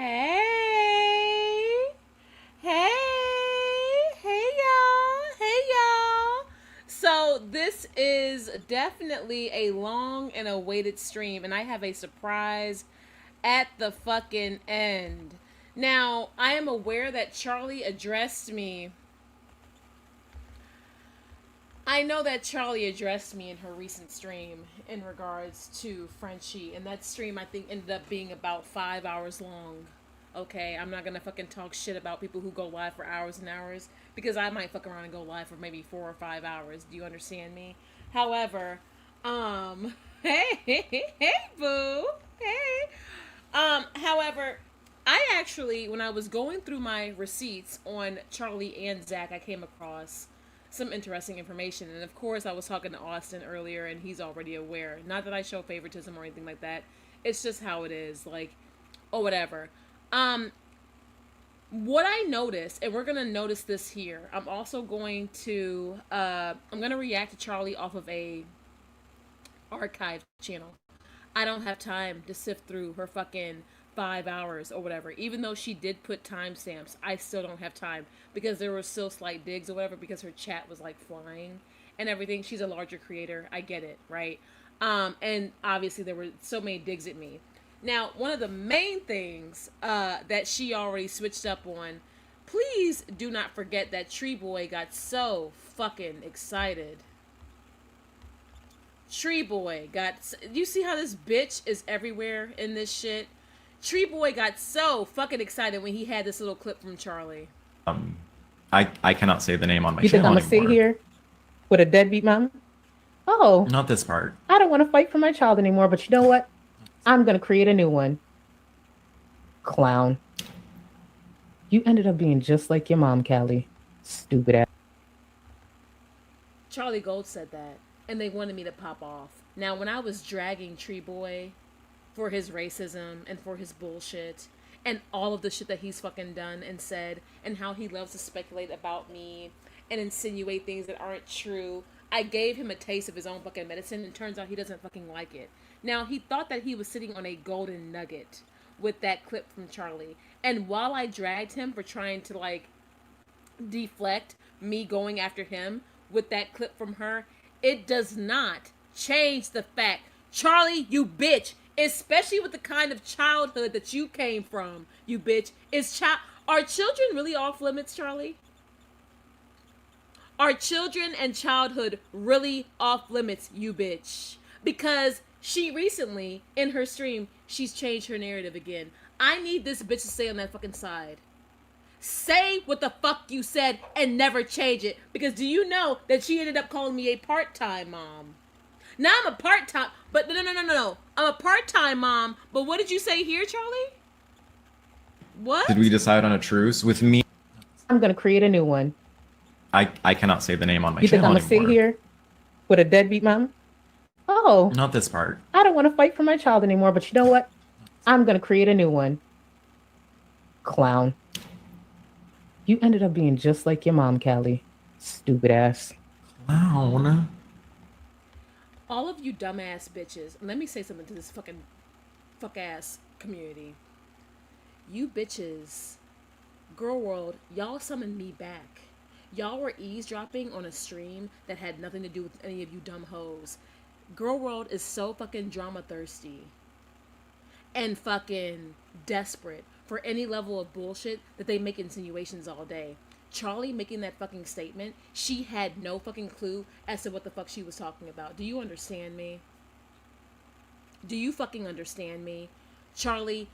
Hey, hey y'all. So this is definitely a long and awaited stream, and I have a surprise at the fucking end. Now, I am aware that Charlie addressed me. I know that Charlie addressed me in her recent stream in regards to Frenchie, and that stream I think ended up being about 5 hours long. Okay, I'm not gonna fucking talk shit about people who go live for hours and hours because I might fuck around and go live for maybe 4 or 5 hours. Do you understand me? However, hey, boo, hey. However, I actually, when I was going through my receipts on Charlie and Zach, I came across some interesting information. And of course, I was talking to Austin earlier, and he's already aware. Not that I show favoritism or anything like that. It's just how it is, like, or whatever. Um, what I noticed, and we're gonna notice this here. I'm also going to, I'm gonna react to Charlie off of a archive channel. I don't have time to sift through her fucking 5 hours or whatever. Even though she did put timestamps, I still don't have time because there were still slight digs or whatever because her chat was like flying and everything. She's a larger creator. I get it, right? And obviously there were so many digs at me. Now, one of the main things that she already switched up on, please do not forget that Tree Boy got so fucking excited. Tree Boy got. You see how this bitch is everywhere in this shit? Tree Boy got so fucking excited when he had this little clip from Charlie. Um, I cannot say the name on my You think channel I'm gonna sit anymore. here with a deadbeat mama? Oh, Not this part. I don't want to fight for my child anymore, but you know what? I'm gonna create a new one. Clown. You ended up being just like your mom, Callie. Stupid ass. Charlie Gold said that, and they wanted me to pop off. Now, when I was dragging Tree Boy for his racism and for his bullshit and all of the shit that he's fucking done and said and how he loves to speculate about me and insinuate things that aren't true, I gave him a taste of his own fucking medicine, and turns out he doesn't fucking like it. Now, he thought that he was sitting on a golden nugget with that clip from Charlie. And while I dragged him for trying to, like, deflect me going after him with that clip from her, it does not change the fact, Charlie, you bitch, especially with the kind of childhood that you came from, you bitch, are children really off limits, Charlie? Are children and childhood really off limits, you bitch? Because she recently, in her stream, she's changed her narrative again. I need this bitch to stay on that fucking side. Say what the fuck you said and never change it. Because do you know that she ended up calling me a part-time mom? Now I'm a part-time, but no. I'm a part-time mom, but what did you say here, Charlie? What? Did we decide on a truce with me? I'm gonna create a new one. I cannot say the name on my You think channel I'm gonna anymore. sit here with a deadbeat mama? Oh, Not this part. I don't want to fight for my child anymore, but you know what? I'm gonna create a new one. Clown. You ended up being just like your mom, Callie. Stupid ass. Clown. All of you dumbass bitches, let me say something to this fucking fuck-ass community. You bitches, Girl World, y'all summoned me back. Y'all were eavesdropping on a stream that had nothing to do with any of you dumb hoes. Girl World is so fucking drama thirsty and fucking desperate for any level of bullshit that they make insinuations all day. Charlie making that fucking statement, she had no fucking clue as to what the fuck she was talking about. Do you understand me? Do you fucking understand me? Charlie,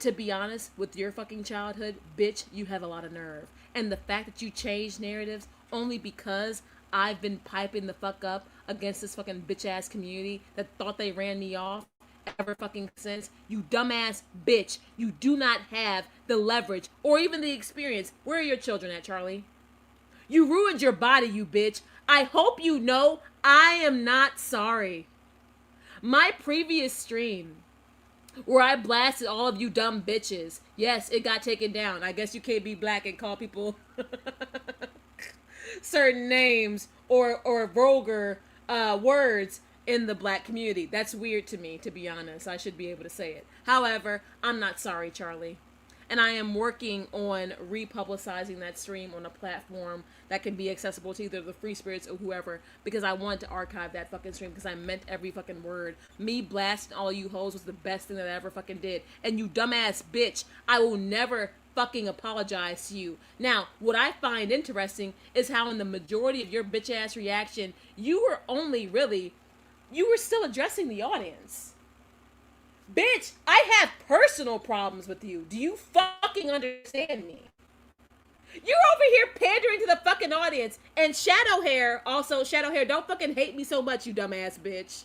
to be honest, with your fucking childhood, bitch, you have a lot of nerve. And the fact that you changed narratives only because I've been piping the fuck up against this fucking bitch ass community that thought they ran me off ever fucking since, you dumbass bitch. You do not have the leverage or even the experience. Where are your children at, Charlie? You ruined your body, you bitch. I hope you know I am not sorry. My previous stream where I blasted all of you dumb bitches, yes, it got taken down. I guess you can't be black and call people certain names or vulgar words in the black community. That's weird to me, to be honest. I should be able to say it. However, I'm not sorry, Charlie. And I am working on republicizing that stream on a platform that can be accessible to either the Free Spirits or whoever, because I want to archive that fucking stream because I meant every fucking word. Me blasting all you hoes was the best thing that I ever fucking did. And you dumbass bitch, I will never fucking apologize to you. Now, what I find interesting is how in the majority of your bitch ass reaction, you were still addressing the audience. Bitch, I have personal problems with you. Do you fucking understand me? You're over here pandering to the fucking audience. And Shadow Hair, don't fucking hate me so much, you dumbass bitch.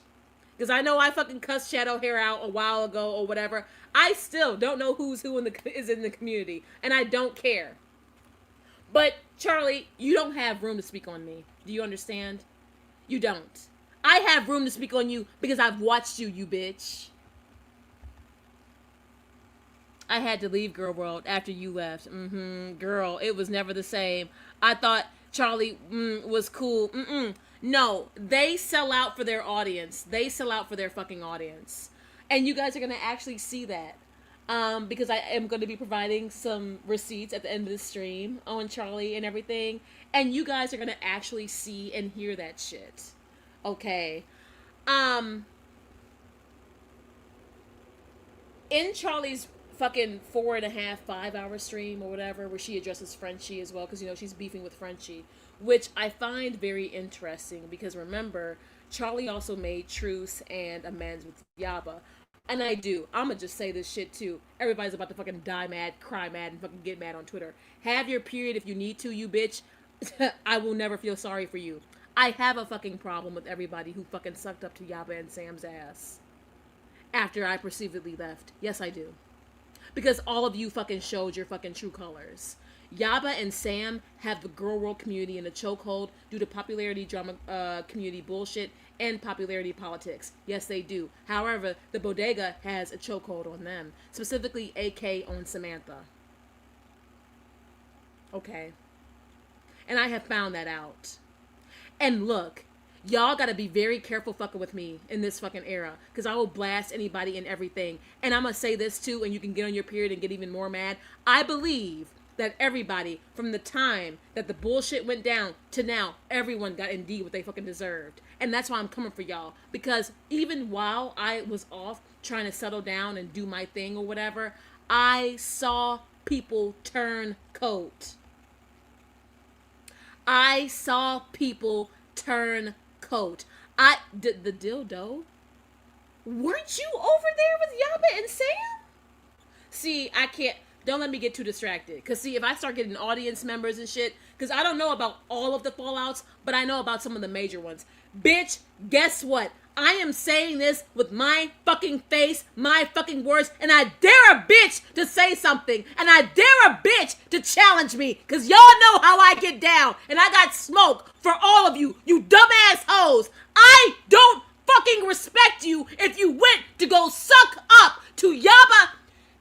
Because I know I fucking cussed Shadow Hair out a while ago or whatever. I still don't know who's who is in the community. And I don't care. But, Charlie, you don't have room to speak on me. Do you understand? You don't. I have room to speak on you because I've watched you, you bitch. I had to leave Girl World after you left. Girl, it was never the same. I thought Charlie was cool. No, they sell out for their audience. They sell out for their fucking audience. And you guys are going to actually see that. Because I am going to be providing some receipts at the end of the stream on Charlie and everything. And you guys are going to actually see and hear that shit. Okay. In Charlie's fucking 4.5, 5 hour stream or whatever, where she addresses Frenchie as well, because you know she's beefing with Frenchie, which I find very interesting because remember, Charlie also made truce and amends with Yaba. And I'm gonna just say this shit too. Everybody's about to fucking die mad, cry mad, and fucking get mad on Twitter. Have your period if you need to, you bitch. I will never feel sorry for you. I have a fucking problem with everybody who fucking sucked up to Yaba and Sam's ass after I perceivedly left. Yes, I do. Because all of you fucking showed your fucking true colors. Yaba and Sam have the Girl World community in a chokehold due to popularity drama community bullshit and popularity politics. Yes, they do. However, the Bodega has a chokehold on them. Specifically, AK on Samantha. Okay. And I have found that out. And look, y'all gotta be very careful fucking with me in this fucking era, because I will blast anybody and everything. And I'm gonna say this too, and you can get on your period and get even more mad. I believe that everybody, from the time that the bullshit went down to now, everyone got indeed what they fucking deserved. And that's why I'm coming for y'all. Because even while I was off trying to settle down and do my thing or whatever, I saw people turn coat. I saw people turn coat. The dildo? Weren't you over there with Yaba and Sam? See, I can't. Don't let me get too distracted. Because, see, if I start getting audience members and shit, because I don't know about all of the fallouts, but I know about some of the major ones. Bitch, guess what? I am saying this with my fucking face, my fucking words, and I dare a bitch to say something, and I dare a bitch to challenge me, because y'all know how I get down, and I got smoke for all of you, you dumbass hoes. I don't fucking respect you if you went to go suck up to Yaba,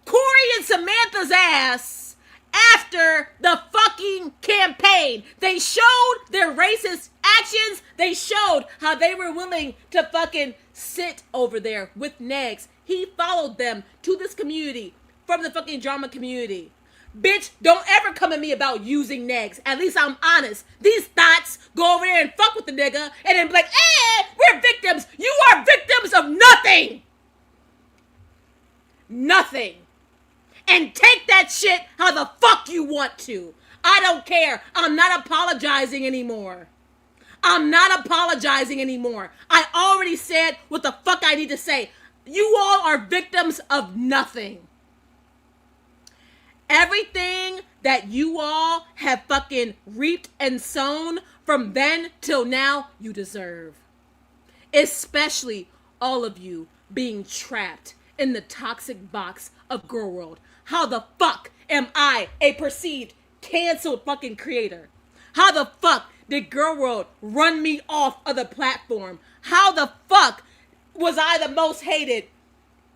Corey, and Samantha's ass after the fucking campaign. They showed their racist actions. They showed how they were willing to fucking sit over there with Negs. He followed them to this community from the fucking drama community. Bitch, don't ever come at me about using Negs. At least I'm honest. These thoughts go over there and fuck with the nigga and then be like, we're victims. You are victims of nothing. Nothing. And take that shit how the fuck you want to. I don't care. I'm not apologizing anymore. I'm not apologizing anymore. I already said what the fuck I need to say. You all are victims of nothing. Everything that you all have fucking reaped and sown from then till now, you deserve. Especially all of you being trapped in the toxic box of Girl World. How the fuck am I a perceived canceled fucking creator? How the fuck did Girl World run me off of the platform? How the fuck was I the most hated?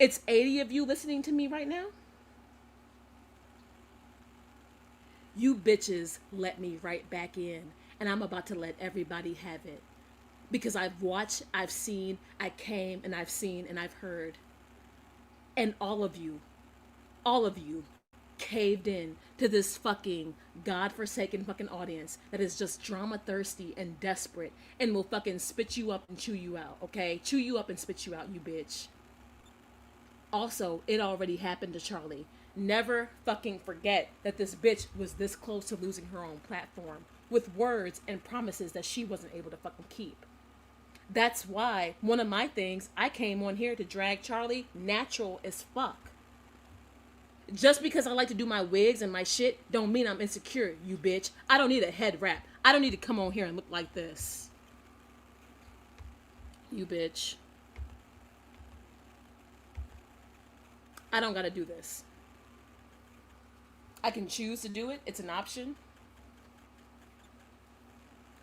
It's 80 of you listening to me right now. You bitches let me right back in, and I'm about to let everybody have it. Because I've watched, I've seen, I came, and I've seen, and I've heard. And all of you caved in to this fucking godforsaken fucking audience that is just drama thirsty and desperate and will fucking spit you up and chew you out, okay? Chew you up and spit you out, you bitch. Also, it already happened to Charlie. Never fucking forget that this bitch was this close to losing her own platform with words and promises that she wasn't able to fucking keep. That's why one of my things, I came on here to drag Charlie natural as fuck. Just because I like to do my wigs and my shit don't mean I'm insecure, you bitch. I don't need a head wrap. I don't need to come on here and look like this. You bitch. I don't gotta do this. I can choose to do it. It's an option.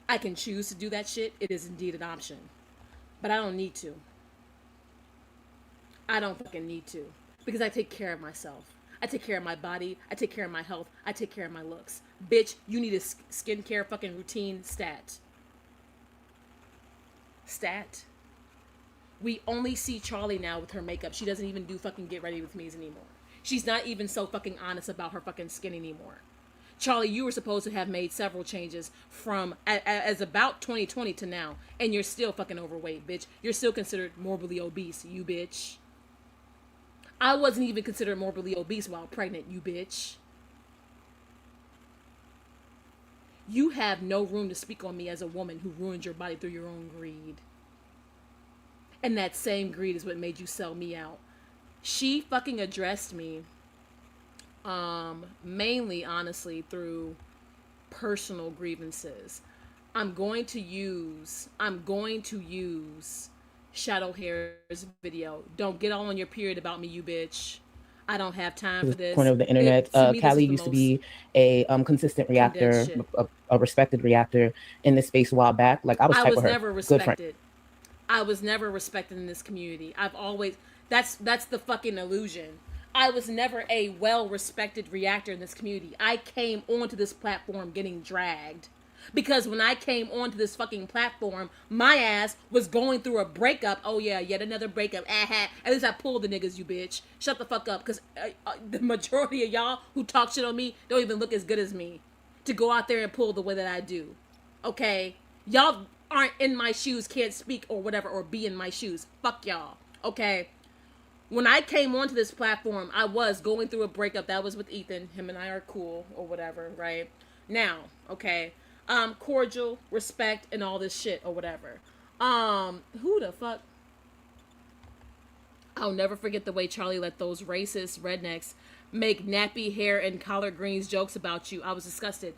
I can choose to do that shit. It is indeed an option. But I don't need to. I don't fucking need to. Because I take care of myself. I take care of my body. I take care of my health. I take care of my looks. Bitch, you need a skincare fucking routine stat. Stat. We only see Charlie now with her makeup. She doesn't even do fucking get ready with me's anymore. She's not even so fucking honest about her fucking skin anymore. Charlie, you were supposed to have made several changes from as about 2020 to now, and you're still fucking overweight, bitch. You're still considered morbidly obese, you bitch. I wasn't even considered morbidly obese while pregnant, you bitch. You have no room to speak on me as a woman who ruined your body through your own greed. And that same greed is what made you sell me out. She fucking addressed me, mainly, honestly, through personal grievances. I'm going to use Shadow Hair's video. Don't get all on your period about me, you bitch. I don't have time for this. Point of the internet. Callie used to be a consistent reactor, a respected reactor in this space a while back. Like I was never respected. I was never respected in this community. I've always that's the fucking illusion. I was never a well-respected reactor in this community. I came onto this platform getting dragged. Because when I came onto this fucking platform, my ass was going through a breakup. Oh yeah, yet another breakup. At least I pulled the niggas, you bitch. Shut the fuck up. Because the majority of y'all who talk shit on me don't even look as good as me. To go out there and pull the way that I do. Okay? Y'all aren't in my shoes, can't speak or whatever, or be in my shoes. Fuck y'all. Okay? When I came onto this platform, I was going through a breakup. That was with Ethan. Him and I are cool or whatever, right? Now, okay? Cordial, respect, and all this shit or whatever. Who the fuck? I'll never forget the way Charlie let those racist rednecks make nappy hair and collard greens jokes about you. I was disgusted.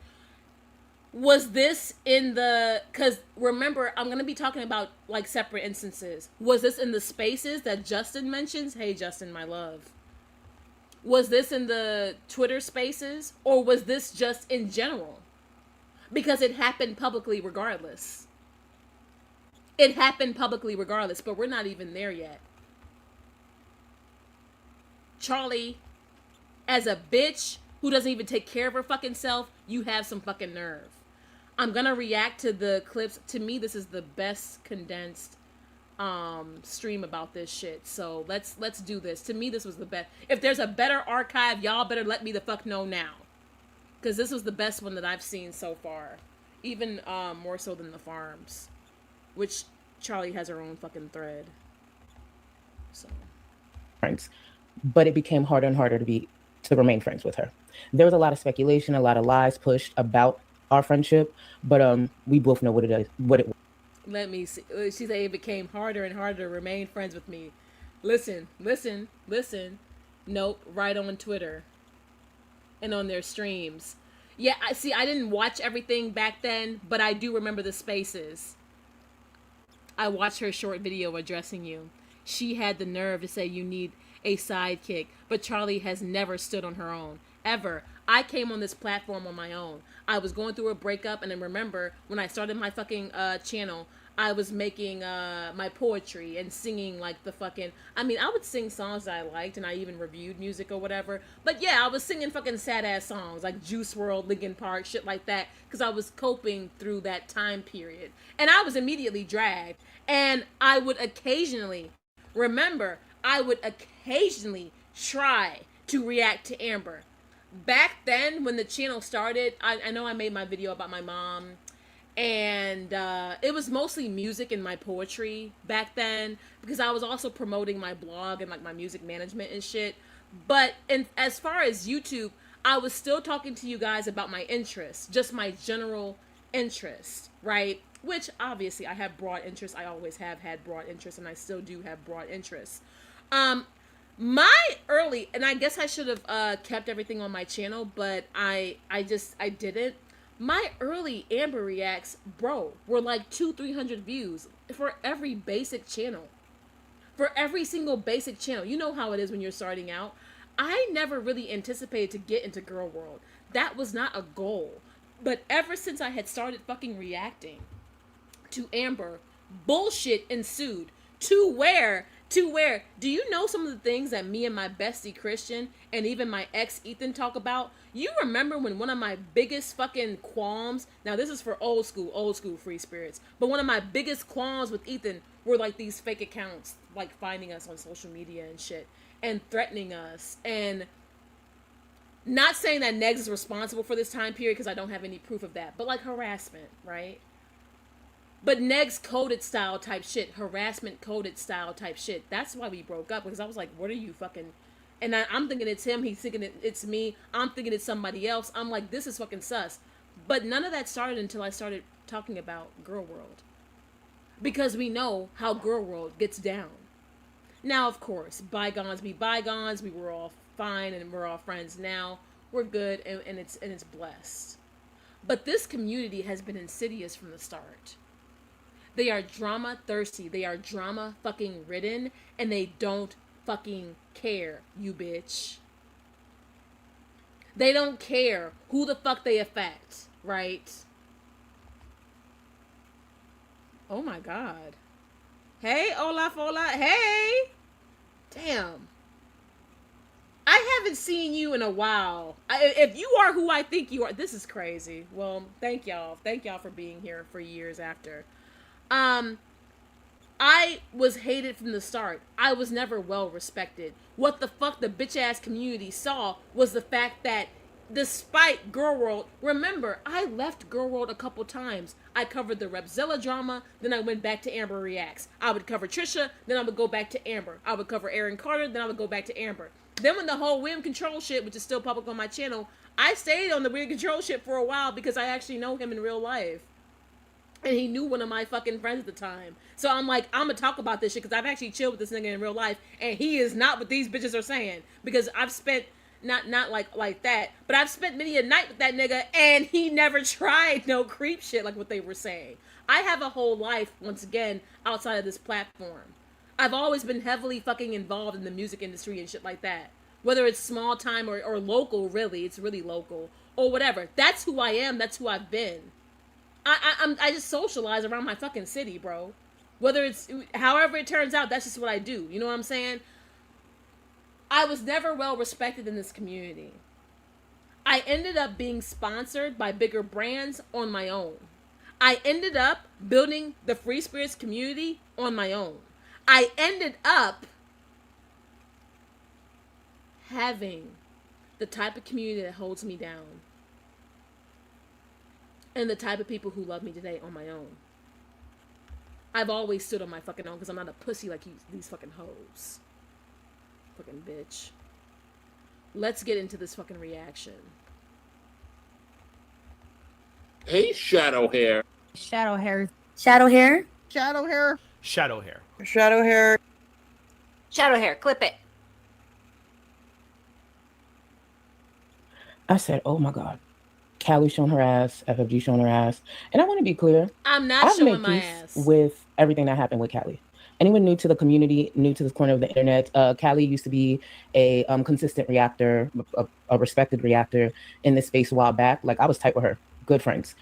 Was this in the, because remember, I'm going to be talking about like separate instances. Was this in the spaces that Justin mentions? Hey, Justin, my love. Was this in the Twitter spaces, or was this just in general? Because it happened publicly regardless. It happened publicly regardless, but we're not even there yet. Charlie, as a bitch who doesn't even take care of her fucking self, you have some fucking nerve. I'm gonna react to the clips. To me, this is the best condensed stream about this shit. So let's do this. To me, this was the best. If there's a better archive, y'all better let me the fuck know now. Because this was the best one that I've seen so far. Even more so than the farms. Which Charlie has her own fucking thread. So. Friends. But it became harder and harder to remain friends with her. There was a lot of speculation, a lot of lies pushed about our friendship. But we both know what it is. What it was. Let me see. She said it became harder and harder to remain friends with me. Listen. Nope. Right on Twitter. And on their streams. Yeah, I didn't watch everything back then, but I do remember the spaces. I watched her short video addressing you. She had the nerve to say you need a sidekick, but Charlie has never stood on her own. Ever. I came on this platform on my own. I was going through a breakup, and then remember, when I started my fucking channel, I was making my poetry and singing like the fucking, I mean, I would sing songs that I liked, and I even reviewed music or whatever. But yeah, I was singing fucking sad ass songs like Juice WRLD, Linkin Park, shit like that, because I was coping through that time period. And I was immediately dragged. And I would occasionally try to react to Amber. back then when the channel started, I know I made my video about my mom, and it was mostly music and my poetry back then, because I was also promoting my blog and like my music management and shit. But as far as YouTube, I was still talking to you guys about my interests, just my general interest, right? Which obviously I have broad interests. I always have had broad interests, and I still do have broad interests. My early, and I guess I should have kept everything on my channel, but I didn't. My early Amber Reacts, bro, were like 200-300 views for every basic channel. For every single basic channel. You know how it is when you're starting out. I never really anticipated to get into Girl World. That was not a goal. But ever since I had started fucking reacting to Amber, bullshit ensued. To where, do you know some of the things that me and my bestie Christian and even my ex Ethan talk about? You remember when one of my biggest fucking qualms, now this is for old school free spirits, but one of my biggest qualms with Ethan were like these fake accounts, like finding us on social media and shit, and threatening us, and not saying that Negs is responsible for this time period because I don't have any proof of that, but like harassment, right? But Negs coded style type shit, harassment coded style type shit. That's why we broke up, because I was like, what are you fucking... And I'm thinking it's him, he's thinking it's me, I'm thinking it's somebody else. I'm like, this is fucking sus. But none of that started until I started talking about Girl World. Because we know how Girl World gets down. Now, of course, bygones be bygones. We were all fine and we're all friends now. We're good and it's blessed. But this community has been insidious from the start. They are drama thirsty. They are drama fucking ridden, and they don't fucking care, you bitch. They don't care who the fuck they affect, right? Oh my god. Hey, Olaf, hey! Damn. I haven't seen you in a while. If you are who I think you are, this is crazy. Well, thank y'all. Thank y'all for being here for years after. I was hated from the start. I was never well respected. What the fuck the bitch ass community saw was the fact that despite Girl World, remember, I left Girl World a couple times. I covered the Repzilla drama, then I went back to Amber Reacts. I would cover Trisha, then I would go back to Amber. I would cover Aaron Carter, then I would go back to Amber. Then when the whole William Control shit, which is still public on my channel, I stayed on the William Control shit for a while because I actually know him in real life. And he knew one of my fucking friends at the time. So I'm like, I'm gonna talk about this shit because I've actually chilled with this nigga in real life. And he is not what these bitches are saying. Because I've spent, not like that, but I've spent many a night with that nigga and he never tried no creep shit like what they were saying. I have a whole life, once again, outside of this platform. I've always been heavily fucking involved in the music industry and shit like that. Whether it's small time or local, really. It's really local. Or whatever. That's who I am. That's who I've been. I just socialize around my fucking city, bro. Whether it's, however it turns out, that's just what I do. You know what I'm saying? I was never well respected in this community. I ended up being sponsored by bigger brands on my own. I ended up building the Free Spirits community on my own. I ended up having the type of community that holds me down. And the type of people who love me today on my own. I've always stood on my fucking own because I'm not a pussy like these fucking hoes. Fucking bitch. Let's get into this fucking reaction. Hey, shadow hair. Shadow hair. Shadow hair. Shadow hair. Shadow hair. Shadow hair. Shadow hair. Clip it. I said, oh my God. Callie showing her ass, FFG showing her ass. And I want to be clear. I'm not showing my ass. With everything that happened with Callie. Anyone new to the community, new to this corner of the internet, Callie used to be a consistent reactor, a respected reactor in this space a while back. Like, I was tight with her. Good friends.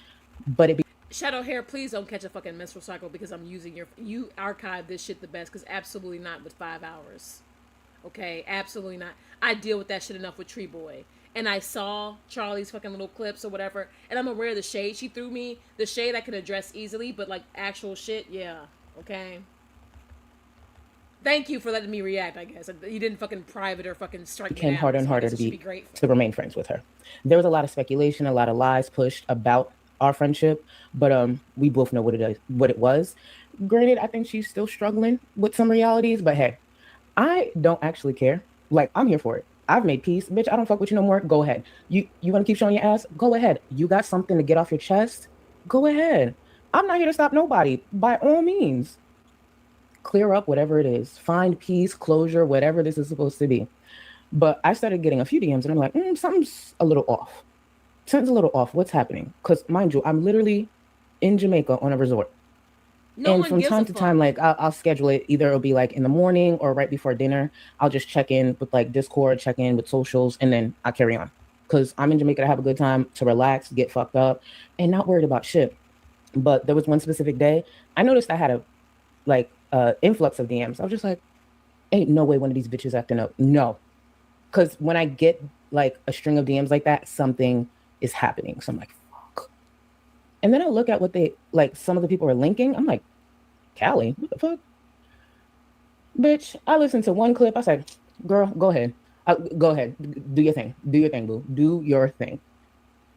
But it Shadow hair, please don't catch a fucking menstrual cycle because I'm using you archive this shit the best, because absolutely not with 5 hours. Okay? Absolutely not. I deal with that shit enough with Tree Boy. And I saw Charlie's fucking little clips or whatever, and I'm aware of the shade she threw me. The shade I can address easily, but like actual shit, yeah. Okay? Thank you for letting me react, I guess. You didn't fucking private or fucking strike me became down. harder and So I harder guess to I should be grateful. to remain friends with her. There was a lot of speculation, a lot of lies pushed about our friendship, but we both know what it was. Granted, I think she's still struggling with some realities, but hey, I don't actually care. Like, I'm here for it. I've made peace. Bitch, I don't fuck with you no more. Go ahead. You want to keep showing your ass? Go ahead. You got something to get off your chest? Go ahead. I'm not here to stop nobody. By all means, clear up whatever it is. Find peace, closure, whatever this is supposed to be. But I started getting a few DMs and I'm like, something's a little off. Something's a little off. What's happening? Because mind you, I'm literally in Jamaica on a resort. And from time to time, like I'll schedule it. Either it'll be like in the morning or right before dinner. I'll just check in with like Discord, check in with socials, and then I carry on. Because I'm in Jamaica to have a good time, to relax, get fucked up, and not worried about shit. But there was one specific day I noticed I had a influx of DMs. I was just like, ain't no way one of these bitches acting up. No. Because when I get like a string of DMs like that, something is happening. So I'm like, fuck. And then I look at what some of the people are linking. I'm like, Callie, what the fuck? Bitch, I listened to one clip. I said, girl, go ahead. Go ahead. Do your thing. Do your thing, boo. Do your thing.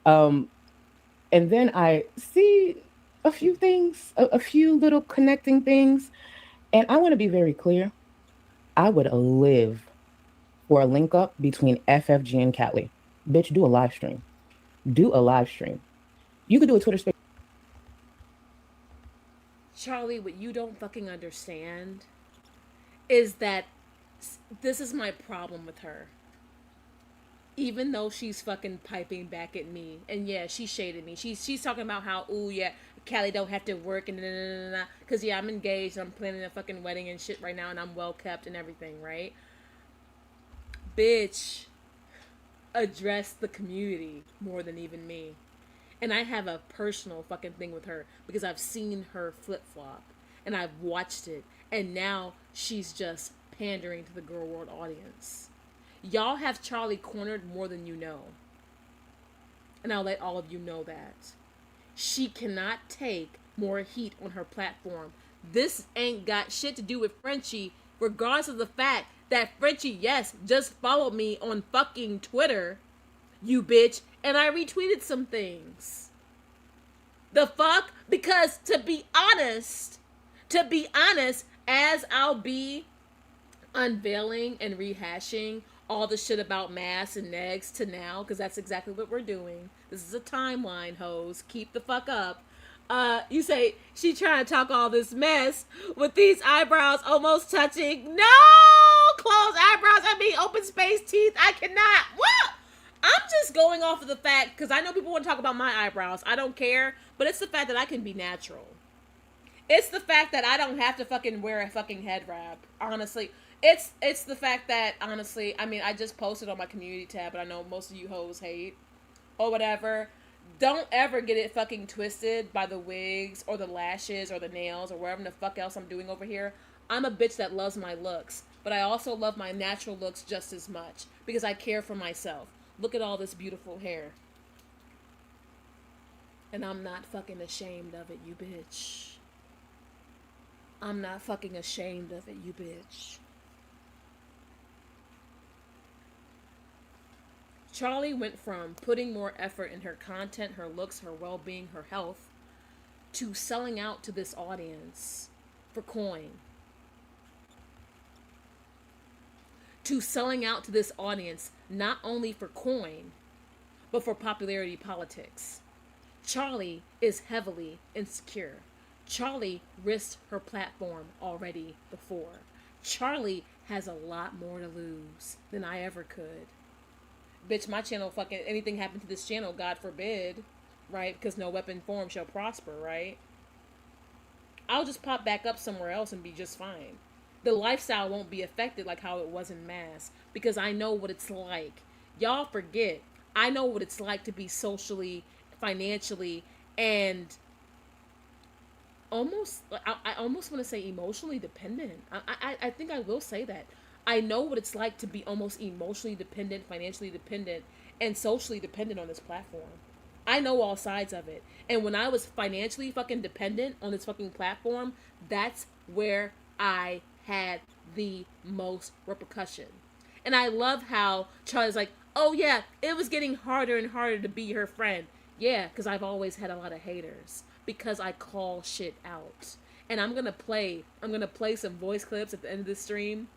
And then I see a few things, a few little connecting things. And I want to be very clear. I would live for a link up between FFG and Callie. Bitch, do a live stream. Do a live stream. You could do a Twitter space. Charlie, what you don't fucking understand is that this is my problem with her. Even though she's fucking piping back at me, and yeah, she shaded me. She's talking about how, ooh yeah, Callie don't have to work and because yeah, I'm engaged, I'm planning a fucking wedding and shit right now, and I'm well kept and everything, right? Bitch, address the community more than even me. And I have a personal fucking thing with her because I've seen her flip-flop and I've watched it, and now she's just pandering to the girl world audience. Y'all have Charlie cornered more than you know. And I'll let all of you know that. She cannot take more heat on her platform. This ain't got shit to do with Frenchie, regardless of the fact that Frenchie, yes, just followed me on fucking Twitter, you bitch, and I retweeted some things. The fuck? Because to be honest, as I'll be unveiling and rehashing all the shit about mass and negs to now, because that's exactly what we're doing. This is a timeline, hoes. Keep the fuck up. You say she trying to talk all this mess with these eyebrows almost touching. No! Closed eyebrows, I mean open space teeth. I cannot. What? I'm just going off of the fact, because I know people want to talk about my eyebrows. I don't care. But it's the fact that I can be natural. It's the fact that I don't have to fucking wear a fucking head wrap. Honestly. It's the fact that, honestly, I mean, I just posted on my community tab, but I know most of you hoes hate. Or whatever. Don't ever get it fucking twisted by the wigs or the lashes or the nails or whatever the fuck else I'm doing over here. I'm a bitch that loves my looks. But I also love my natural looks just as much. Because I care for myself. Look at all this beautiful hair. And I'm not fucking ashamed of it, you bitch. I'm not fucking ashamed of it, you bitch. Charlie went from putting more effort in her content, her looks, her well-being, her health, to selling out to this audience for coin. To selling out to this audience not only for coin, but for popularity politics. Charlie is heavily insecure. Charlie risked her platform already before. Charlie has a lot more to lose than I ever could. Bitch, my channel fucking, anything happened to this channel, God forbid, right? Because no weapon form shall prosper, right? I'll just pop back up somewhere else and be just fine. The lifestyle won't be affected like how it was in mass, because I know what it's like. Y'all forget, I know what it's like to be socially, financially, and almost, I almost want to say emotionally dependent. I think I will say that. I know what it's like to be almost emotionally dependent, financially dependent, and socially dependent on this platform. I know all sides of it. And when I was financially fucking dependent on this fucking platform, that's where I had the most repercussion. And I love how Charlie's like, oh yeah, it was getting harder and harder to be her friend. Yeah, because I've always had a lot of haters. Because I call shit out. And I'm gonna play some voice clips at the end of the stream.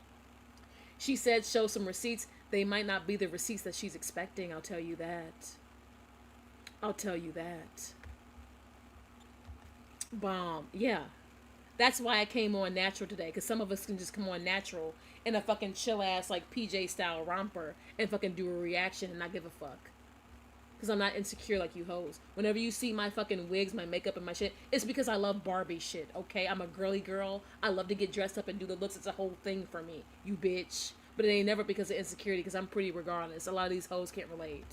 She said show some receipts. They might not be the receipts that she's expecting, I'll tell you that. I'll tell you that. Bomb. Yeah. That's why I came on natural today, because some of us can just come on natural in a fucking chill ass like PJ style romper and fucking do a reaction and not give a fuck. Because I'm not insecure like you hoes. Whenever you see my fucking wigs, my makeup, and my shit, it's because I love Barbie shit, okay? I'm a girly girl. I love to get dressed up and do the looks. It's a whole thing for me, you bitch. But it ain't never because of insecurity, because I'm pretty regardless. A lot of these hoes can't relate.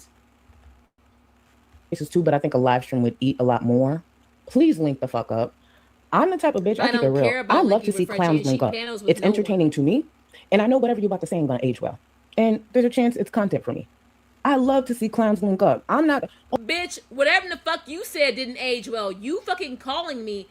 This is too, but I think a live stream would eat a lot more. Please link the fuck up. I'm the type of bitch, I keep it real. I love to see clowns link up. It's entertaining to me. And I know whatever you're about to say ain't gonna age well. And there's a chance it's content for me. I love to see clowns link up. I'm not... Bitch, whatever the fuck you said didn't age well. You fucking calling me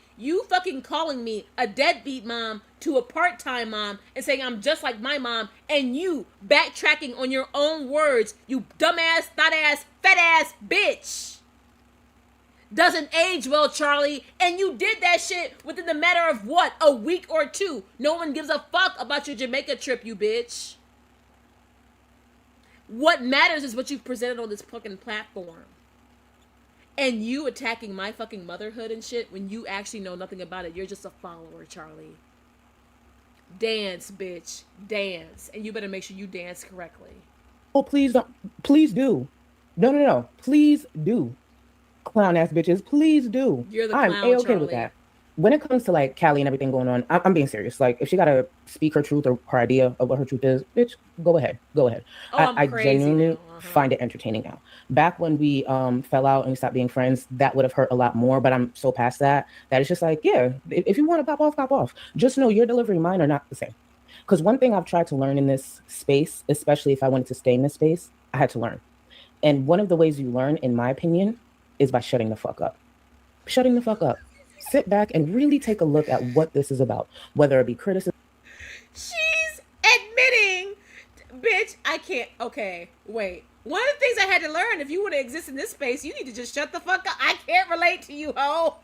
a deadbeat mom to a part-time mom and saying I'm just like my mom, and you backtracking on your own words, you dumbass, thought-ass, fat-ass bitch. Doesn't age well, Charlie. And you did that shit within the matter of what? A week or two. No one gives a fuck about your Jamaica trip, you bitch. What matters is what you've presented on this fucking platform. And you attacking my fucking motherhood and shit when you actually know nothing about it. You're just a follower, Charlie. Dance, bitch. Dance. And you better make sure you dance correctly. Oh, please don't. Please do. No. Please do. Clown ass bitches, please do. You're the clown, I'm A-okay Charlie. with that. When it comes to like Callie and everything going on, I'm being serious. Like, if she gotta speak her truth or her idea of what her truth is, bitch, go ahead. Oh, I genuinely find it entertaining now. Back when we fell out and we stopped being friends, that would have hurt a lot more. But I'm so past that it's just like, yeah, if you want to pop off. Just know your delivery and mine are not the same. Because one thing I've tried to learn in this space, especially if I wanted to stay in this space, I had to learn. And one of the ways you learn, in my opinion, is by shutting the fuck up. Shutting the fuck up. Sit back and really take a look at what this is about, whether it be criticism. She's admitting, bitch, I can't. Okay, wait. One of the things I had to learn, if you want to exist in this space, you need to just shut the fuck up. I can't relate to you, ho.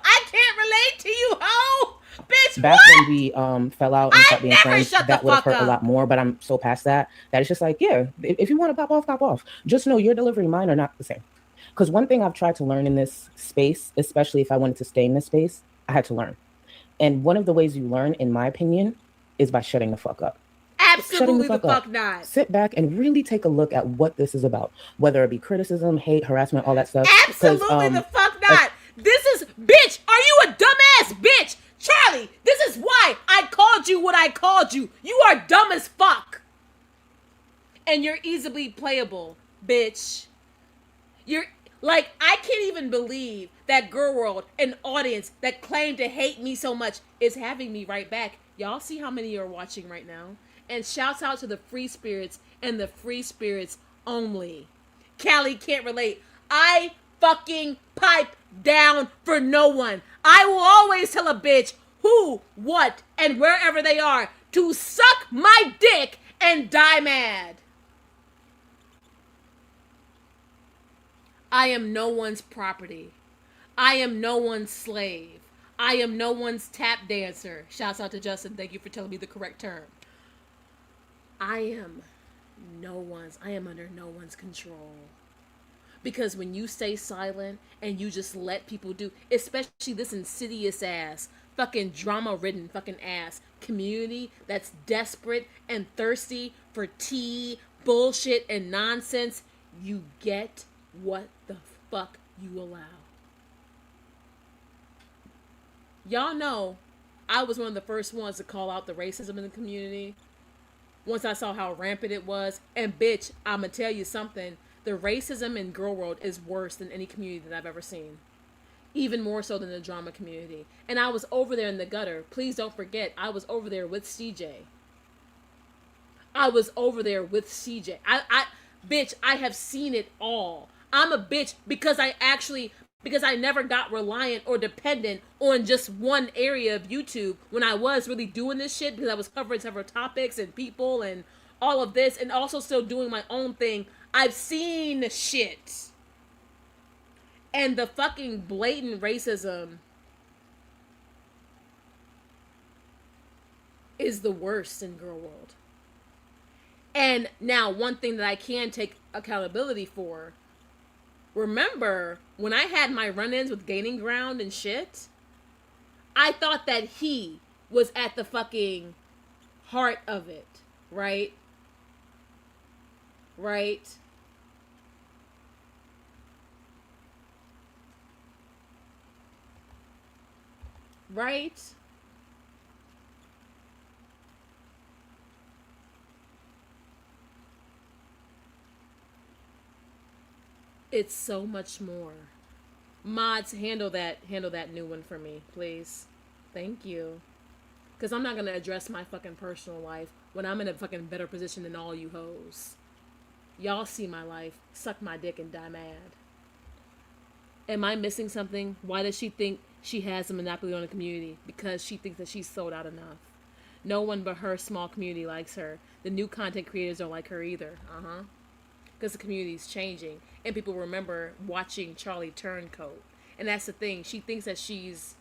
I can't relate to you, ho. Bitch, back what? when we fell out and stopped being friends, that would have hurt a lot more. But I'm so past that it's just like, yeah, if you want to pop off. Just know your delivery and mine are not the same. Because one thing I've tried to learn in this space, especially if I wanted to stay in this space, I had to learn. And one of the ways you learn, in my opinion, is by shutting the fuck up. Absolutely the fuck not. Sit back and really take a look at what this is about, whether it be criticism, hate, harassment, all that stuff. Absolutely the fuck not. This is, bitch, are you a dumbass bitch? Charlie, this is why I called you what I called you. You are dumb as fuck. And you're easily playable, bitch. You're, like, I can't even believe that Girl World, an audience that claimed to hate me so much, is having me right back. Y'all see how many are watching right now? And shouts out to the free spirits and the free spirits only. Callie can't relate. I fucking pipe down for no one. I will always tell a bitch who, what, and wherever they are to suck my dick and die mad. I am no one's property. I am no one's slave. I am no one's tap dancer. Shouts out to Justin. Thank you for telling me the correct term. I am under no one's control. Because when you stay silent and you just let people do, especially this insidious ass, fucking drama-ridden fucking ass community that's desperate and thirsty for tea, bullshit, and nonsense, you get what the fuck you allow. Y'all know I was one of the first ones to call out the racism in the community. Once I saw how rampant it was. And bitch, I'ma tell you something. The racism in Girl World is worse than any community that I've ever seen. Even more so than the drama community. And I was over there in the gutter. Please don't forget, I was over there with CJ. Bitch, I have seen it all. I'm a bitch because I actually because I never got reliant or dependent on just one area of YouTube when I was really doing this shit, because I was covering several topics and people and all of this, and also still doing my own thing. I've seen shit. And the fucking blatant racism is the worst in girl world. And now, one thing that I can take accountability for, remember when I had my run-ins with Gaining Ground and shit, I thought that he was at the fucking heart of it, right? Right? Right? It's so much more. Mods, handle that new one for me, please. Thank you. Because I'm not going to address my fucking personal life when I'm in a fucking better position than all you hoes. Y'all see my life, suck my dick and die mad. Am I missing something? Why does she think she has a monopoly on the community? Because she thinks that she's sold out enough. No one but her small community likes her. The new content creators don't like her either. Because the community's changing. And people remember watching Charlie Turncoat. And that's the thing. She thinks that she's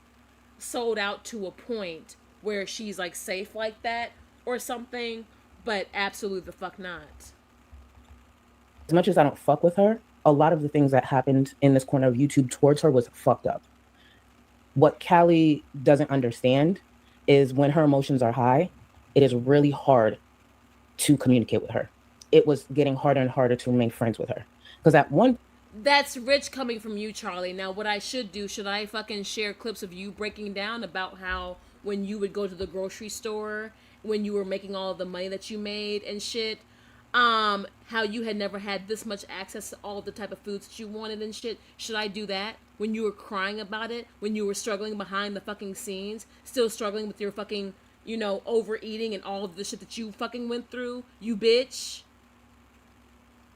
sold out to a point where she's like safe like that or something. But absolutely the fuck not. As much as I don't fuck with her, a lot of the things that happened in this corner of YouTube towards her was fucked up. What Callie doesn't understand is when her emotions are high, it is really hard to communicate with her. It was getting harder and harder to remain friends with her. Because at one... That's rich coming from you, Charlie. Now, what I should do, should I fucking share clips of you breaking down about how when you would go to the grocery store, when you were making all of the money that you made and shit, how you had never had this much access to all the type of foods that you wanted and shit? Should I do that? When you were crying about it, when you were struggling behind the fucking scenes, still struggling with your fucking, you know, overeating and all of the shit that you fucking went through, you bitch.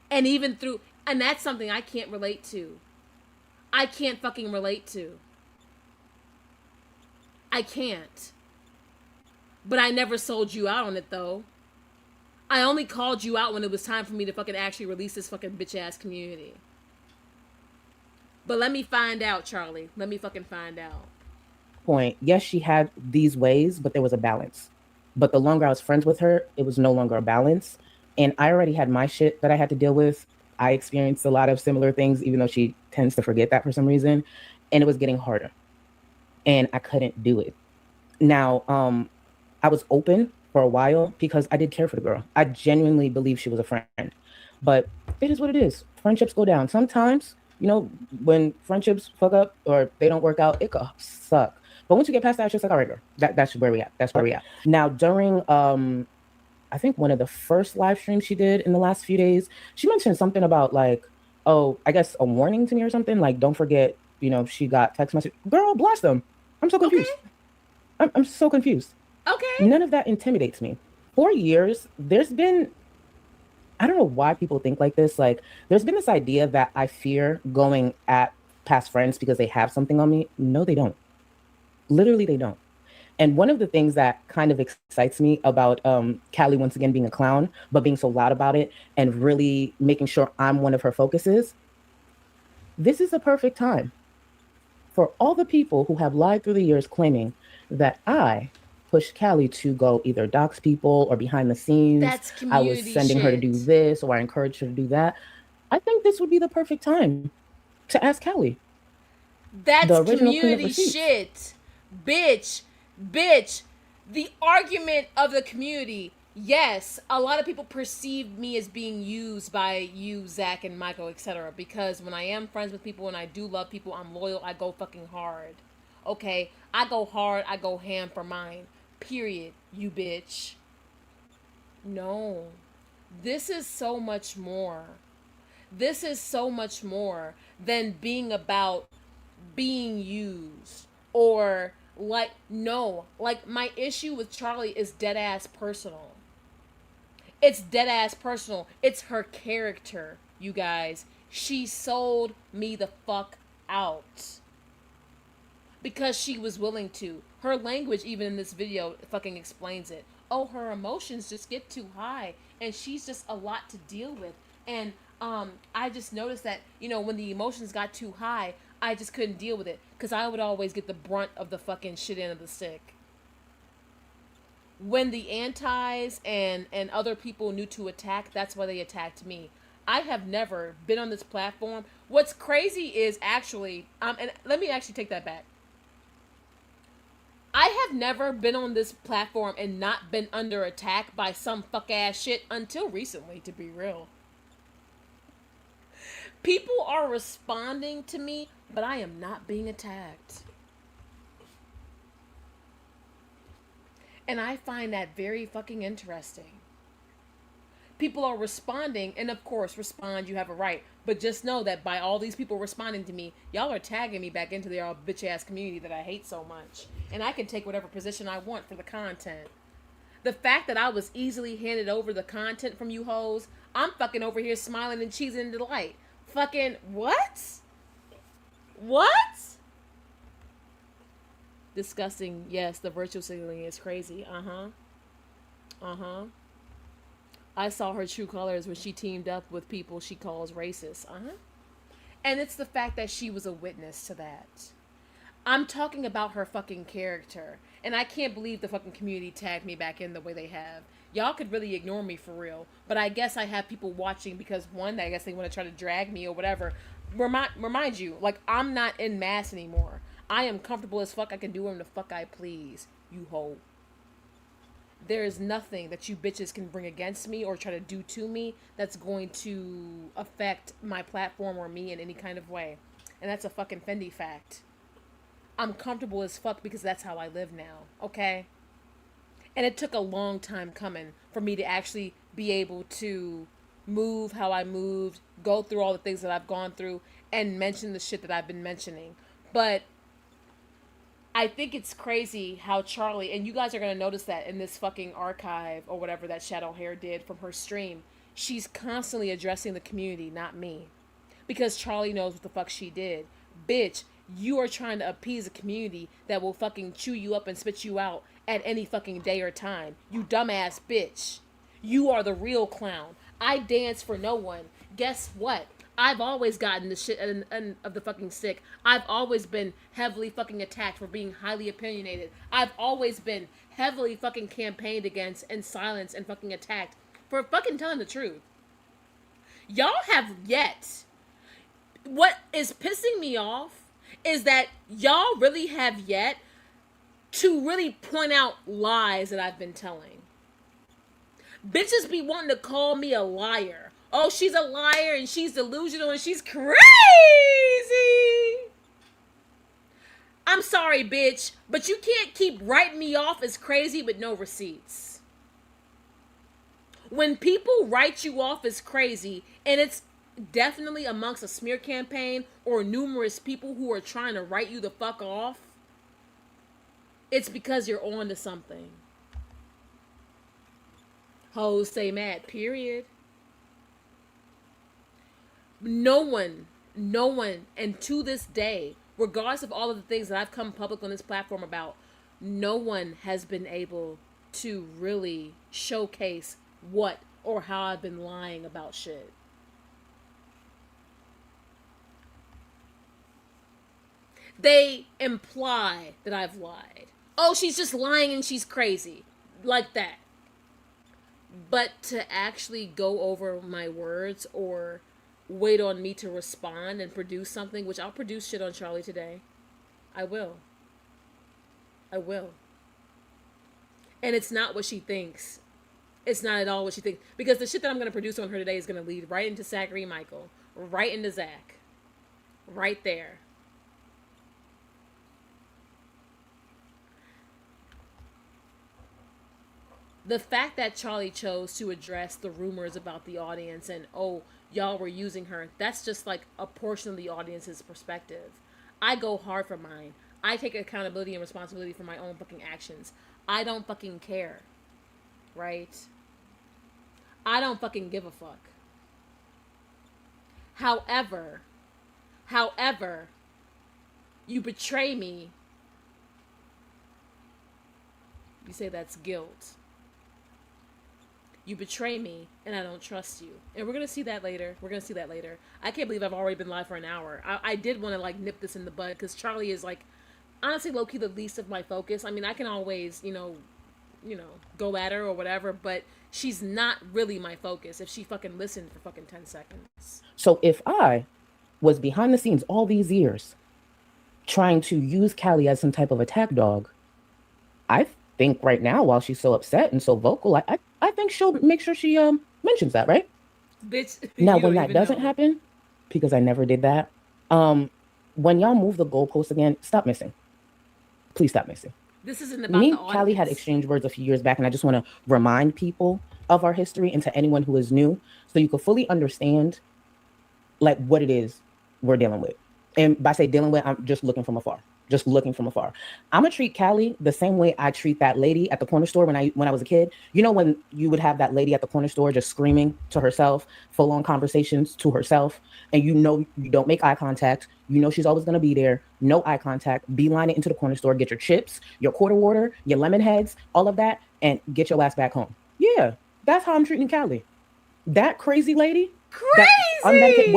And even through, and that's something I can't relate to. I can't fucking relate to. I can't. But I never sold you out on it though. I only called you out when it was time for me to fucking actually release this fucking bitch ass community. But let me find out, Charlie. Let me fucking find out. Point. Yes, she had these ways, but there was a balance. But the longer I was friends with her, it was no longer a balance. And I already had my shit that I had to deal with. I experienced a lot of similar things, even though she tends to forget that for some reason. And it was getting harder. And I couldn't do it. Now, I was open for a while because I did care for the girl. I genuinely believe she was a friend. But it is what it is. Friendships go down. Sometimes, you know, when friendships fuck up or they don't work out, it could suck. But once you get past that, it's just like, all right, girl, that's where we at. That's where we at. Now, during, I think one of the first live streams she did in the last few days, she mentioned something about like, oh, I guess a warning to me or something. Like, don't forget, you know, she got text message. Girl, blast them. I'm so confused. Okay. I'm so confused. Okay. None of that intimidates me. For years, there's been, I don't know why people think like this. Like, there's been this idea that I fear going at past friends because they have something on me. No, they don't. Literally, they don't. And one of the things that kind of excites me about Callie, once again, being a clown, but being so loud about it and really making sure I'm one of her focuses, this is the perfect time for all the people who have lied through the years claiming that I pushed Callie to go either dox people or behind the scenes. That's community I was sending her to do this or I encouraged her to do that. I think this would be the perfect time to ask Callie. That's community shit. Bitch. The argument of the community. Yes, a lot of people perceive me as being used by you, Zach, and Michael, etc. Because when I am friends with people and I do love people, I'm loyal, I go fucking hard. Okay? I go hard, I go ham for mine. Period, you bitch. No. This is so much more. This is so much more than being about being used. Or, like, no. Like, my issue with Charlie is dead ass personal. It's dead ass personal. It's her character, you guys. She sold me the fuck out because she was willing to. Her language, even in this video, fucking explains it. Oh, her emotions just get too high, and she's just a lot to deal with. And I just noticed that, you know, when the emotions got too high, I just couldn't deal with it because I would always get the brunt of the fucking shit end of the stick. When the antis and other people knew to attack, that's why they attacked me. I have never been on this platform. What's crazy is actually, and let me actually take that back. I have never been on this platform and not been under attack by some fuck ass shit until recently, to be real. People are responding to me, but I am not being attacked. And I find that very fucking interesting. People are responding, and of course, respond, you have a right. But just know that by all these people responding to me, y'all are tagging me back into their bitch-ass community that I hate so much. And I can take whatever position I want for the content. The fact that I was easily handed over the content from you hoes, I'm fucking over here smiling and cheesing in delight. Fucking, what? What? Disgusting. Yes, the virtual signaling is crazy. I saw her true colors when she teamed up with people she calls racist. And it's the fact that she was a witness to that. I'm talking about her fucking character. And I can't believe the fucking community tagged me back in the way they have. Y'all could really ignore me for real. But I guess I have people watching because, one, I guess they want to try to drag me or whatever. Remind you, like, I'm not in mass anymore. I am comfortable as fuck. I can do whatever the fuck I please, you hoe. There is nothing that you bitches can bring against me or try to do to me that's going to affect my platform or me in any kind of way. And that's a fucking Fendi fact. I'm comfortable as fuck because that's how I live now, okay? And it took a long time coming for me to actually be able to move how I moved, go through all the things that I've gone through, and mention the shit that I've been mentioning. But I think it's crazy how Charlie, and you guys are going to notice that in this fucking archive or whatever that Shadow Hair did from her stream, she's constantly addressing the community, not me. Because Charlie knows what the fuck she did. Bitch, you are trying to appease a community that will fucking chew you up and spit you out at any fucking day or time. You dumbass bitch. You are the real clown. I dance for no one. Guess what? I've always gotten the shit of the fucking stick. I've always been heavily fucking attacked for being highly opinionated. I've always been heavily fucking campaigned against and silenced and fucking attacked for fucking telling the truth. Y'all have yet. What is pissing me off is that y'all really have yet to really point out lies that I've been telling. Bitches be wanting to call me a liar. Oh, she's a liar and she's delusional and she's crazy. I'm sorry, bitch, but you can't keep writing me off as crazy with no receipts. When people write you off as crazy, and it's definitely amongst a smear campaign or numerous people who are trying to write you the fuck off, it's because you're on to something. Hoes stay mad, period. No one, and to this day, regardless of all of the things that I've come public on this platform about, no one has been able to really showcase what or how I've been lying about shit. They imply that I've lied. Oh, she's just lying and she's crazy. Like that. But to actually go over my words or wait on me to respond and produce something, which I'll produce shit on Charlie today. I will. And it's not what she thinks. It's not at all what she thinks. Because the shit that I'm going to produce on her today is going to lead right into Zachary Michael. Right into Zach. Right there. The fact that Charlie chose to address the rumors about the audience and, oh, y'all were using her, that's just like a portion of the audience's perspective. I go hard for mine. I take accountability and responsibility for my own fucking actions. I don't fucking care. Right? I don't fucking give a fuck. However, You betray me. You say that's guilt. You betray me, and I don't trust you. And we're going to see that later. I can't believe I've already been live for an hour. I did want to, like, nip this in the bud, because Charlie is, like, honestly, low-key the least of my focus. I mean, I can always, go at her or whatever, but she's not really my focus if she fucking listened for fucking 10 seconds. So if I was behind the scenes all these years trying to use Callie as some type of attack dog, I think right now, while she's so upset and so vocal, I think she'll make sure she mentions that, right? Bitch. Now, when that doesn't happen, because I never did that, when y'all move the goalposts again, stop missing. Please stop missing. This isn't about Me the and Callie had audience. exchanged words a few years back, and I just want to remind people of our history and to anyone who is new, so you can fully understand, like, what it is we're dealing with. And by say dealing with, I'm just looking from afar. I'm gonna treat Callie the same way I treat that lady at the corner store when I was a kid. You know, when you would have that lady at the corner store just screaming to herself, full-on conversations to herself, and you know you don't make eye contact. You know she's always gonna be there. No eye contact. Beeline it into the corner store. Get your chips, your quarter water, your lemon heads, all of that, and get your ass back home. Yeah, that's how I'm treating Callie. That crazy lady, Crazy! that unmedicated,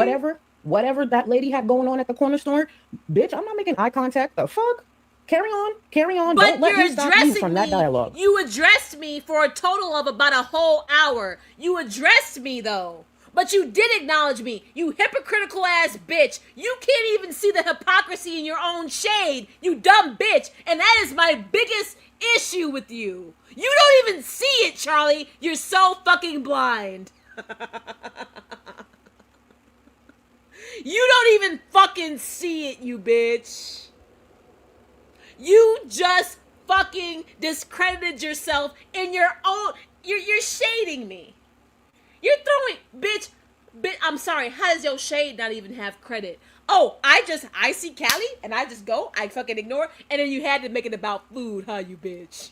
whatever that lady had going on at the corner store, bitch, I'm not making eye contact. The fuck? Carry on. But Don't let you're me stop you addressing from me. that dialogue. You addressed me for a total of about a whole hour. You addressed me, though. But you did acknowledge me. You hypocritical ass bitch. You can't even see the hypocrisy in your own shade. You dumb bitch. And that is my biggest issue with you. You don't even see it, Charlie. You're so fucking blind. You don't even fucking see it, you bitch. You just fucking discredited yourself in your own... You're shading me. You're throwing... Bitch, I'm sorry. How does your shade not even have credit? Oh, I see Callie, and I just go, I fucking ignore, and then you had to make it about food, huh, you bitch?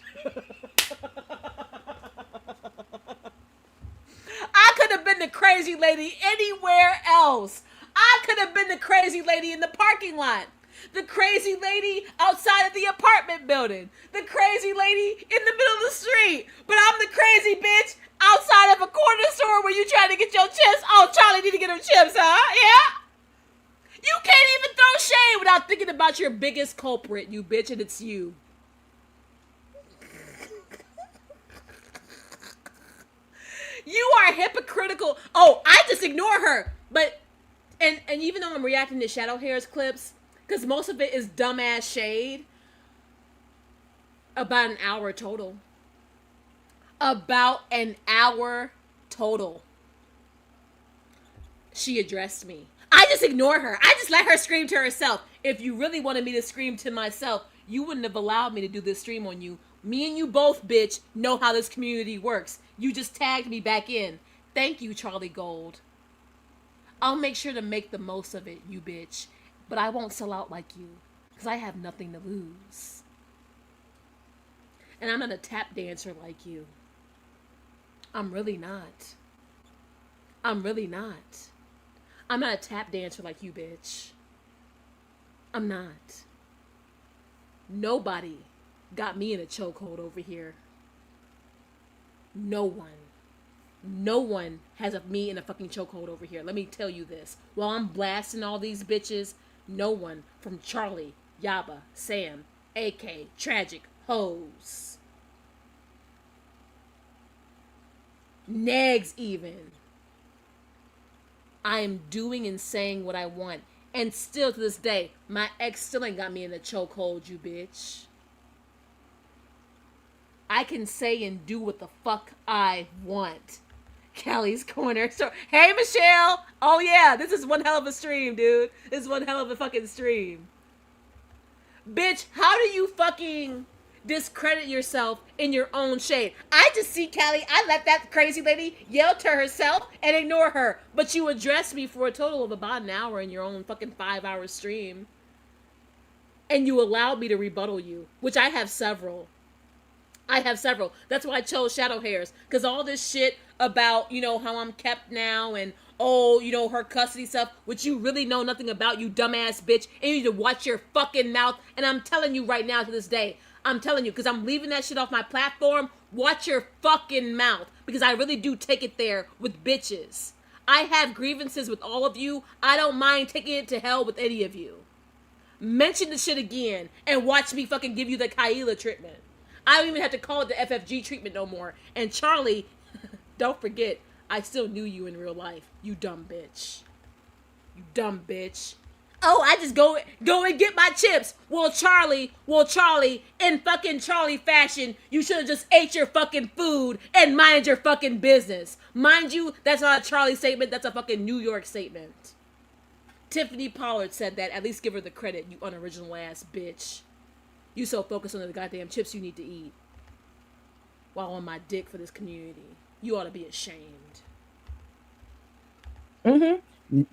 I could have been the crazy lady anywhere else. I could have been the crazy lady in the parking lot. The crazy lady outside of the apartment building. The crazy lady in the middle of the street. But I'm the crazy bitch outside of a corner store where you trying to get your chips. Oh, Charlie need to get her chips, huh? Yeah? You can't even throw shade without thinking about your biggest culprit, you bitch, and it's you. You are hypocritical. Oh, I just ignore her. But, and even though I'm reacting to Shadow Hair's clips, because most of it is dumbass shade, about an hour total. About an hour total. She addressed me. I just ignore her. I just let her scream to herself. If you really wanted me to scream to myself, you wouldn't have allowed me to do this stream on you. Me and you both, bitch, know how this community works. You just tagged me back in. Thank you, Charlie Gold. I'll make sure to make the most of it, you bitch. But I won't sell out like you, because I have nothing to lose. And I'm not a tap dancer like you. I'm really not. I'm really not. I'm not a tap dancer like you, bitch. I'm not. Nobody got me in a chokehold over here. No one. No one has me in a fucking chokehold over here. Let me tell you this. While I'm blasting all these bitches, no one from Charlie, Yaba, Sam, AK, Tragic, Hose, Negs even. I am doing and saying what I want. And still to this day, my ex still ain't got me in a chokehold, you bitch. I can say and do what the fuck I want. Callie's Corner. So, hey, Michelle. Oh, yeah. This is one hell of a stream, dude. This is one hell of a fucking stream. Bitch, how do you fucking discredit yourself in your own shade? I just see Callie. I let that crazy lady yell to herself and ignore her. But you addressed me for a total of about an hour in your own fucking 5-hour stream. And you allowed me to rebuttal you, which I have several. That's why I chose Shadow Hairs. Because all this shit about, how I'm kept now and, oh, you know, her custody stuff, which you really know nothing about, you dumbass bitch, and you need to watch your fucking mouth. And I'm telling you right now to this day, I'm telling you, because I'm leaving that shit off my platform, watch your fucking mouth, because I really do take it there with bitches. I have grievances with all of you. I don't mind taking it to hell with any of you. Mention the shit again and watch me fucking give you the Kyla treatment. I don't even have to call it the FFG treatment no more. And Charlie, don't forget, I still knew you in real life. You dumb bitch. You dumb bitch. Oh, I just go and get my chips. Well, Charlie, in fucking Charlie fashion, you should have just ate your fucking food and mind your fucking business. Mind you, that's not a Charlie statement. That's a fucking New York statement. Tiffany Pollard said that. At least give her the credit, you unoriginal ass bitch. You so focused on the goddamn chips you need to eat while on my dick for this community. You ought to be ashamed.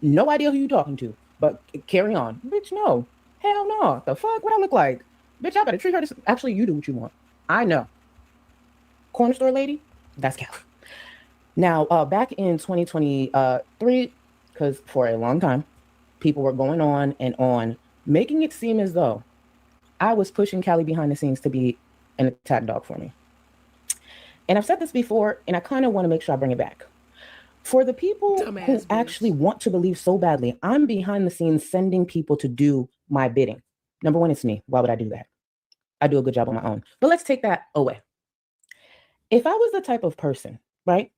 No idea who you talking to, but carry on. Bitch, no. Hell no. The fuck? What I look like? Bitch, I better treat her this. Actually, you do what you want. I know. Corner store lady? That's Callie. Now, back in 2023, because for a long time, people were going on and on, making it seem as though I was pushing Callie behind the scenes to be an attack dog for me. And I've said this before, and I kind of want to make sure I bring it back. For the people who actually want to believe so badly, I'm behind the scenes sending people to do my bidding. Number one, it's me. Why would I do that? I do a good job on my own. But let's take that away. If I was the type of person, right,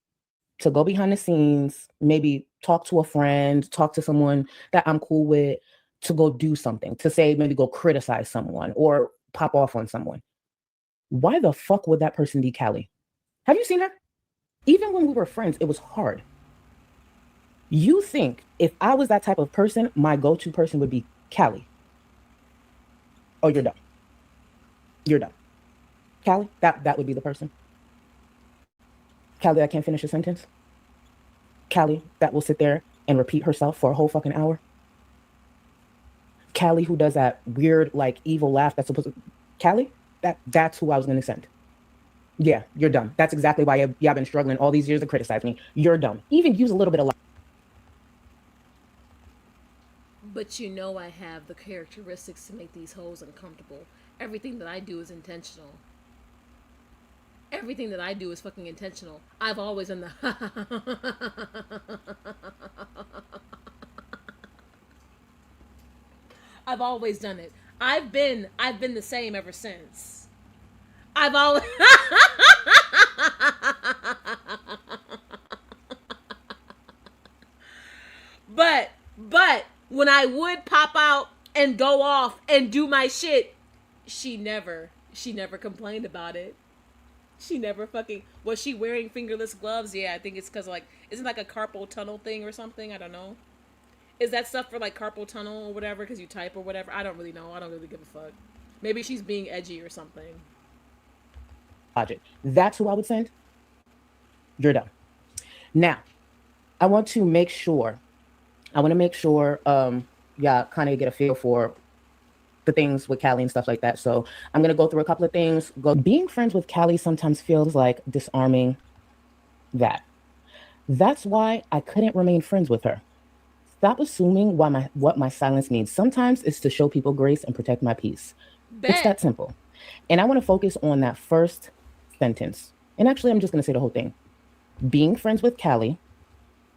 to go behind the scenes, maybe talk to a friend, talk to someone that I'm cool with, to go do something, to say maybe go criticize someone or pop off on someone, why the fuck would that person be Callie? Have you seen her? Even when we were friends, it was hard. You think if I was that type of person, my go-to person would be Callie? Oh, you're dumb. You're dumb. Callie, that would be the person. Callie that can't finish a sentence. Callie that will sit there and repeat herself for a whole fucking hour. Callie who does that weird, like, evil laugh that's supposed to... Callie, that's who I was going to send. Yeah, you're dumb. That's exactly why y'all been struggling all these years to criticize me. You're dumb. Even use a little bit of... But you know I have the characteristics to make these hoes uncomfortable. Everything that I do is intentional. Everything that I do is fucking intentional. I've always done the... I've always done it. I've been the same ever since. I've always... But when I would pop out and go off and do my shit, she never complained about it. She never fucking... Was she wearing fingerless gloves? Yeah, I think it's because, like, isn't like a carpal tunnel thing or something? I don't know. Is that stuff for, like, carpal tunnel or whatever because you type or whatever? I don't really know. I don't really give a fuck. Maybe she's being edgy or something. Logic. That's who I would send. You're dumb. Now, I want to make sure, yeah, kind of get a feel for the things with Callie and stuff like that. So I'm going to go through a couple of things. Being friends with Callie sometimes feels like disarming that. That's why I couldn't remain friends with her. Stop assuming what my silence means. Sometimes it's to show people grace and protect my peace. It's that simple. And I want to focus on that first sentence. And actually, I'm just going to say the whole thing. Being friends with Callie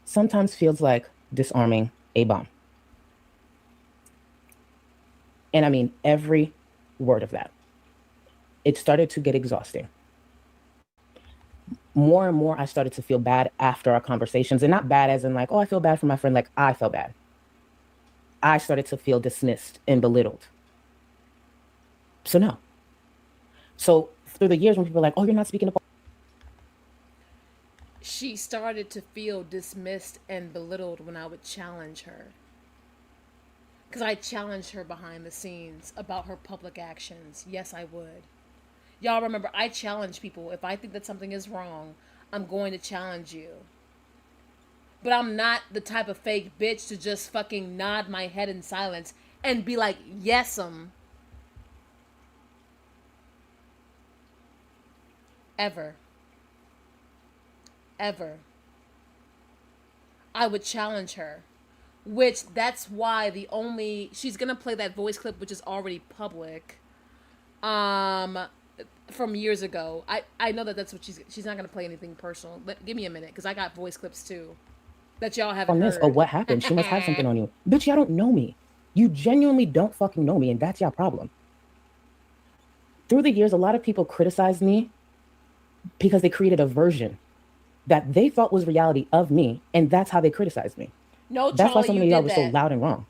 sometimes feels like disarming a bomb. And I mean every word of that. It started to get exhausting. More and more, I started to feel bad after our conversations. And not bad as in like, oh, I feel bad for my friend. Like, I felt bad. I started to feel dismissed and belittled. So no. So through the years when people are like, oh, you're not speaking about... She started to feel dismissed and belittled when I would challenge her. Because I challenged her behind the scenes about her public actions. Yes, I would. Y'all remember, I challenge people. If I think that something is wrong, I'm going to challenge you. But I'm not the type of fake bitch to just fucking nod my head in silence and be like, yes-em. Ever. I would challenge her. Which that's why she's gonna play that voice clip which is already public. From years ago. I know that's what she's not gonna play anything personal. Give me a minute, because I got voice clips too that y'all haven't On this, heard. oh, what happened? She must have something on you. Bitch, y'all don't know me. You genuinely don't fucking know me, and that's your problem. Through the years, a lot of people criticized me because they created a version that they thought was reality of me, and that's how they criticized me. No, that's Charlie, why so many of y'all were so loud and wrong.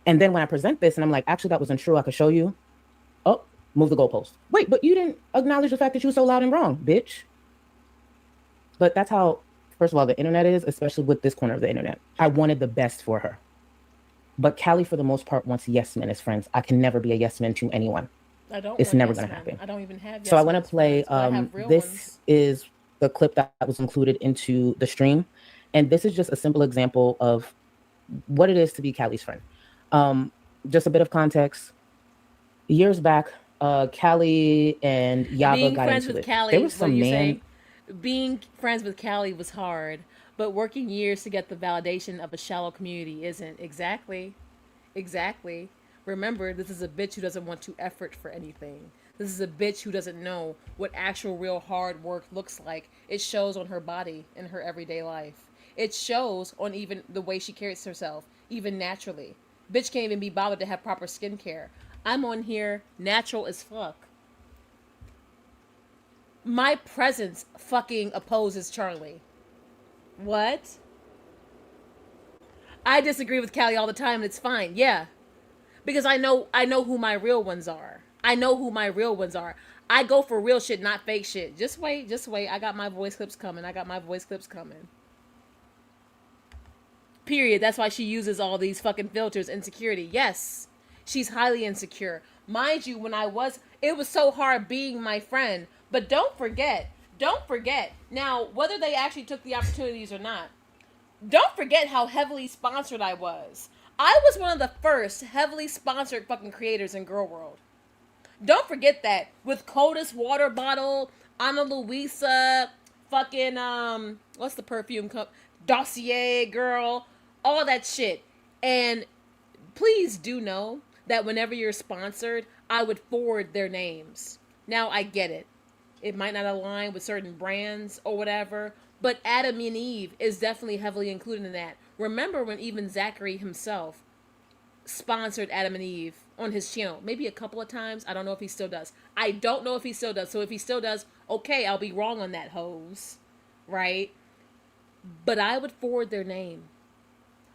And then when I present this and I'm like, actually, that wasn't true, I could show you. Oh, move the goalpost. Wait, but you didn't acknowledge the fact that you were so loud and wrong, bitch. But that's how, first of all, the internet is, especially with this corner of the internet. I wanted the best for her. But Callie, for the most part, wants yes men as friends. I can never be a yes man to anyone. It's never going to happen. I don't even have yes So I want to play, this ones. is the clip that was included into the stream. And this is just a simple example of what it is to be Callie's friend. Just a bit of context. Years back, Callie and Yaba got into it. Callie, there was some man. Being friends with Callie was hard, but working years to get the validation of a shallow community isn't. Exactly. Remember, this is a bitch who doesn't want to effort for anything. This is a bitch who doesn't know what actual real hard work looks like. It shows on her body in her everyday life. It shows on even the way she carries herself, even naturally. Bitch can't even be bothered to have proper skincare. I'm on here natural as fuck. My presence fucking opposes Charlie. What? I disagree with Callie all the time, and it's fine. Yeah. Because I know who my real ones are. I go for real shit, not fake shit. Just wait. I got my voice clips coming. Period. That's why she uses all these fucking filters. Insecurity. Yes. She's highly insecure. Mind you, it was so hard being my friend. But don't forget. Now, whether they actually took the opportunities or not, don't forget how heavily sponsored I was. I was one of the first heavily sponsored fucking creators in Girl World. Don't forget that. With Coldest Water Bottle, Ana Luisa, fucking, what's the perfume cup? Dossier Girl, all that shit. And please do know that whenever you're sponsored, I would forward their names. Now, I get it. It might not align with certain brands or whatever, but Adam and Eve is definitely heavily included in that. Remember when even Zachary himself sponsored Adam and Eve on his channel, maybe a couple of times. I don't know if he still does. So if he still does, okay, I'll be wrong on that, hoes. Right? But I would forward their name.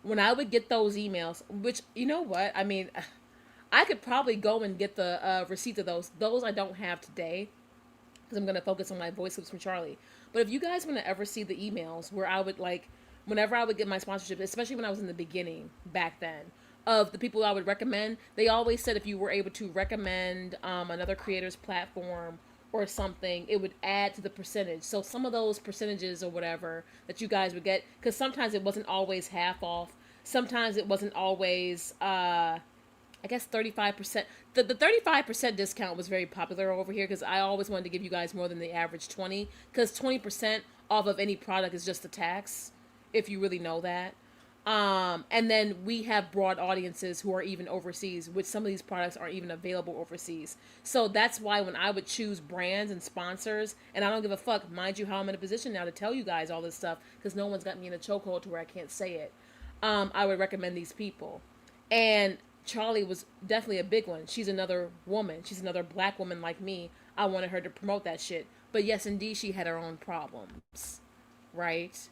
When I would get those emails, which, you know what? I mean, I could probably go and get the receipt of those. Those I don't have today, because I'm going to focus on my voice clips from Charlie. But if you guys want to ever see the emails where I would, whenever I would get my sponsorship, especially when I was in the beginning, back then, of the people I would recommend, they always said if you were able to recommend another creator's platform or something, it would add to the percentage. So some of those percentages or whatever that you guys would get, because sometimes it wasn't always half off. Sometimes it wasn't always, I guess 35%. The 35% discount was very popular over here because I always wanted to give you guys more than the average 20, because 20% off of any product is just the tax, if you really know that. And then we have broad audiences who are even overseas, which some of these products aren't even available overseas. So that's why when I would choose brands and sponsors, and I don't give a fuck, mind you, how I'm in a position now to tell you guys all this stuff, because no one's got me in a chokehold to where I can't say it. I would recommend these people. And Charlie was definitely a big one. She's another woman. She's another black woman like me. I wanted her to promote that shit. But yes, indeed, she had her own problems. Right?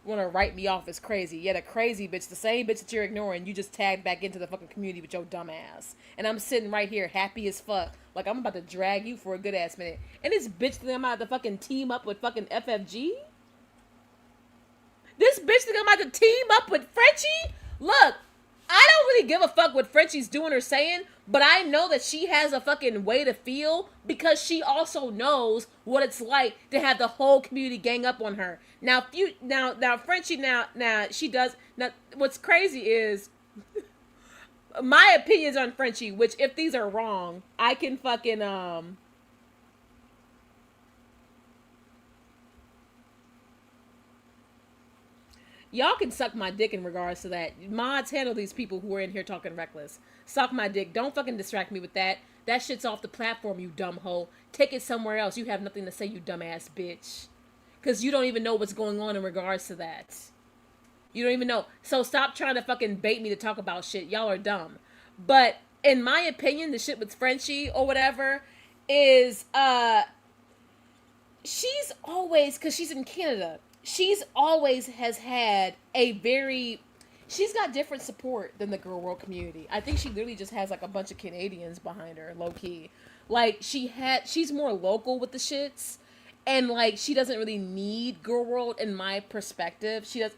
Want to write me off as crazy. Yeah, the crazy bitch, the same bitch that you're ignoring, you just tagged back into the fucking community with your dumb ass. And I'm sitting right here happy as fuck, like I'm about to drag you for a good ass minute. And this bitch think I'm about to fucking team up with fucking FFG? This bitch think I'm about to team up with Frenchie? Look, I don't really give a fuck what Frenchie's doing or saying, but I know that she has a fucking way to feel because she also knows what it's like to have the whole community gang up on her. Now, Frenchie, now she does. Now, what's crazy is my opinions on Frenchie, which if these are wrong, I can fucking Y'all can suck my dick in regards to that. Mods, handle these people who are in here talking reckless. Suck my dick. Don't fucking distract me with that. That shit's off the platform, you dumb hoe. Take it somewhere else. You have nothing to say, you dumbass bitch. Because you don't even know what's going on in regards to that. You don't even know. So stop trying to fucking bait me to talk about shit. Y'all are dumb. But in my opinion, the shit with Frenchie or whatever is, she's always, because she's in Canada, she's always has had a very, she's got different support than the girl world community. I think she literally just has like a bunch of Canadians behind her, low key. Like she's more local with the shits, and like she doesn't really need girl world in my perspective. She does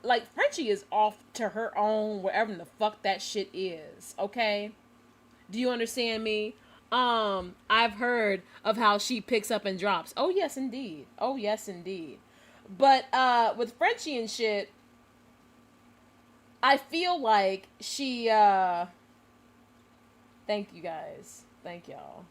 like Frenchie is off to her own wherever the fuck that shit is. Okay, do you understand me? I've heard of how she picks up and drops. Oh yes, indeed. Oh yes, indeed. But with Frenchie and shit, I feel like she thank you guys. Thank y'all.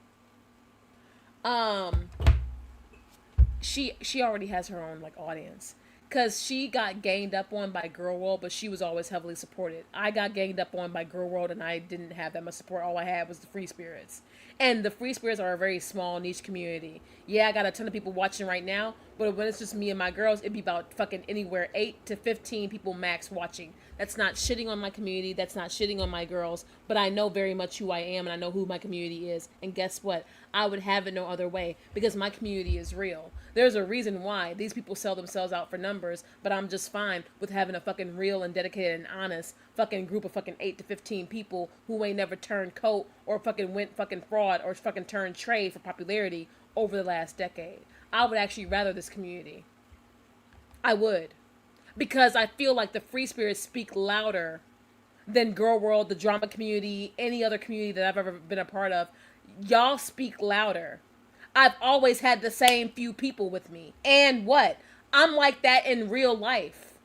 She already has her own like audience. Cause she got ganged up on by Girl World, but she was always heavily supported. I got ganged up on by Girl World, and I didn't have that much support. All I had was the Free Spirits, and the Free Spirits are a very small niche community. Yeah, I got a ton of people watching right now, but when it's just me and my girls, it'd be about fucking anywhere 8 to 15 people max watching. That's not shitting on my community. That's not shitting on my girls. But I know very much who I am, and I know who my community is. And guess what? I would have it no other way because my community is real. There's a reason why these people sell themselves out for numbers, but I'm just fine with having a fucking real and dedicated and honest fucking group of fucking 8 to 15 people who ain't never turned coat or fucking went fucking fraud or fucking turned trade for popularity over the last decade. I would actually rather this community. I would. Because I feel like the Free Spirits speak louder than Girl World, the drama community, any other community that I've ever been a part of. Y'all speak louder. I've always had the same few people with me. And what? I'm like that in real life.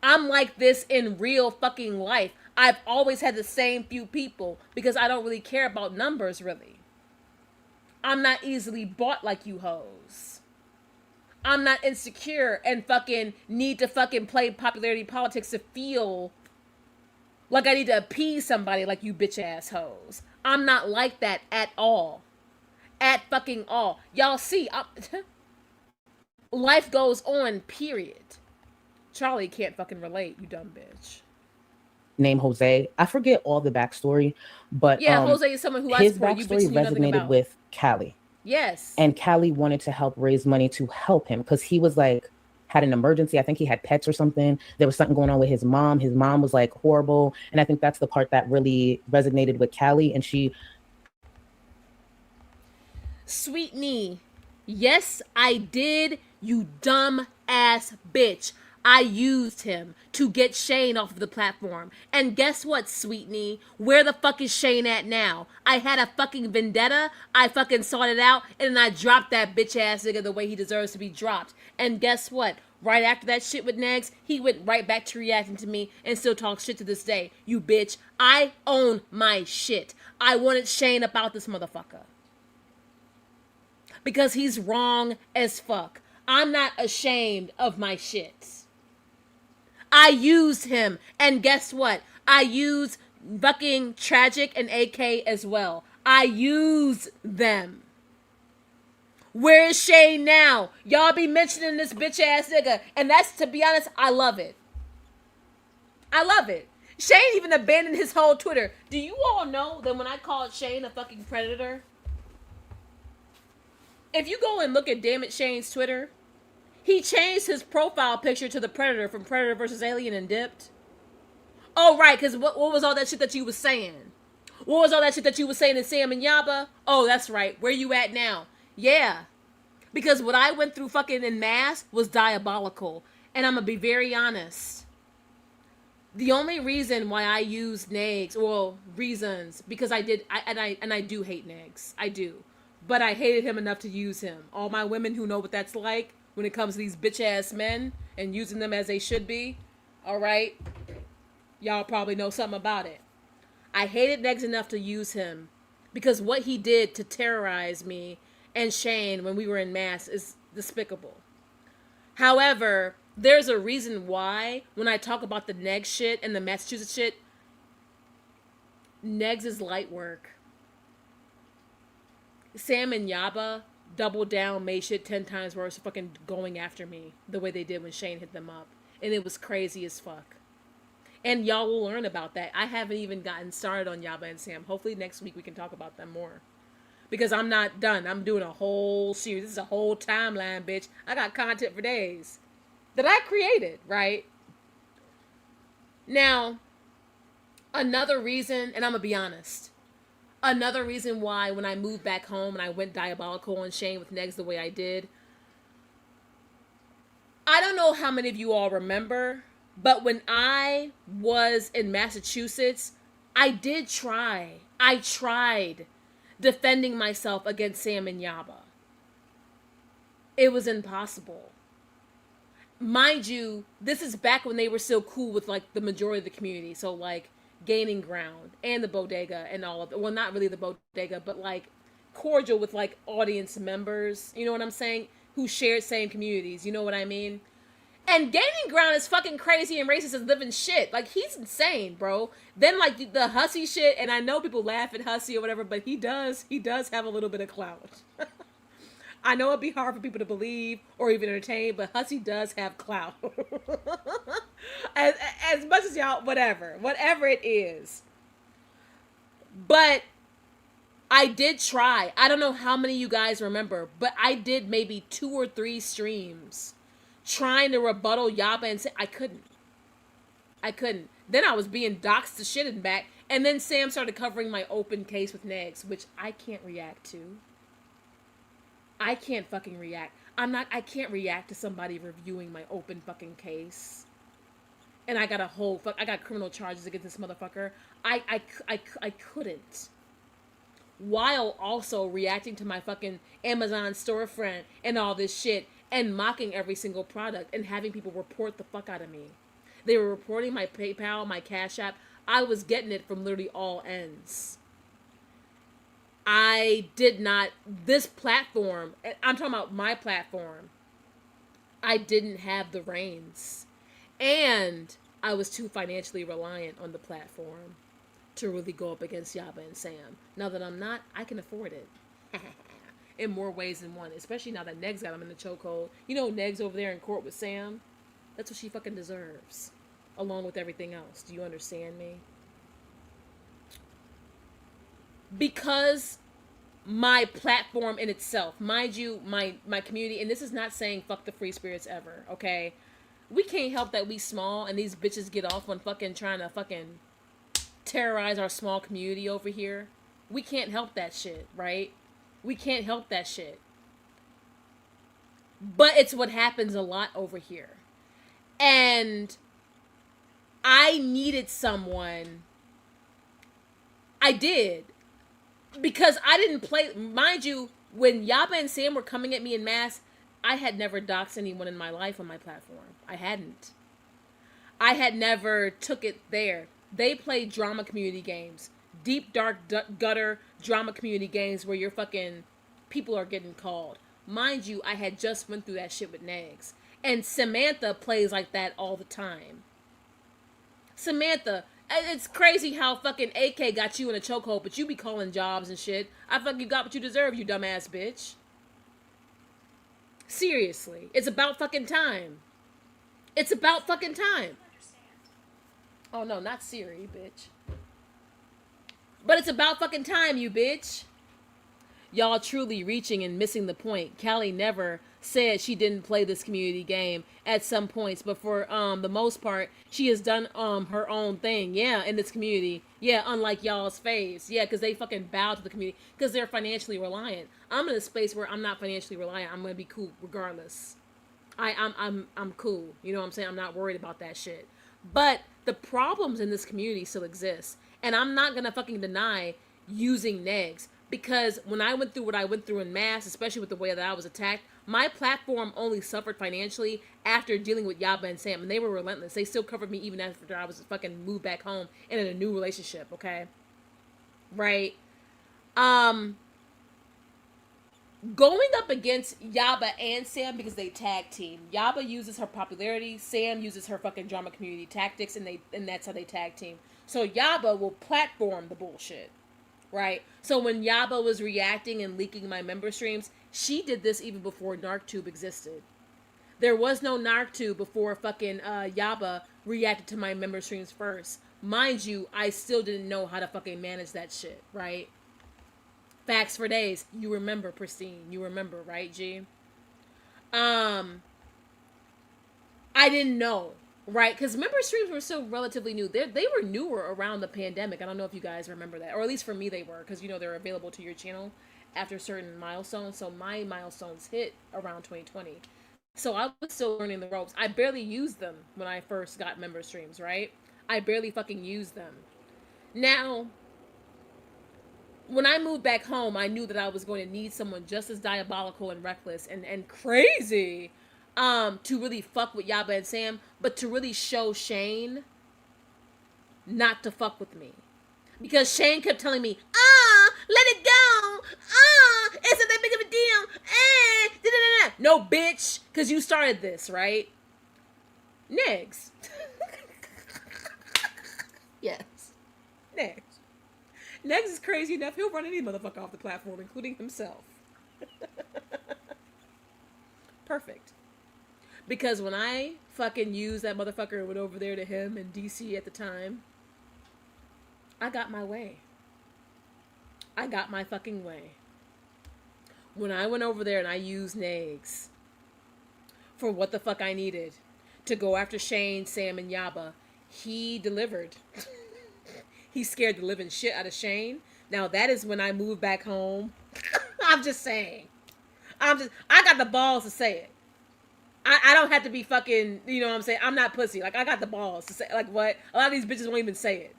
I'm like this in real fucking life. I've always had the same few people because I don't really care about numbers, really. I'm not easily bought like you hoes. I'm not insecure and fucking need to fucking play popularity politics to feel like I need to appease somebody like you bitch ass hoes. I'm not like that at all. At fucking all. Y'all see, life goes on, period. Charlie can't fucking relate, you dumb bitch. Named Jose. I forget all the backstory, but yeah, Jose is someone who I support. His backstory resonated with Callie. Yes. And Callie wanted to help raise money to help him because he was like, had an emergency. I think he had pets or something. There was something going on with his mom. His mom was like horrible. And I think that's the part that really resonated with Callie. And she. Sweet knee. Yes, I did, you dumb ass bitch. I used him to get Shane off of the platform. And guess what, Sweetney? Where the fuck is Shane at now? I had a fucking vendetta. I fucking sorted it out. And then I dropped that bitch ass nigga the way he deserves to be dropped. And guess what? Right after that shit with Negs, he went right back to reacting to me and still talks shit to this day. You bitch. I own my shit. I wanted Shane about this motherfucker. Because he's wrong as fuck. I'm not ashamed of my shit. I used him, and guess what? I used fucking Tragic and AK as well. I used them. Where is Shane now? Y'all be mentioning this bitch ass nigga, and that's, to be honest, I love it. I love it. Shane even abandoned his whole Twitter. Do you all know that when I called Shane a fucking predator? If you go and look at Damn It Shane's Twitter, he changed his profile picture to the Predator from Predator vs. Alien and dipped. Oh, right, because what was all that shit that you was saying? What was all that shit that you was saying in Sam and Yaba? Oh, that's right. Where you at now? Yeah. Because what I went through fucking in mass was diabolical. And I'm going to be very honest. The only reason why I used Negs, well, reasons, because I do hate Negs. I do. But I hated him enough to use him. All my women who know what that's like when it comes to these bitch-ass men and using them as they should be, all right? Y'all probably know something about it. I hated Negs enough to use him because what he did to terrorize me and Shane when we were in mass is despicable. However, There's a reason why when I talk about the Negs shit and the Massachusetts shit, Negs is light work. Sam and Yaba doubled down, made shit 10 times worse, fucking going after me the way they did when Shane hit them up. And it was crazy as fuck. And y'all will learn about that. I haven't even gotten started on Yaba and Sam. Hopefully next week we can talk about them more. Because I'm not done. I'm doing a whole series. This is a whole timeline, bitch. I got content for days that I created, right? Now, another reason, and I'm going to be honest, another reason why when I moved back home and I went diabolical on Shane with Negs the way I did, I don't know how many of you all remember, but when I was in Massachusetts, I did try. I tried defending myself against Sam and Yaba. It was impossible. Mind you, this is back when they were still cool with like the majority of the community. So like Gaining Ground and the Bodega and all of it. Well, not really the Bodega, but like cordial with like audience members. You know what I'm saying? Who shared same communities. You know what I mean? And Gaining Ground is fucking crazy and racist as living shit. Like, he's insane, bro. Then, like, the Hussey shit, and I know people laugh at Hussey or whatever, but he does have a little bit of clout. I know it'd be hard for people to believe or even entertain, but Hussey does have clout. as much as y'all, whatever it is. But I did try. I don't know how many of you guys remember, but I did maybe 2 or 3 streams trying to rebuttal Yaba and Sam. I couldn't. Then I was being doxxed to shit and back. And then Sam started covering my open case with Negs, which I can't react to. I can't fucking react. I can't react to somebody reviewing my open fucking case. And I got I got criminal charges against this motherfucker. I couldn't. While also reacting to my fucking Amazon storefront and all this shit. And mocking every single product and having people report the fuck out of me. They were reporting my PayPal, my Cash App. I was getting it from literally all ends. I did not, this platform, I'm talking about my platform, I didn't have the reins. And I was too financially reliant on the platform to really go up against Yaba and Sam. Now that I'm not, I can afford it. In more ways than one, especially now that Negs got him in the chokehold. You know, Negs over there in court with Sam, that's what she fucking deserves, along with everything else. Do you understand me? Because my platform in itself, mind you, my community, and this is not saying fuck the free spirits ever, okay? We can't help that we small and these bitches get off on fucking trying to fucking terrorize our small community over here. We can't help that shit, right? We can't help that shit. But it's what happens a lot over here. And I needed someone. I did. Because I didn't play. Mind you, when Yaba and Sam were coming at me en masse, I had never doxed anyone in my life on my platform. I hadn't. I had never took it there. They played drama community games. Deep, dark, gutter drama community games where your fucking people are getting called. Mind you, I had just went through that shit with Negs. And Samantha plays like that all the time. Samantha, it's crazy how fucking AK got you in a chokehold, but you be calling jobs and shit. I fucking got what you deserve, you dumbass bitch. Seriously. It's about fucking time. It's about fucking time. Oh no, not Siri, bitch. But it's about fucking time, you bitch. Y'all truly reaching and missing the point. Callie never said she didn't play this community game at some points, but for the most part, she has done her own thing. Yeah, in this community. Yeah, unlike y'all's faves. Yeah, because they fucking bow to the community because they're financially reliant. I'm in a space where I'm not financially reliant. I'm gonna be cool regardless. I'm cool. You know what I'm saying? I'm not worried about that shit. But the problems in this community still exist. And I'm not going to fucking deny using Negs. Because when I went through what I went through in mass, especially with the way that I was attacked, my platform only suffered financially after dealing with Yaba and Sam. And they were relentless. They still covered me even after I was fucking moved back home and in a new relationship, okay? Right? going up against Yaba and Sam because they tag team. Yaba uses her popularity, Sam uses her fucking drama community tactics, and that's how they tag team. So Yaba will platform the bullshit, right? So when Yaba was reacting and leaking my member streams, she did this even before NarcTube existed. There was no NarcTube before fucking Yaba reacted to my member streams first. Mind you, I still didn't know how to fucking manage that shit, right? Facts for days. You remember, Pristine. You remember, right, G? I didn't know, right? Because member streams were still relatively new. They were newer around the pandemic. I don't know if you guys remember that. Or at least for me they were. Because, you know, they're available to your channel after certain milestones. So my milestones hit around 2020. So I was still learning the ropes. I barely used them when I first got member streams, right? I barely fucking used them. Now, when I moved back home, I knew that I was going to need someone just as diabolical and reckless and crazy to really fuck with Yaba and Sam, but to really show Shane not to fuck with me. Because Shane kept telling me, let it go. It's not that big of a deal. No, bitch, because you started this, right? Next. Yes. Next. Next is crazy enough. He'll run any motherfucker off the platform, including himself. Perfect. Because when I fucking used that motherfucker and went over there to him in DC at the time, I got my way. I got my fucking way. When I went over there and I used Nags for what the fuck I needed to go after Shane, Sam, and Yaba, he delivered. He scared the living shit out of Shane. Now that is when I moved back home. I'm just saying. I got the balls to say it. I don't have to be fucking, you know what I'm saying? I'm not pussy. Like, I got the balls to say, like, what? A lot of these bitches won't even say it.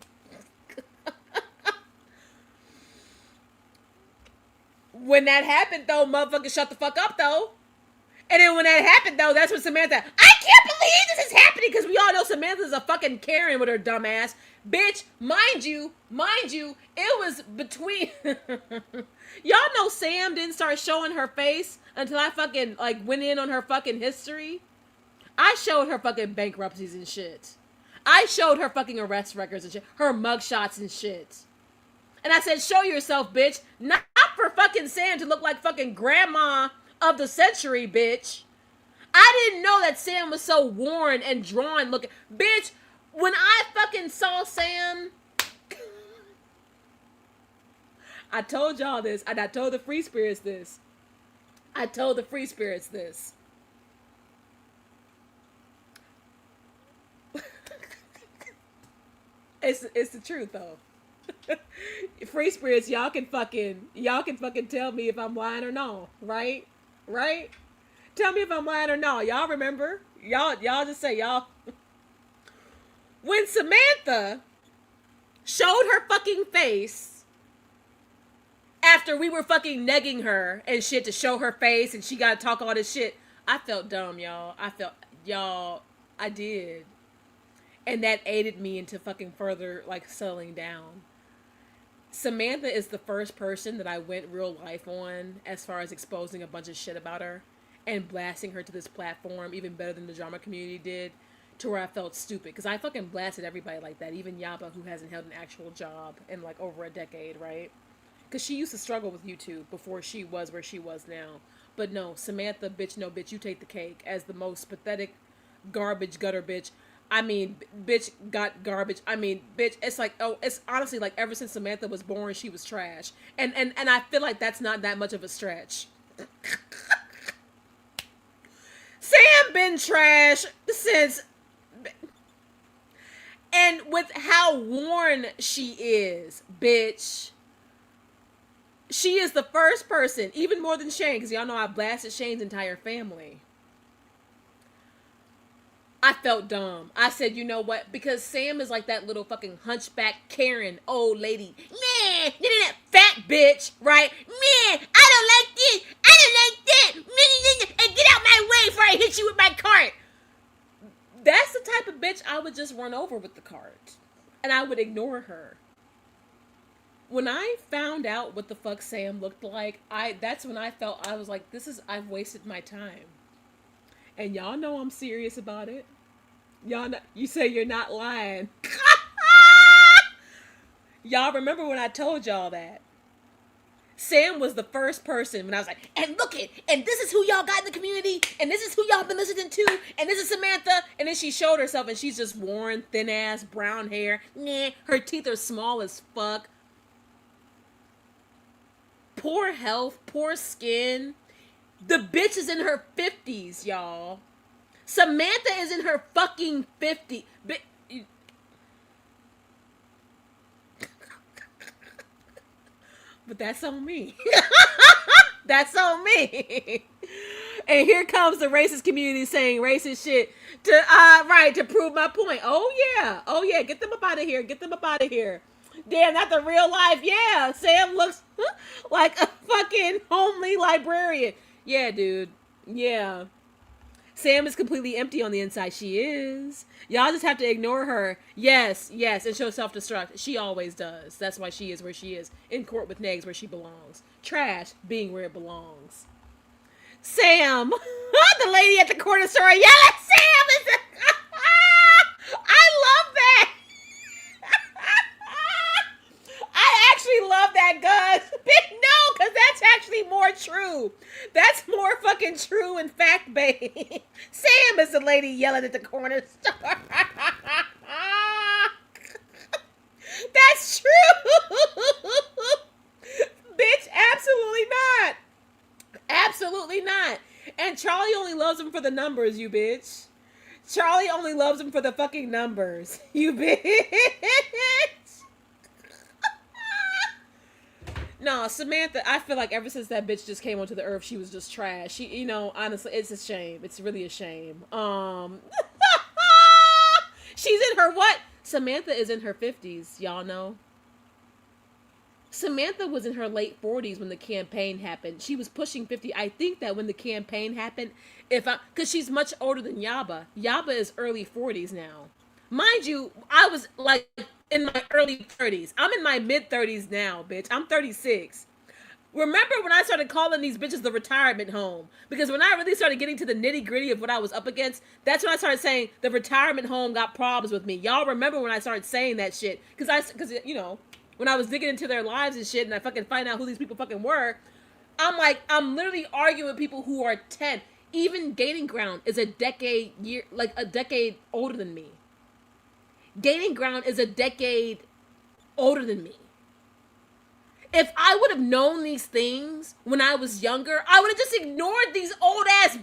When that happened, though, motherfucker, shut the fuck up, though. And then when that happened, though, that's when Samantha, I can't believe this is happening, because we all know Samantha's a fucking Karen with her dumb ass. Bitch, mind you, it was between... Y'all know Sam didn't start showing her face until I fucking, like, went in on her fucking history. I showed her fucking bankruptcies and shit. I showed her fucking arrest records and shit. Her mugshots and shit. And I said, show yourself, bitch. Not for fucking Sam to look like fucking grandma of the century, bitch. I didn't know that Sam was so worn and drawn looking. Bitch, when I fucking saw Sam, I told y'all this, and I told the Free Spirits this. It's the truth, though. Free Spirits, y'all can fucking tell me if I'm lying or no, right? Tell me if I'm lying or no. Y'all remember? Y'all just say y'all. When Samantha showed her fucking face after we were fucking negging her and shit to show her face and she gotta talk all this shit, I felt dumb, y'all. I did. And that aided me into fucking further, like, settling down. Samantha is the first person that I went real life on as far as exposing a bunch of shit about her and blasting her to this platform even better than the drama community did, to where I felt stupid. Because I fucking blasted everybody like that, even Yaba, who hasn't held an actual job in, like, over a decade, right? Because she used to struggle with YouTube before she was where she was now. But no, Samantha, bitch, no, bitch, you take the cake as the most pathetic garbage gutter bitch. I mean, bitch got garbage. I mean, bitch, it's like, oh, it's honestly like ever since Samantha was born, she was trash. And I feel like that's not that much of a stretch. Sam been trash since... And with how worn she is, bitch, she is the first person, even more than Shane, because y'all know I blasted Shane's entire family. I felt dumb. I said, you know what? Because Sam is like that little fucking hunchback Karen old lady. Man, fat bitch, right? Man, I don't like this. I don't like that. And get out my way before I hit you with my cart. That's the type of bitch I would just run over with the cart. And I would ignore her. when I found out what the fuck Sam looked like, that's when I felt I was like, I've wasted my time. And y'all know I'm serious about it. Y'all know, you say you're not lying. Y'all remember when I told y'all that? Sam was the first person when I was like, and look it, and this is who y'all got in the community, and this is who y'all been listening to, and this is Samantha. And then she showed herself, and she's just worn, thin ass, brown hair. Nah, her teeth are small as fuck. Poor health, poor skin. The bitch is in her 50s, y'all. Samantha is in her fucking 50s. But that's on me. That's on me. And here comes the racist community saying racist shit to prove my point. Oh yeah, get them up out of here. Get them up out of here. Damn, not the real life. Yeah, Sam looks like a fucking homely librarian. Yeah, dude. Yeah. Sam is completely empty on the inside. She is. Y'all just have to ignore her. Yes, and show self-destruct. She always does. That's why she is where she is. In court with Negs, where she belongs. Trash being where it belongs. Sam, the lady at the corner store. Yeah, Sam is. I love that. I actually love that, Gus. No, because that's actually more true. That's more fucking true and fact-based. Sam is the lady yelling at the corner store. That's true. Bitch, absolutely not. Absolutely not. And Charlie only loves him for the numbers, you bitch. Charlie only loves him for the fucking numbers, you bitch. No, Samantha, I feel like ever since that bitch just came onto the earth, she was just trash. She, honestly, it's a shame. It's really a shame. She's in her what? Samantha is in her 50s, y'all know. Samantha was in her late 40s when the campaign happened. She was pushing 50. I think that when the campaign happened, because she's much older than Yaba. Yaba is early 40s now. Mind you, I was like in my early 30s. I'm in my mid 30s now, bitch. I'm 36. Remember when I started calling these bitches the retirement home? Because when I really started getting to the nitty gritty of what I was up against, that's when I started saying the retirement home got problems with me. Y'all remember when I started saying that shit? Because when I was digging into their lives and shit, and I fucking find out who these people fucking were, I'm literally arguing with people who are 10. Even Gaining Ground is a decade older than me. Gaining Ground is a decade older than me. If I would have known these things when I was younger, I would have just ignored these old ass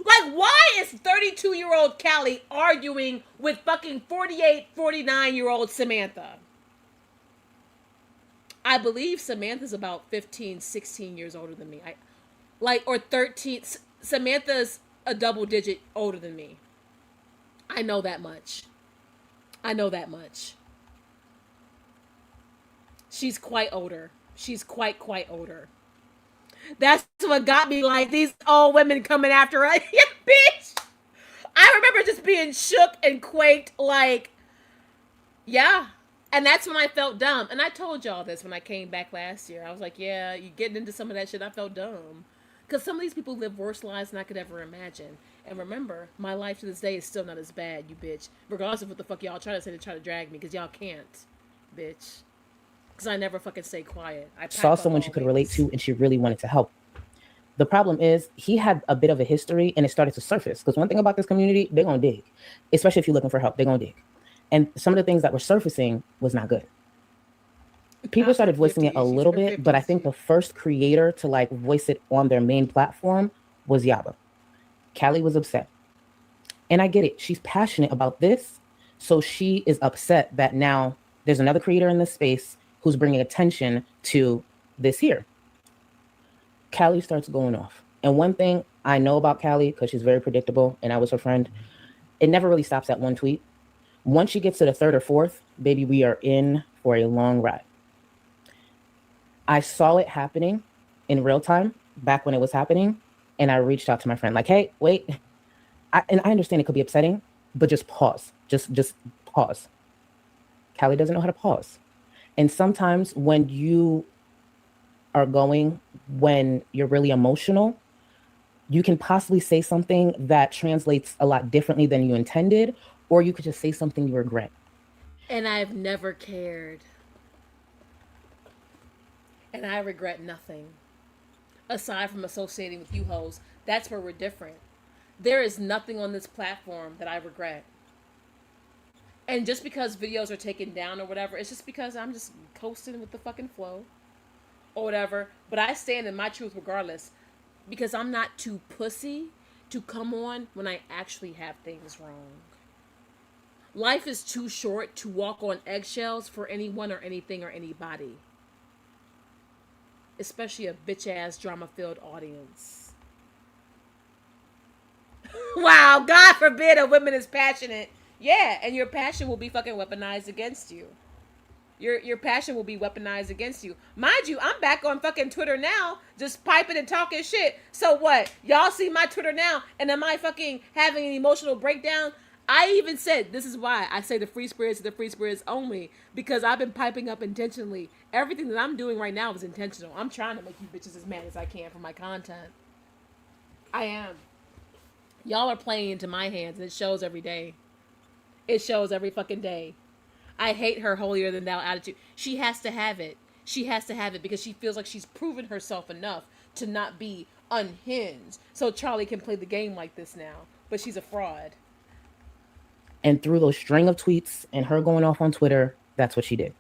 Like, why is 32-year-old Callie arguing with fucking 48, 49-year-old Samantha? I believe Samantha's about 15, 16 years older than me. Or 13. Samantha's a double digit older than me. I know that much. She's quite older. She's quite older. That's what got me like, these old women coming after us. Yeah, bitch. I remember just being shook and quaked like, yeah. And that's when I felt dumb. And I told y'all this when I came back last year. I was like, yeah, you getting into some of that shit, I felt dumb. Because some of these people live worse lives than I could ever imagine. And remember, my life to this day is still not as bad, you bitch. Regardless of what the fuck y'all try to say to try to drag me, because y'all can't, bitch. Because I never fucking stay quiet. I saw someone she could relate to, and she really wanted to help. The problem is, he had a bit of a history, and it started to surface. Because one thing about this community, they're going to dig. Especially if you're looking for help, they're going to dig. And some of the things that were surfacing was not good. People started voicing it a little bit, but I think the first creator to like voice it on their main platform was Yaba. Callie was upset. And I get it. She's passionate about this. So she is upset that now there's another creator in this space who's bringing attention to this here. Callie starts going off. And one thing I know about Callie, because she's very predictable and I was her friend, it never really stops at one tweet. Once she gets to the third or fourth, baby, we are in for a long ride. I saw it happening in real time back when it was happening. And I reached out to my friend like, hey, wait. And I understand it could be upsetting, but just pause. Just pause. Callie doesn't know how to pause. And sometimes when you are going, when you're really emotional, you can possibly say something that translates a lot differently than you intended, or you could just say something you regret. And I've never cared. And I regret nothing. Aside from associating with you hoes, that's where we're different. There is nothing on this platform that I regret. And just because videos are taken down or whatever, it's just because I'm just coasting with the fucking flow or whatever. But I stand in my truth regardless, because I'm not too pussy to come on when I actually have things wrong. Life is too short to walk on eggshells for anyone or anything or anybody. Especially a bitch-ass drama-filled audience. Wow, God forbid a woman is passionate. Yeah, and your passion will be fucking weaponized against you. Your passion will be weaponized against you. Mind you, I'm back on fucking Twitter now, just piping and talking shit. So what? Y'all see my Twitter now, and am I fucking having an emotional breakdown? I even said, this is why I say the free spirits are the free spirits only, because I've been piping up intentionally. Everything that I'm doing right now is intentional. I'm trying to make you bitches as mad as I can for my content. I am. Y'all are playing into my hands, and it shows every day. It shows every fucking day. I hate her holier than thou attitude. She has to have it. She has to have it because she feels like she's proven herself enough to not be unhinged. So Charlie can play the game like this now. But she's a fraud. And through those string of tweets and her going off on Twitter, that's what she did.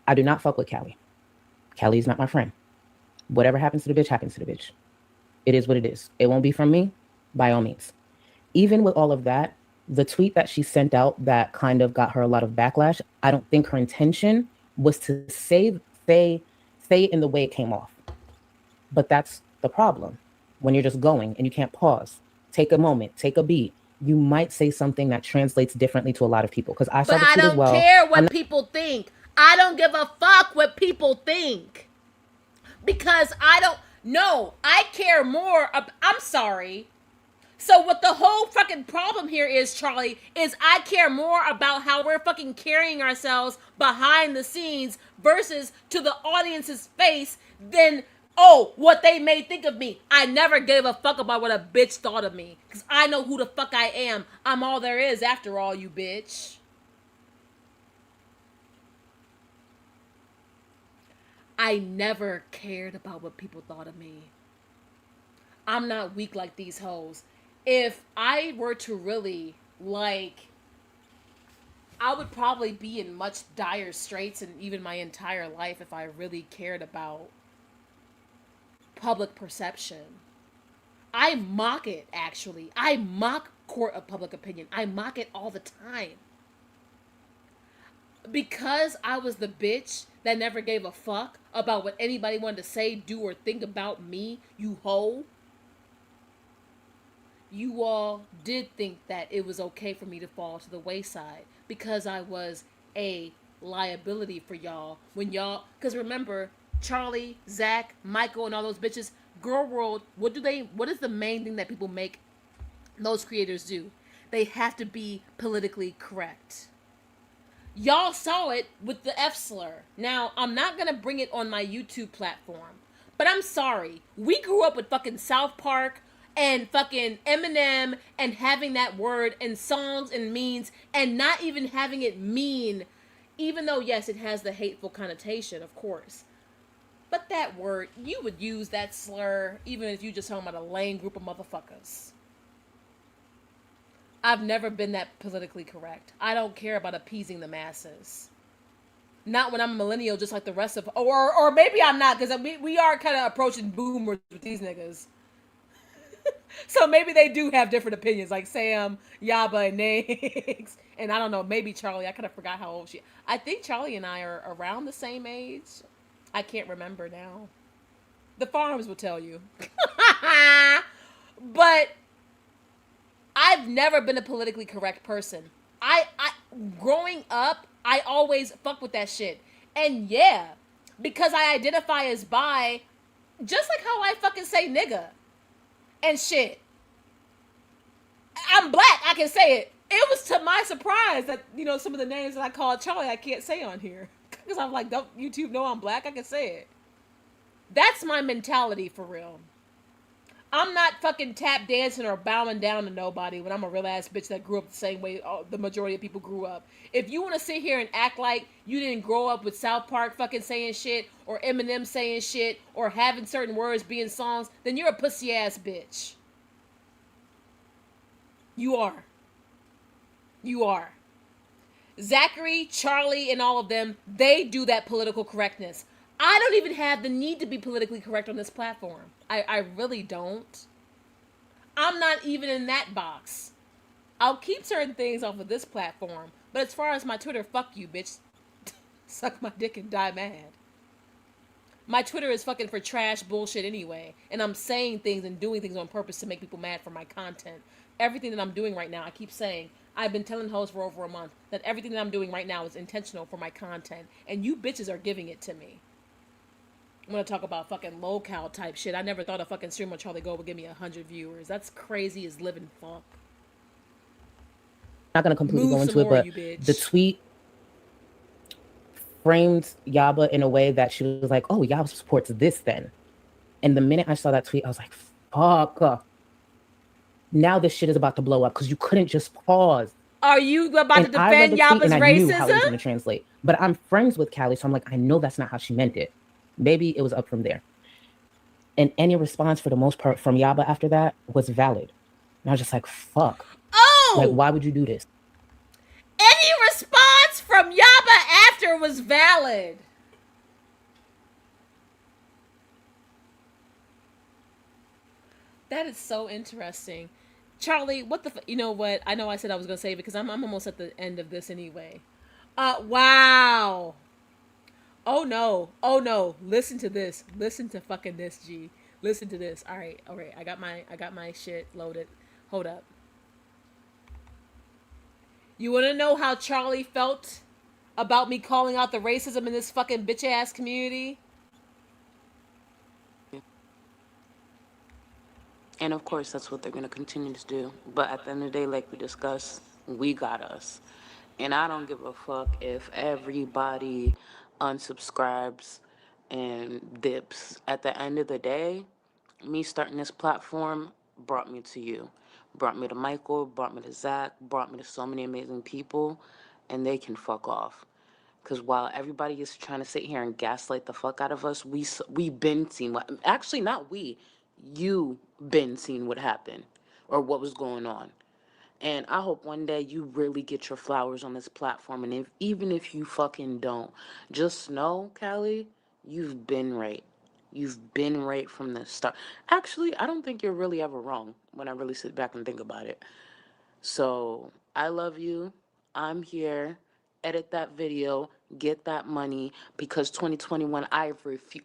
I do not fuck with Callie. Callie is not my friend. Whatever happens to the bitch, happens to the bitch. It is what it is. It won't be from me, by all means. Even with all of that, the tweet that she sent out that kind of got her a lot of backlash, I don't think her intention was to say in the way it came off. But that's the problem. When you're just going and you can't pause, take a moment, take a beat, you might say something that translates differently to a lot of people. Because I saw the tweet as well. But I don't care what people think. I don't give a fuck what people think. Because I care more. I'm sorry. So what the whole fucking problem here is, Charlie, is I care more about how we're fucking carrying ourselves behind the scenes versus to the audience's face than, what they may think of me. I never gave a fuck about what a bitch thought of me. Because I know who the fuck I am. I'm all there is after all, you bitch. I never cared about what people thought of me. I'm not weak like these hoes. If I were to really, I would probably be in much dire straits and even my entire life if I really cared about public perception. I mock it, actually. I mock court of public opinion. I mock it all the time. Because I was the bitch that never gave a fuck about what anybody wanted to say, do, or think about me, you hoe. You all did think that it was okay for me to fall to the wayside because I was a liability for y'all. Because remember, Charlie, Zach, Michael, and all those bitches, Girl World, what is the main thing that people make those creators do? They have to be politically correct. Y'all saw it with the F slur. Now, I'm not going to bring it on my YouTube platform, but I'm sorry. We grew up with fucking South Park and fucking Eminem and having that word and songs and means and not even having it mean, even though, yes, it has the hateful connotation, of course. But that word, you would use that slur even if you just talking about a lame group of motherfuckers. I've never been that politically correct. I don't care about appeasing the masses. Not when I'm a millennial just like the rest of... Or maybe I'm not, because we are kind of approaching boomers with these niggas. So maybe they do have different opinions, like Sam, Yaba, and Nix. And I don't know, maybe Charlie. I kind of forgot how old she is. I think Charlie and I are around the same age. I can't remember now. The farms will tell you. But I've never been a politically correct person. Growing up, I always fuck with that shit. And yeah, because I identify as bi, just like how I fucking say nigga and shit. I'm black, I can say it. It was to my surprise that, you know, some of the names that I called Charlie I can't say on here. Because I'm like, don't YouTube know I'm black? I can say it. That's my mentality for real. I'm not fucking tap dancing or bowing down to nobody when I'm a real ass bitch that grew up the same way the majority of people grew up. If you want to sit here and act like you didn't grow up with South Park fucking saying shit or Eminem saying shit or having certain words being songs, then you're a pussy ass bitch. You are. You are. Zachary, Charlie, and all of them, they do that political correctness. I don't even have the need to be politically correct on this platform. I really don't. I'm not even in that box. I'll keep certain things off of this platform, but as far as my Twitter, fuck you, bitch. Suck my dick and die mad. My Twitter is fucking for trash bullshit anyway, and I'm saying things and doing things on purpose to make people mad for my content. Everything that I'm doing right now, I keep saying, I've been telling hoes for over a month that everything that I'm doing right now is intentional for my content, and you bitches are giving it to me. I'm gonna talk about fucking locale type shit. I never thought a fucking stream on Charlie Gold would give me 100 viewers. That's crazy as living fuck. Not gonna completely go into it, but the tweet framed Yaba in a way that she was like, oh, Yaba supports this then. And the minute I saw that tweet, I was like, fuck. Now this shit is about to blow up because you couldn't just pause. Are you about to defend Yaba's racism? I knew how it was gonna translate. But I'm friends with Callie, so I'm like, I know that's not how she meant it. Maybe it was up from there. And any response for the most part from Yaba after that was valid. And I was just like, fuck. Oh! Like, why would you do this? Any response from Yaba after was valid. That is so interesting. Charlie, what the you know what? I know I said I was going to say it because I'm almost at the end of this anyway. Wow. Oh no. Oh no. Listen to this. Listen to fucking this, G. Listen to this. All right. I got my shit loaded. Hold up. You want to know how Charlie felt about me calling out the racism in this fucking bitch ass community? And of course, that's what they're going to continue to do. But at the end of the day, like we discussed, we got us. And I don't give a fuck if everybody unsubscribes and dips. At the end of the day, me starting this platform brought me to you. Brought me to Michael, brought me to Zach, brought me to so many amazing people, and they can fuck off. Because while everybody is trying to sit here and gaslight the fuck out of us, we been seen what, actually not we, you been seen what happened or what was going on. And I hope one day you really get your flowers on this platform. And even if you fucking don't, just know, Callie, you've been right. You've been right from the start. Actually, I don't think you're really ever wrong when I really sit back and think about it. So I love you. I'm here. Edit that video. Get that money. Because 2021, I refuse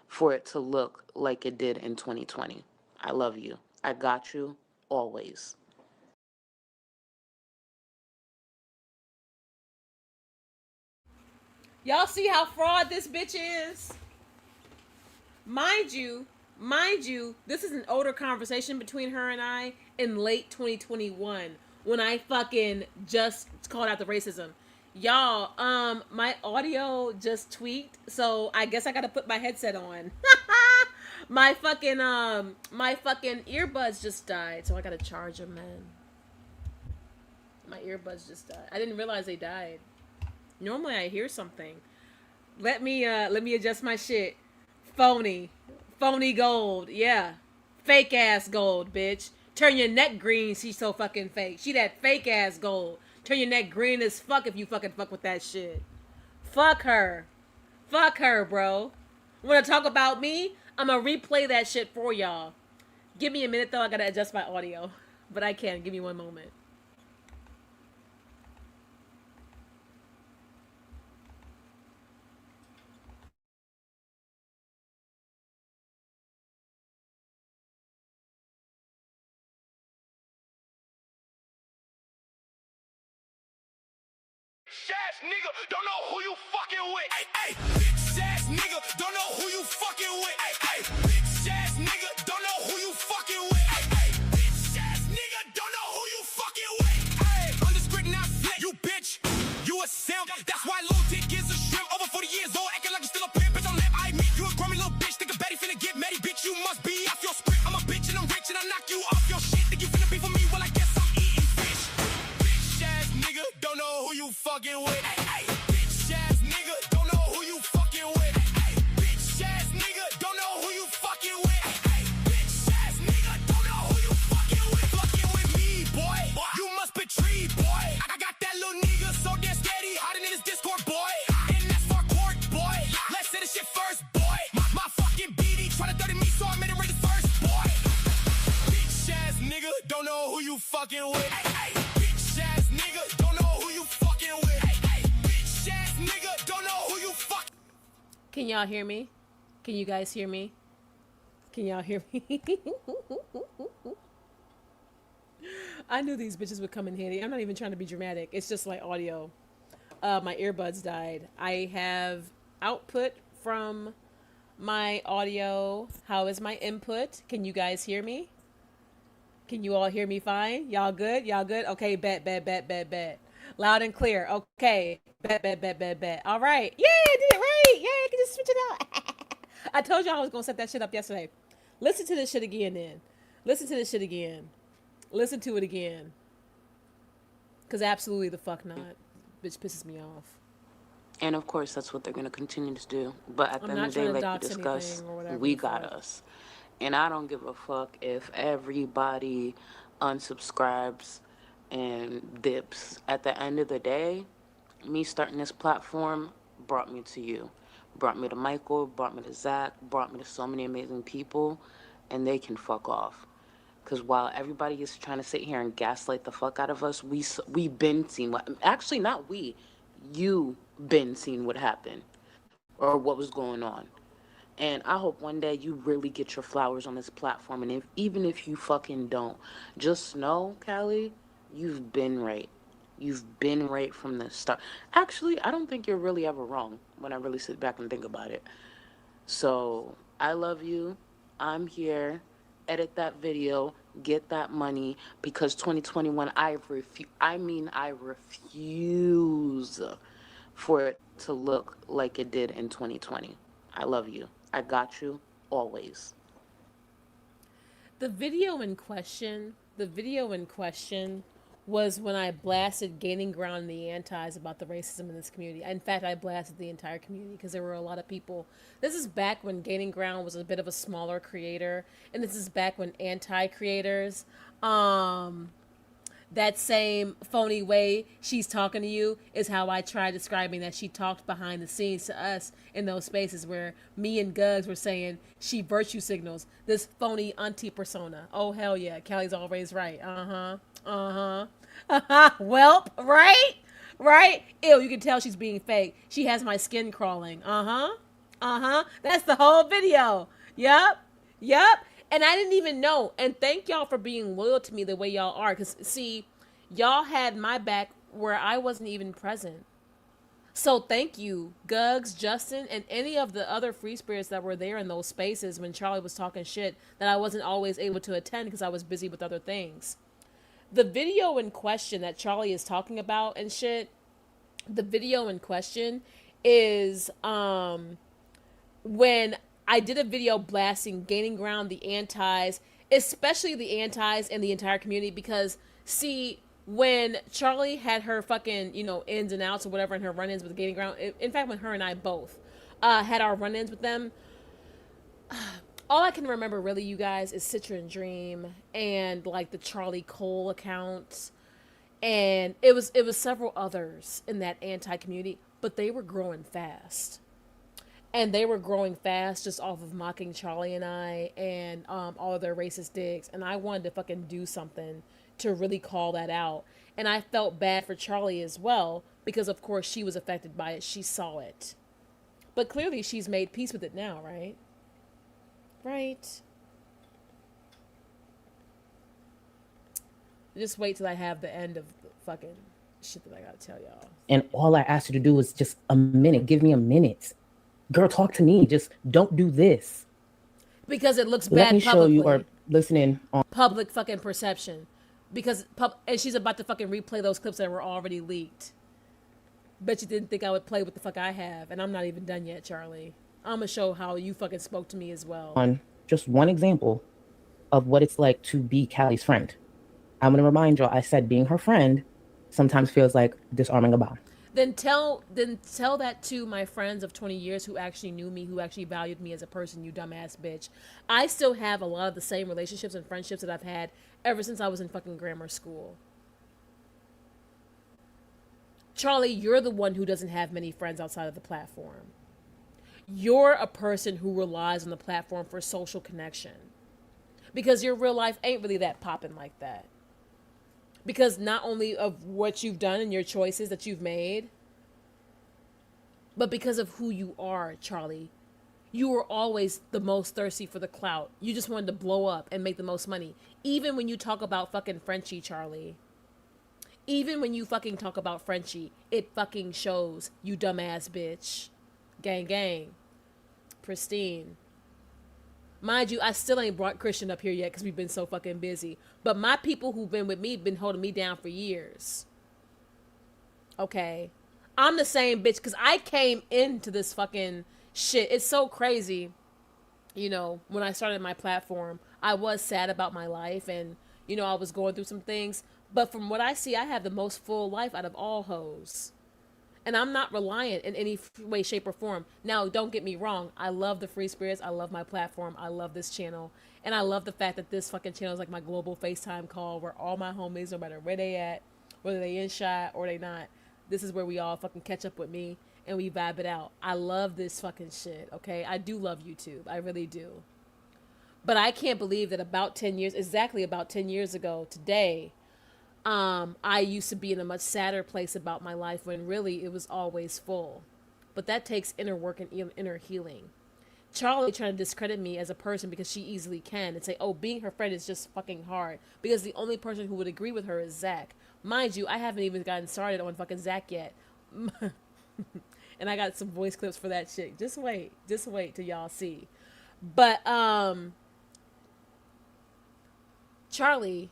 for it to look like it did in 2020. I love you. I got you always. Y'all see how fraud this bitch is? Mind you, this is an older conversation between her and I in late 2021 when I fucking just called out the racism. Y'all, my audio just tweaked, so I guess I gotta put my headset on. my fucking earbuds just died, so I gotta charge them, man. My earbuds just died. I didn't realize they died. Normally I hear something. Let me adjust my shit. Phony gold, yeah. Fake ass gold, bitch. Turn your neck green, she's so fucking fake. She that fake ass gold. Turn your neck green as fuck if you fucking fuck with that shit. Fuck her. Fuck her, bro. Wanna talk about me? I'ma replay that shit for y'all. Give me a minute though, I gotta adjust my audio. But I can, give me one moment. Ass nigga, don't know who you fucking with. Hey, bitch ass nigga, don't know who you fucking with. Hey, bitch ass nigga, don't know who you fucking with. Hey, bitch fucking with. Hey, bitch ass nigga, don't know who you fucking with. Hey, bitch ass nigga, don't know who you fucking with. Hey, bitch ass nigga, don't know who you fucking with. Fucking with me, boy. You must be tree, boy. I got that little nigga so damn steady, hiding in his Discord, boy. And that's for court, boy. Let's say this shit first, boy. My fucking BD tryna dirty me, so I made it ready first, boy. Bitch ass nigga, don't know who you fucking with. Hey, bitch ass nigga, don't know who you fucking with. Hey, bitch ass nigga, don't know who you fuck. Can y'all hear me? Can you guys hear me? Can y'all hear me? I knew these bitches would come in handy. I'm not even trying to be dramatic. It's just like audio. My earbuds died. I have output from my audio. How is my input? Can you guys hear me? Can you all hear me fine? Y'all good? Y'all good? Okay, bet. Loud and clear. Okay, bet. All right. Yay, I did it right. Yay, I can just switch it out. I told y'all I was going to set that shit up yesterday. Listen to this shit again then. Listen to this shit again. Listen to it again. Because absolutely the fuck not. Bitch pisses me off. And of course, that's what they're going to continue to do. But at the end of the day, like we discussed, we got us. And I don't give a fuck if everybody unsubscribes and dips. At the end of the day, me starting this platform brought me to you. Brought me to Michael, brought me to Zach, brought me to so many amazing people, and they can fuck off. Because while everybody is trying to sit here and gaslight the fuck out of us, we been seen what, actually not we, you been seen what happened or what was going on. And I hope one day you really get your flowers on this platform. And even if you fucking don't, just know, Callie, you've been right. You've been right from the start. Actually, I don't think you're really ever wrong when I really sit back and think about it. So I love you. I'm here. Edit that video. Get that money. Because 2021, I refuse for it to look like it did in 2020. I love you. I got you always. The video in question was when I blasted Gaining Ground and the Antis about the racism in this community. In fact, I blasted the entire community because there were a lot of people. This is back when Gaining Ground was a bit of a smaller creator, and this is back when anti-creators, that same phony way she's talking to you is how I tried describing that she talked behind the scenes to us in those spaces where me and Gugs were saying she virtue signals this phony auntie persona. Oh, hell yeah. Callie's always right. Welp, right? Ew, you can tell she's being fake. She has my skin crawling. That's the whole video. Yup. And I didn't even know. And thank y'all for being loyal to me the way y'all are. Because, see, y'all had my back where I wasn't even present. So thank you, Gugs, Justin, and any of the other free spirits that were there in those spaces when Charlie was talking shit that I wasn't always able to attend because I was busy with other things. The video in question that Charlie is talking about and shit, the video in question is when I did a video blasting Gaining Ground, the Antis, especially the Antis and the entire community, because, see, when Charlie had her fucking, ins and outs or whatever, and her run-ins with Gaining Ground, in fact, when her and I both had our run-ins with them, all I can remember really, you guys, is Citron Dream and, like, the Charlie Cole account, and it was several others in that anti-community, but they were growing fast. And they were growing fast just off of mocking Charlie and I and all of their racist digs. And I wanted to fucking do something to really call that out. And I felt bad for Charlie as well because, of course, she was affected by it. She saw it. But clearly she's made peace with it now, right? Right? Just wait till I have the end of the fucking shit that I gotta tell y'all. And all I asked you to do was just a minute. Give me a minute. Girl, talk to me. Just don't do this. Because it looks Let bad me show publicly. you or listening on Public fucking perception. Because and she's about to fucking replay those clips that were already leaked. Bet you didn't think I would play what the fuck I have. And I'm not even done yet, Charlie. I'm gonna show how you fucking spoke to me as well. on just one example of what it's like to be Callie's friend. I'm going to remind y'all, I said being her friend sometimes feels like disarming a bomb. Then tell that to my friends of 20 years who actually knew me, who actually valued me as a person, you dumbass bitch. I still have a lot of the same relationships and friendships that I've had ever since I was in fucking grammar school. Charlie, you're the one who doesn't have many friends outside of the platform. You're a person who relies on the platform for social connection. Because your real life ain't really that popping like that. Because not only of what you've done and your choices that you've made, but because of who you are, Charlie. You were always the most thirsty for the clout. You just wanted to blow up and make the most money. Even when you talk about fucking Frenchie, Charlie. Even when you fucking talk about Frenchie, it fucking shows, you dumbass bitch. Gang, gang. Pristine. Mind you, I still ain't brought Christian up here yet because we've been so fucking busy. But my people who've been with me been holding me down for years. Okay? I'm the same bitch because I came into this fucking shit. It's so crazy. You know, when I started my platform, I was sad about my life and, you know, I was going through some things. But from what I see, I have the most full life out of all hoes. And I'm not reliant in any way, shape, or form. Now, don't get me wrong. I love the Free Spirits. I love my platform. I love this channel. And I love the fact that this fucking channel is like my global FaceTime call where all my homies, no matter where they at, whether they in shot or they not, this is where we all fucking catch up with me and we vibe it out. I love this fucking shit, okay? I do love YouTube. I really do. But I can't believe that about 10 years, exactly about 10 years ago today, I used to be in a much sadder place about my life when really it was always full. But that takes inner work and inner healing. Charlie trying to discredit me as a person because she easily can and say, oh, being her friend is just fucking hard because the only person who would agree with her is Zach. Mind you, I haven't even gotten started on fucking Zach yet. And I got some voice clips for that shit. Just wait till y'all see. But, Charlie,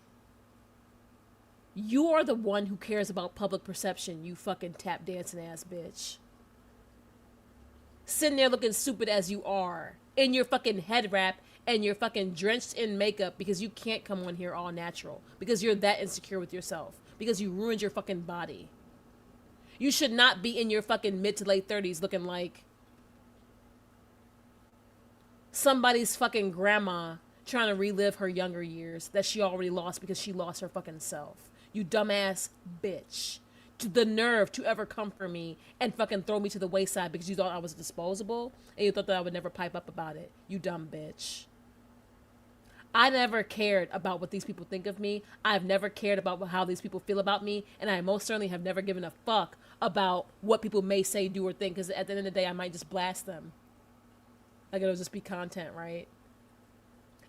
you're the one who cares about public perception, you fucking tap dancing ass bitch. Sitting there looking stupid as you are, in your fucking head wrap and you're fucking drenched in makeup because you can't come on here all natural. Because you're that insecure with yourself. Because you ruined your fucking body. You should not be in your fucking mid to late 30s looking like somebody's fucking grandma trying to relive her younger years that she already lost because she lost her fucking self. You dumbass bitch. To the nerve to ever come for me and fucking throw me to the wayside because you thought I was disposable and you thought that I would never pipe up about it. You dumb bitch. I never cared about what these people think of me. I've never cared about how these people feel about me. And I most certainly have never given a fuck about what people may say, do, or think. Because at the end of the day, I might just blast them. Like it'll just be content, right?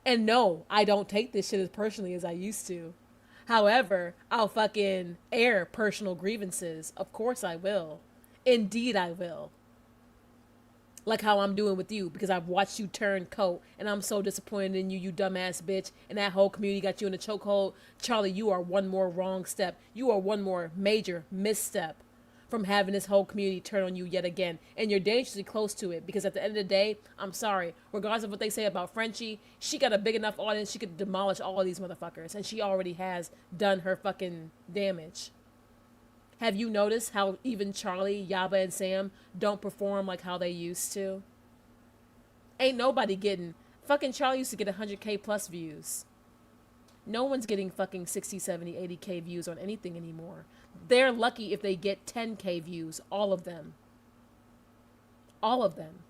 And no, I don't take this shit as personally as I used to. However, I'll fucking air personal grievances. Of course I will. Indeed I will. Like how I'm doing with you, because I've watched you turn coat, and I'm so disappointed in you, you dumbass bitch, and that whole community got you in a chokehold. Charlie, you are one more wrong step. You are one more major misstep from having this whole community turn on you yet again, and you're dangerously close to it, because at the end of the day, I'm sorry, regardless of what they say about Frenchie, she got a big enough audience, she could demolish all of these motherfuckers, and she already has done her fucking damage. Have you noticed how even Charlie, Yaba, and Sam don't perform like how they used to? Ain't nobody getting... Fucking Charlie used to get 100K plus views. No one's getting fucking 60, 70, 80K views on anything anymore. They're lucky if they get 10K views. All of them. All of them.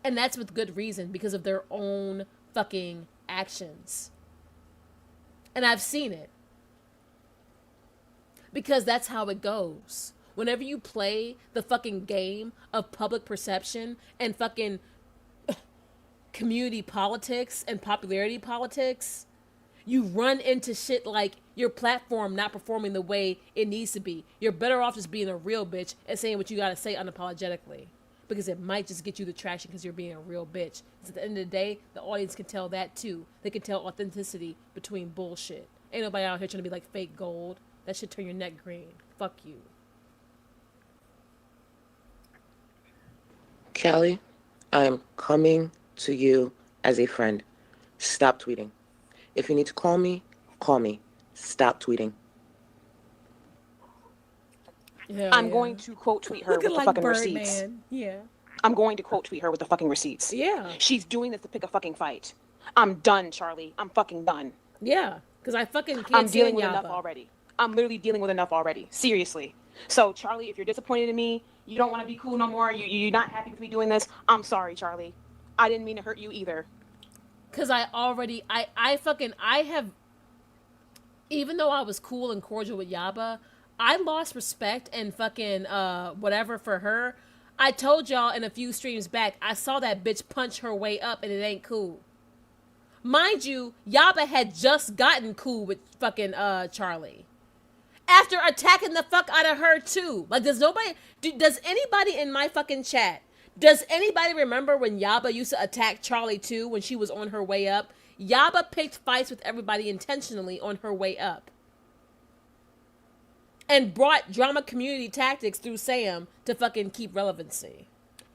And that's with good reason, because of their own fucking actions. And I've seen it. Because that's how it goes. Whenever you play the fucking game of public perception and fucking community politics and popularity politics, you run into shit like your platform not performing the way it needs to be. You're better off just being a real bitch and saying what you gotta say unapologetically. Because it might just get you the traction because you're being a real bitch. Because at the end of the day, the audience can tell that too. They can tell authenticity between bullshit. Ain't nobody out here trying to be like fake gold. That should turn your neck green. Fuck you. Callie, I am coming to you as a friend. Stop tweeting. If you need to call me, call me. Stop tweeting. Hell I'm yeah. going to quote tweet her Looking with the like fucking receipts. Birdman. Yeah. I'm going to quote tweet her with the fucking receipts. Yeah. She's doing this to pick a fucking fight. I'm done, Charlie. I'm fucking done. Yeah. Because I fucking can't I'm stand dealing with enough Yaba. already. I'm literally dealing with enough already. Seriously. So, Charlie, if you're disappointed in me, you don't want to be cool no more, you're not happy with me doing this, I'm sorry, Charlie. I didn't mean to hurt you either. Because I have, even though I was cool and cordial with Yaba, I lost respect and fucking whatever for her. I told y'all in a few streams back, I saw that bitch punch her way up and it ain't cool. Mind you, Yaba had just gotten cool with fucking Charlie. After attacking the fuck out of her too. Like, does anybody in my fucking chat, does anybody remember when Yaba used to attack Charlie too when she was on her way up? Yaba picked fights with everybody intentionally on her way up. And brought drama community tactics through Sam to fucking keep relevancy.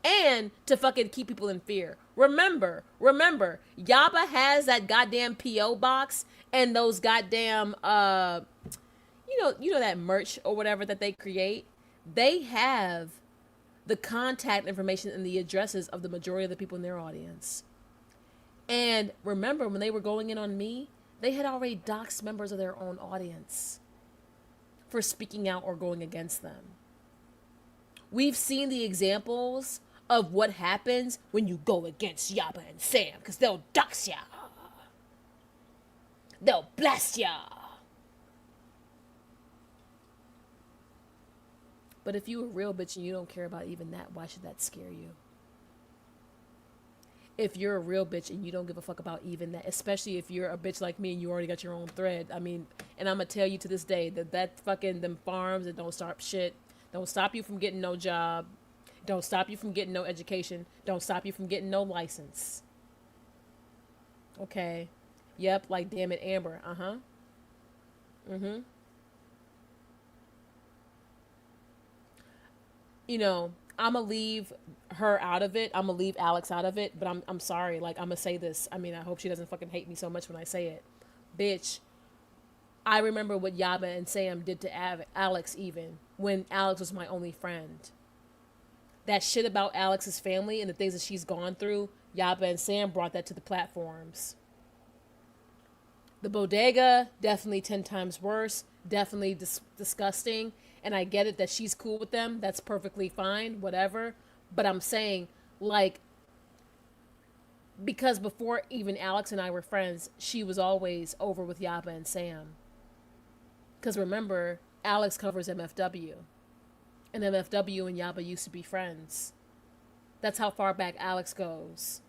And to fucking keep people in fear. Remember, Yaba has that goddamn P.O. box and those goddamn, you know that merch or whatever that they create. They have the contact information and the addresses of the majority of the people in their audience. And remember, when they were going in on me, they had already doxed members of their own audience for speaking out or going against them. We've seen the examples of what happens when you go against Yaba and Sam, because they'll dox ya. They'll blast ya. But if you're a real bitch and you don't care about even that, why should that scare you? If you're a real bitch and you don't give a fuck about even that, especially if you're a bitch like me and you already got your own thread. I mean, and I'm gonna tell you to this day that fucking them farms that don't stop shit, don't stop you from getting no job, don't stop you from getting no education, don't stop you from getting no license. Okay. Yep, like damn it, Amber. You know, I'm gonna leave her out of it. I'm gonna leave Alex out of it. But I'm sorry. Like, I'm gonna say this. I mean, I hope she doesn't fucking hate me so much when I say it. Bitch, I remember what Yaba and Sam did to Alex even when Alex was my only friend. That shit about Alex's family and the things that she's gone through, Yaba and Sam brought that to the platforms. The bodega, definitely 10 times worse. Definitely disgusting. And I get it that she's cool with them. That's perfectly fine, whatever. But I'm saying, like, because before even Alex and I were friends, she was always over with Yaba and Sam. Because remember, Alex covers MFW. And MFW and Yaba used to be friends. That's how far back Alex goes.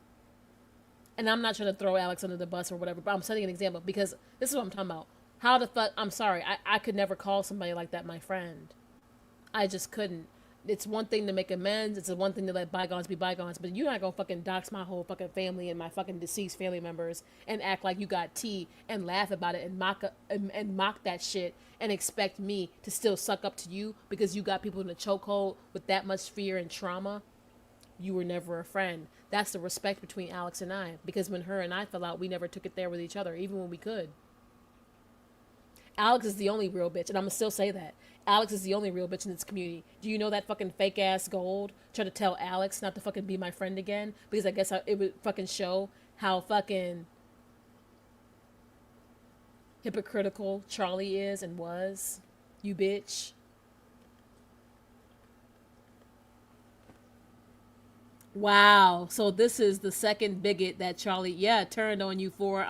And I'm not trying to throw Alex under the bus or whatever, but I'm setting an example because this is what I'm talking about. How the fuck, I'm sorry, I could never call somebody like that my friend. I just couldn't. It's one thing to make amends, it's one thing to let bygones be bygones, but you're not gonna fucking dox my whole fucking family and my fucking deceased family members and act like you got tea and laugh about it and mock that shit and expect me to still suck up to you because you got people in a chokehold with that much fear and trauma. You were never a friend. That's the respect between Alex and I, because when her and I fell out, we never took it there with each other, even when we could. Alex is the only real bitch, and I'm gonna still say that. Alex is the only real bitch in this community. Do you know that fucking fake ass Gold tried to tell Alex not to fucking be my friend again? Because I guess it would fucking show how fucking hypocritical Charlie is and was. You bitch. Wow. So this is the second bigot that Charlie, turned on you for,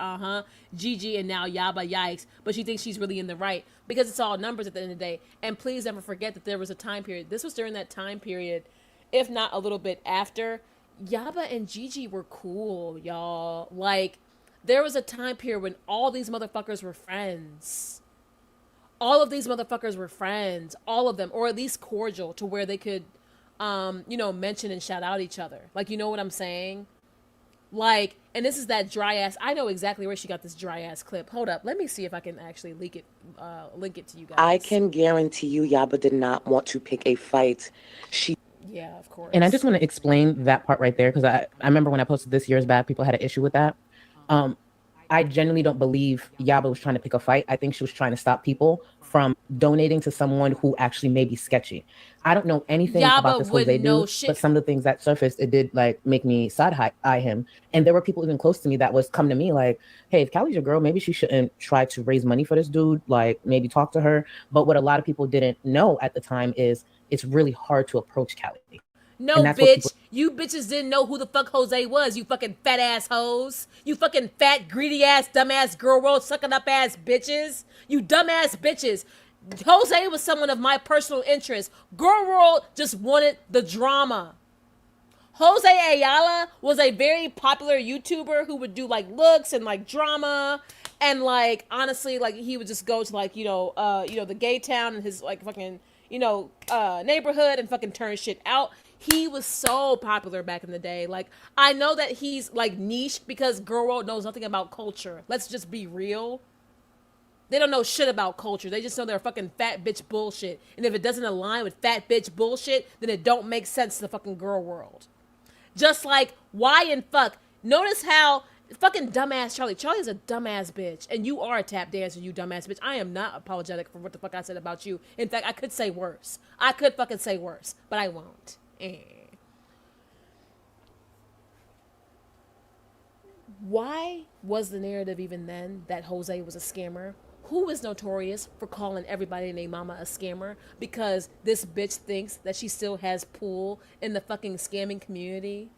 Gigi and now Yaba, yikes. But she thinks she's really in the right because it's all numbers at the end of the day. And please never forget that there was a time period. This was during that time period, if not a little bit after. Yaba and Gigi were cool, y'all. Like, there was a time period when all these motherfuckers were friends. All of these motherfuckers were friends. All of them. Or at least cordial to where they could mention and shout out each other. Like, you know what I'm saying? Like, and this is that dry ass. I know exactly where she got this dry ass clip. Hold up. Let me see if I can actually link it to you guys. I can guarantee you Yaba did not want to pick a fight. Yeah, of course. And I just want to explain that part right there because I remember when I posted this years back, people had an issue with that. I genuinely don't believe Yaba was trying to pick a fight. I think she was trying to stop people from donating to someone who actually may be sketchy. I don't know anything Yaba about this Jose wouldn't know dude, shit. but some of the things that surfaced, it did like make me side eye him. And there were people even close to me that was come to me like, hey, if Callie's your girl, maybe she shouldn't try to raise money for this dude, like maybe talk to her. But what a lot of people didn't know at the time is it's really hard to approach Callie. No, bitch. You bitches didn't know who the fuck Jose was, you fucking fat ass hoes. You fucking fat, greedy ass, dumbass girl world sucking up ass bitches. You dumbass bitches. Jose was someone of my personal interest. Girl world just wanted the drama. Jose Ayala was a very popular YouTuber who would do like looks and like drama. And like, honestly, like he would just go to like, the gay town and his like fucking, neighborhood and fucking turn shit out. He was so popular back in the day. Like, I know that he's like niche because Girl World knows nothing about culture. Let's just be real. They don't know shit about culture. They just know they're fucking fat bitch bullshit. And if it doesn't align with fat bitch bullshit, then it don't make sense to the fucking Girl World. Just like, why and fuck. Notice how fucking dumbass Charlie. Charlie's a dumbass bitch. And you are a tap dancer, you dumbass bitch. I am not apologetic for what the fuck I said about you. In fact, I could say worse. I could fucking say worse. But I won't. Why was the narrative even then that Jose was a scammer? Who is notorious for calling everybody and their mama a scammer? Because this bitch thinks that she still has pull in the fucking scamming community.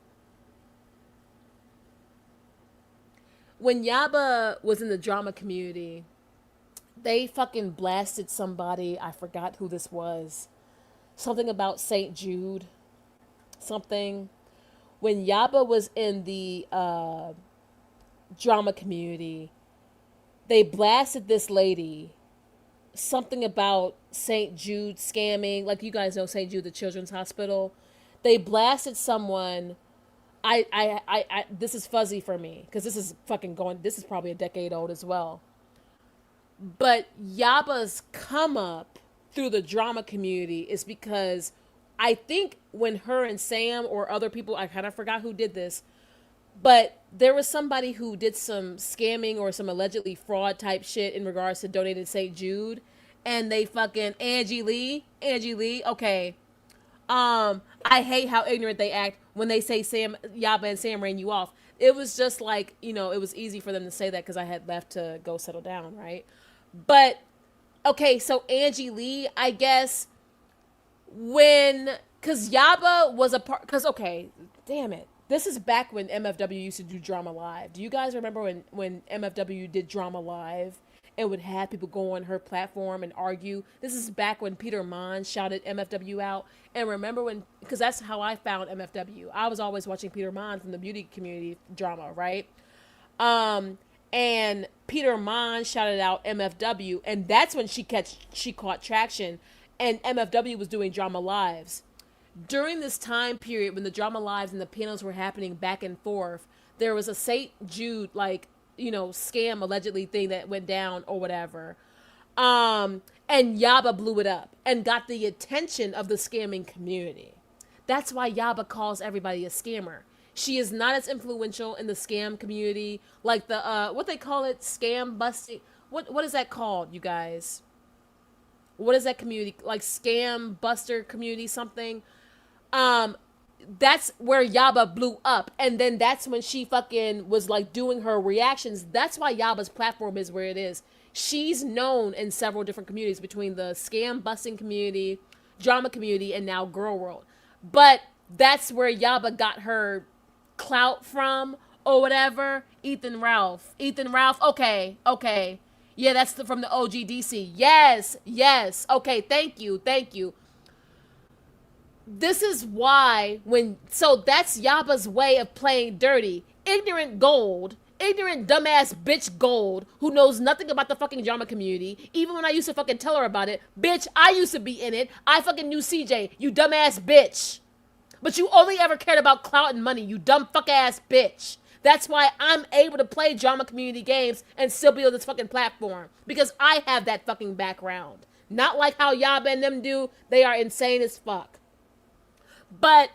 When Yaba was in the drama community, they fucking blasted somebody. I forgot who this was. Something about St. Jude. Something. When Yaba was in the drama community, they blasted this lady. Something about St. Jude scamming. Like, you guys know St. Jude, the children's hospital. They blasted someone. I this is fuzzy for me because this is probably a decade old as well. But Yaba's come up through the drama community is because I think when her and Sam or other people, I kind of forgot who did this, but there was somebody who did some scamming or some allegedly fraud type shit in regards to donated St. Jude, and they fucking Angie Lee, okay. I hate how ignorant they act when they say Yaba and Sam ran you off. It was just like, it was easy for them to say that because I had left to go settle down, right? But, okay, so Angie Lee, I guess, because Yaba was a part, because, okay, damn it. This is back when MFW used to do Drama Live. Do you guys remember when MFW did Drama Live and would have people go on her platform and argue? This is back when Peter Mon shouted MFW out. And remember because that's how I found MFW. I was always watching Peter Mon from the beauty community drama, right? And Peter Mon shouted out MFW, and that's when she caught traction, and MFW was doing Drama Lives. During this time period when the Drama Lives and the panels were happening back and forth, there was a St. Jude, scam allegedly thing that went down or whatever. And Yaba blew it up and got the attention of the scamming community. That's why Yaba calls everybody a scammer. She is not as influential in the scam community, like the, what they call it, scam busting. What is that called, you guys? What is that community? Like scam buster community something? That's where Yaba blew up. And then that's when she fucking was like doing her reactions. That's why Yaba's platform is where it is. She's known in several different communities between the scam busting community, drama community, and now Girl World. But that's where Yaba got her clout from or whatever. Ethan Ralph. Okay. Yeah, that's from the OGDC. Yes. Okay, thank you. This is why so that's Yaba's way of playing dirty. Ignorant dumbass bitch Gold, who knows nothing about the fucking drama community. Even when I used to fucking tell her about it, bitch, I used to be in it. I fucking knew CJ, you dumbass bitch. But you only ever cared about clout and money, you dumb fuck ass bitch. That's why I'm able to play drama community games and still be on this fucking platform. Because I have that fucking background. Not like how Yaba and them do. They are insane as fuck. But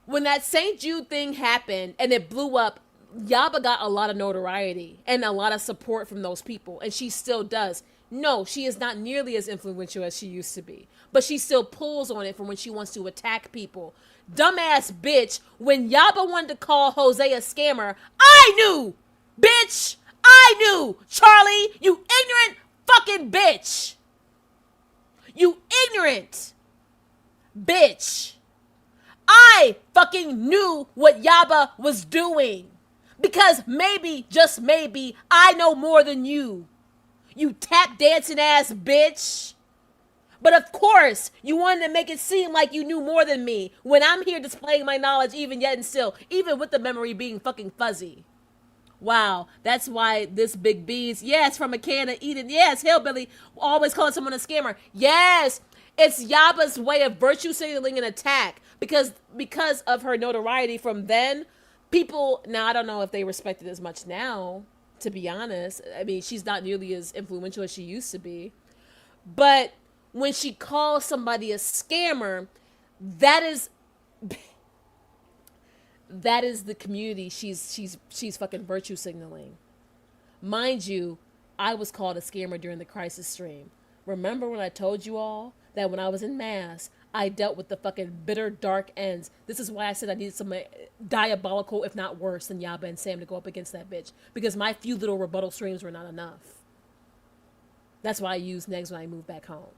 when that St. Jude thing happened and it blew up, Yaba got a lot of notoriety and a lot of support from those people, and she still does. No, she is not nearly as influential as she used to be, but she still pulls on it for when she wants to attack people. Dumbass bitch, when Yaba wanted to call Jose a scammer, I knew! Bitch! I knew! Charlie, you ignorant fucking bitch! You ignorant bitch! I fucking knew what Yaba was doing. Because maybe, just maybe, I know more than you. You tap dancing ass bitch. But of course, you wanted to make it seem like you knew more than me when I'm here displaying my knowledge even yet and still, even with the memory being fucking fuzzy. Wow, that's why this big B's, yes, from a can of Eden, yes, hillbilly, always calling someone a scammer. Yes, it's Yaba's way of virtue signaling an attack because of her notoriety from then. People, now I don't know if they respect it as much now, to be honest. I mean, she's not nearly as influential as she used to be. But when she calls somebody a scammer, that is the community she's fucking virtue signaling. Mind you, I was called a scammer during the crisis stream. Remember when I told you all that when I was in mass, I dealt with the fucking bitter dark ends. This is why I said I needed some diabolical, if not worse, than Yaba and Sam to go up against that bitch. Because my few little rebuttal streams were not enough. That's why I used Negs when I moved back home.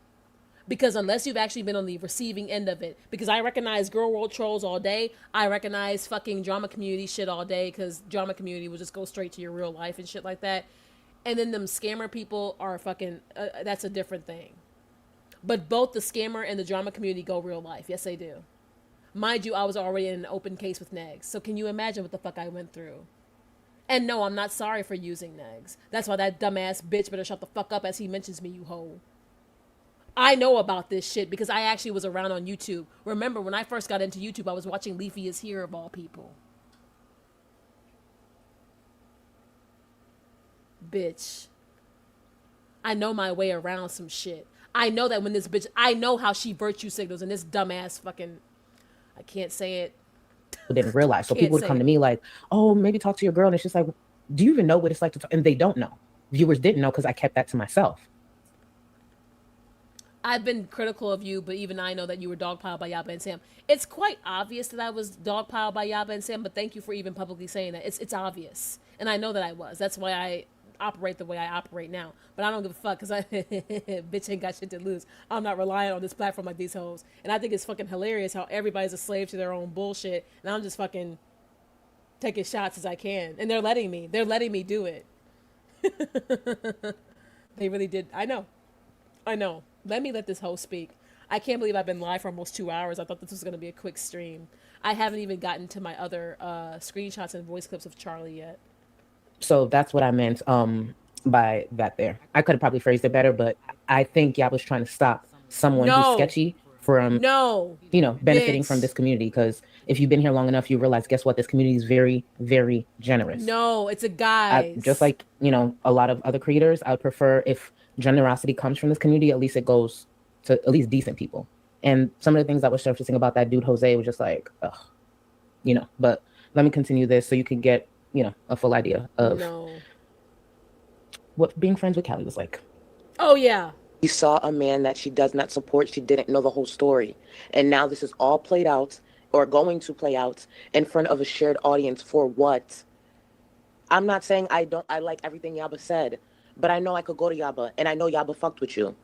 Because unless you've actually been on the receiving end of it, because I recognize girl world trolls all day, I recognize fucking drama community shit all day, because drama community will just go straight to your real life and shit like that. And then them scammer people are fucking, that's a different thing. But both the scammer and the drama community go real life. Yes, they do. Mind you, I was already in an open case with Negs. So can you imagine what the fuck I went through? And no, I'm not sorry for using Negs. That's why that dumbass bitch better shut the fuck up as he mentions me, you hoe. I know about this shit because I actually was around on YouTube. Remember, when I first got into YouTube, I was watching Leafy is Here of all people. Bitch. I know my way around some shit. I know that when this bitch, I know how she virtue signals and this dumbass fucking, I can't say it. Didn't realize. So people would come to me like, oh, maybe talk to your girl. And it's just like, do you even know what it's like to talk? And they don't know. Viewers didn't know because I kept that to myself. I've been critical of you, but even I know that you were dogpiled by Yaba and Sam. It's quite obvious that I was dogpiled by Yaba and Sam, but thank you for even publicly saying that. It's obvious. And I know that I was. That's why I operate the way I operate now. But I don't give a fuck because I bitch ain't got shit to lose. I'm not relying on this platform like these hoes. And I think it's fucking hilarious how everybody's a slave to their own bullshit. And I'm just fucking taking shots as I can. And they're letting me. They're letting me do it. They really did. I know. Let me let this hoe speak. I can't believe I've been live for almost 2 hours. I thought this was going to be a quick stream. I haven't even gotten to my other screenshots and voice clips of Charlie yet. So that's what I meant by that there. I could have probably phrased it better, but I think y'all was trying to stop someone who's sketchy from, benefiting from this community. Because if you've been here long enough, you realize, guess what? This community is very, very generous. No, it's a guy. Just like, a lot of other creators, I would prefer if generosity comes from this community, at least it goes to at least decent people. And some of the things that was surfacing about that dude Jose was just like, ugh, but let me continue this so you can get a full idea of what being friends with Callie was like. Oh yeah, She saw a man that she does not support. She didn't know the whole story, and now this is all played out or going to play out in front of a shared audience for what? I'm not saying I like everything Yaba said, but I know I could go to Yaba, and I know Yaba fucked with you.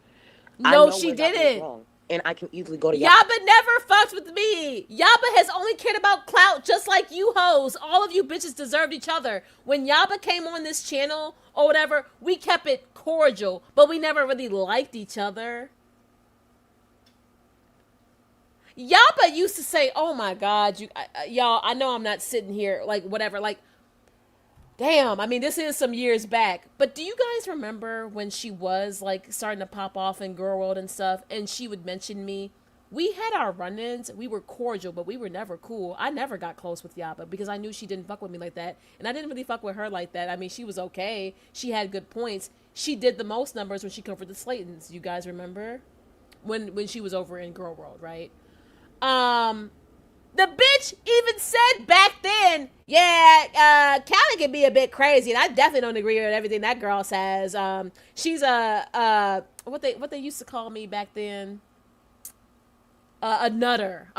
No, she didn't. And I can easily go to Yaba. Yaba never fucked with me. Yaba has only cared about clout, just like you hoes. All of you bitches deserved each other. When Yaba came on this channel or whatever, we kept it cordial, but we never really liked each other. Yaba used to say, "Oh my God, y'all, I know I'm not sitting here like whatever, like." Damn, I mean, this is some years back. But do you guys remember when she was, like, starting to pop off in Girl World and stuff, and she would mention me? We had our run-ins. We were cordial, but we were never cool. I never got close with Yaba because I knew she didn't fuck with me like that. And I didn't really fuck with her like that. I mean, she was okay. She had good points. She did the most numbers when she covered the Slaytons. You guys remember? When she was over in Girl World, right? The bitch even said back then, yeah, Callie can be a bit crazy, and I definitely don't agree with everything that girl says. She's what they used to call me back then, a nutter,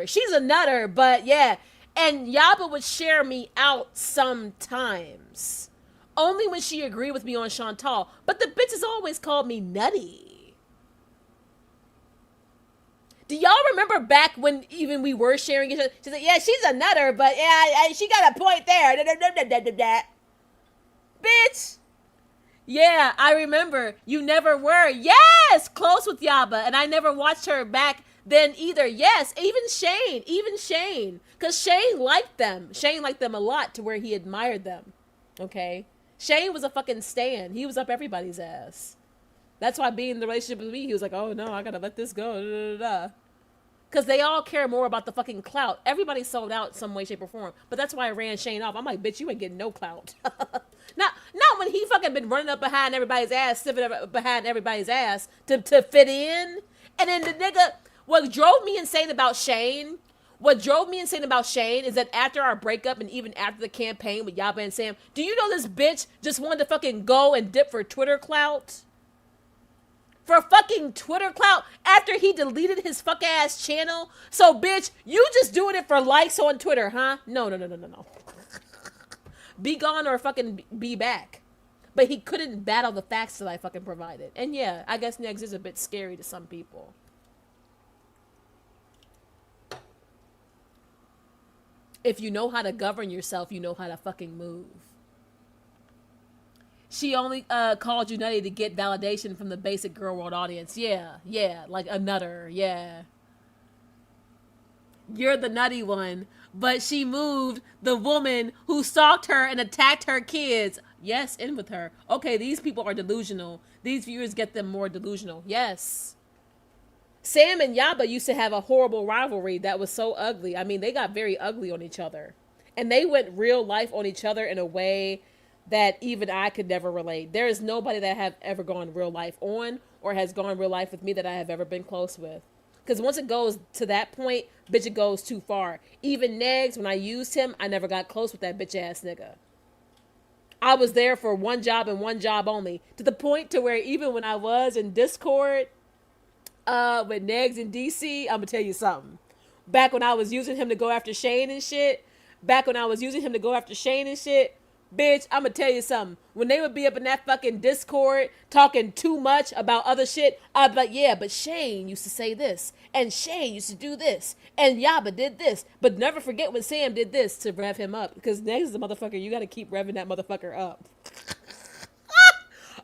She's a nutter, but yeah. And Yaba would share me out sometimes, only when she agreed with me on Chantal. But the bitch has always called me nutty. Do y'all remember back when even we were sharing each other? She's like, yeah, she's a nutter, but yeah, she got a point there. Bitch. Yeah, I remember. You never were. Yes, close with Yaba. And I never watched her back then either. Yes, even Shane. Because Shane liked them. Shane liked them a lot to where he admired them. Okay? Shane was a fucking stan. He was up everybody's ass. That's why being in the relationship with me, he was like, oh no, I gotta let this go. Because they all care more about the fucking clout. Everybody sold out some way, shape, or form. But that's why I ran Shane off. I'm like, bitch, you ain't getting no clout. not when he fucking been running up behind everybody's ass, sniffing up behind everybody's ass to fit in. And then the nigga, what drove me insane about Shane is that after our breakup and even after the campaign with Yaba and Sam, do you know this bitch just wanted to fucking go and dip for Twitter clout? For fucking Twitter clout after he deleted his fuck ass channel. So bitch, you just doing it for likes on Twitter, huh? No. Be gone or fucking be back. But he couldn't battle the facts that I fucking provided. And yeah, I guess Negs is a bit scary to some people. If you know how to govern yourself, you know how to fucking move. She only called you nutty to get validation from the basic girl world audience. Yeah, like a nutter, yeah. You're the nutty one, but she moved the woman who stalked her and attacked her kids. Yes, in with her. Okay, these people are delusional. These viewers get them more delusional. Yes. Sam and Yaba used to have a horrible rivalry that was so ugly. I mean, they got very ugly on each other. And they went real life on each other in a way that even I could never relate. There is nobody that I have ever gone real life on or has gone real life with me that I have ever been close with. Because once it goes to that point, bitch, it goes too far. Even Negs, when I used him, I never got close with that bitch ass nigga. I was there for one job and one job only. To the point to where even when I was in Discord with Negs in DC, I'm going to tell you something. Back when I was using him to go after Shane and shit, bitch, I'm gonna tell you something. When they would be up in that fucking Discord talking too much about other shit, I'd be like, yeah, but Shane used to say this, and Shane used to do this, and Yaba did this. But never forget when Sam did this to rev him up. Because Next is a motherfucker, you gotta keep revving that motherfucker up.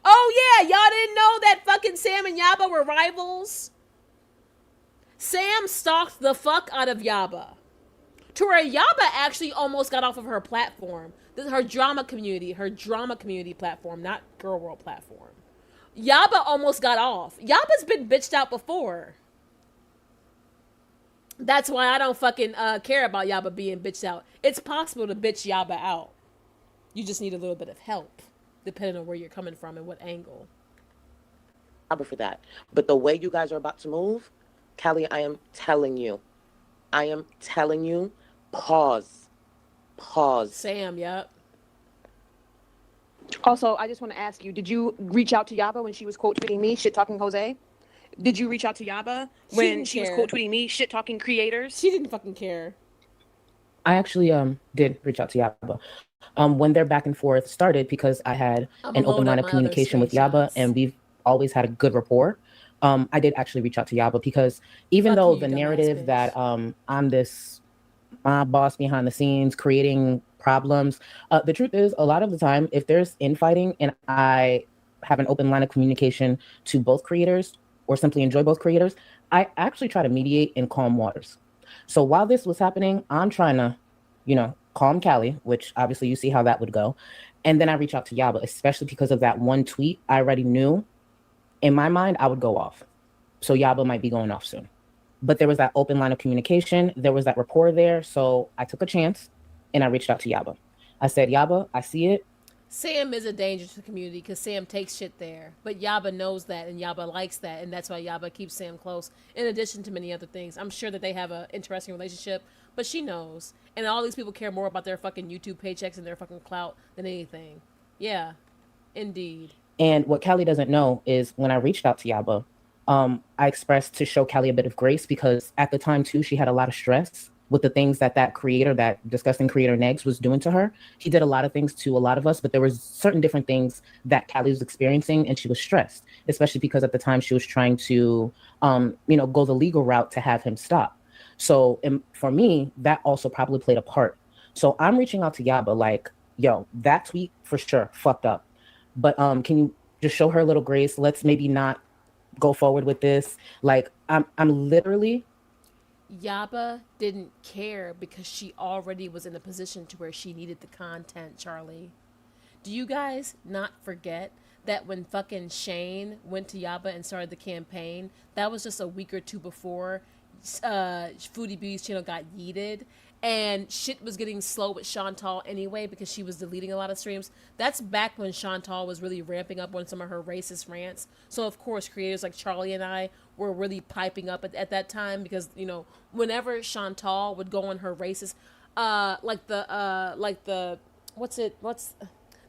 Oh yeah, y'all didn't know that fucking Sam and Yaba were rivals? Sam stalked the fuck out of Yaba. To where Yaba actually almost got off of her platform. This is her drama community platform, not Girl World platform. Yaba almost got off. Yaba's been bitched out before. That's why I don't fucking care about Yaba being bitched out. It's possible to bitch Yaba out. You just need a little bit of help, depending on where you're coming from and what angle. For that. But the way you guys are about to move, Callie, I am telling you, pause. Sam, yep. Also, I just want to ask you, did you reach out to Yaba when she was quote tweeting me, shit talking Jose? Did you reach out to Yaba when she was quote tweeting me, shit talking creators? She didn't fucking care. I actually did reach out to Yaba. When their back and forth started, because I had an open line of communication with Yaba and we've always had a good rapport. I did actually reach out to Yaba because even though the narrative that I'm this mob boss behind the scenes creating problems, the truth is a lot of the time, if there's infighting and I have an open line of communication to both creators or simply enjoy both creators, I actually try to mediate in calm waters. So while this was happening, I'm trying to, calm Callie, which obviously you see how that would go. And then I reach out to Yaba, especially because of that one tweet. I already knew in my mind I would go off. So Yaba might be going off soon. But there was that open line of communication. There was that rapport there. So I took a chance and I reached out to Yaba. I said, Yaba, I see it. Sam is a danger to the community because Sam takes shit there. But Yaba knows that and Yaba likes that. And that's why Yaba keeps Sam close. In addition to many other things. I'm sure that they have an interesting relationship. but she knows. And all these people care more about their fucking YouTube paychecks and their fucking clout than anything. Yeah, indeed. And what Callie doesn't know is when I reached out to Yaba, I expressed to show Callie a bit of grace because at the time too, she had a lot of stress with the things that creator, that disgusting creator Negs was doing to her. He did a lot of things to a lot of us, but there was certain different things that Callie was experiencing and she was stressed, especially because at the time she was trying to, go the legal route to have him stop. So for me, that also probably played a part. So I'm reaching out to Yaba like, yo, that tweet for sure fucked up. But can you just show her a little grace? Let's maybe not go forward with this. Like I'm literally. Yaba didn't care because she already was in a position to where she needed the content, Charlie. Do you guys not forget that when fucking Shane went to Yaba and started the campaign, that was just a week or two before Foodie Beauty's channel got yeeted, and shit was getting slow with Chantal anyway because she was deleting a lot of streams. That's back when Chantal was really ramping up on some of her racist rants. So of course creators like Charlie and I were really piping up at that time because, you know, whenever Chantal would go on her racist what's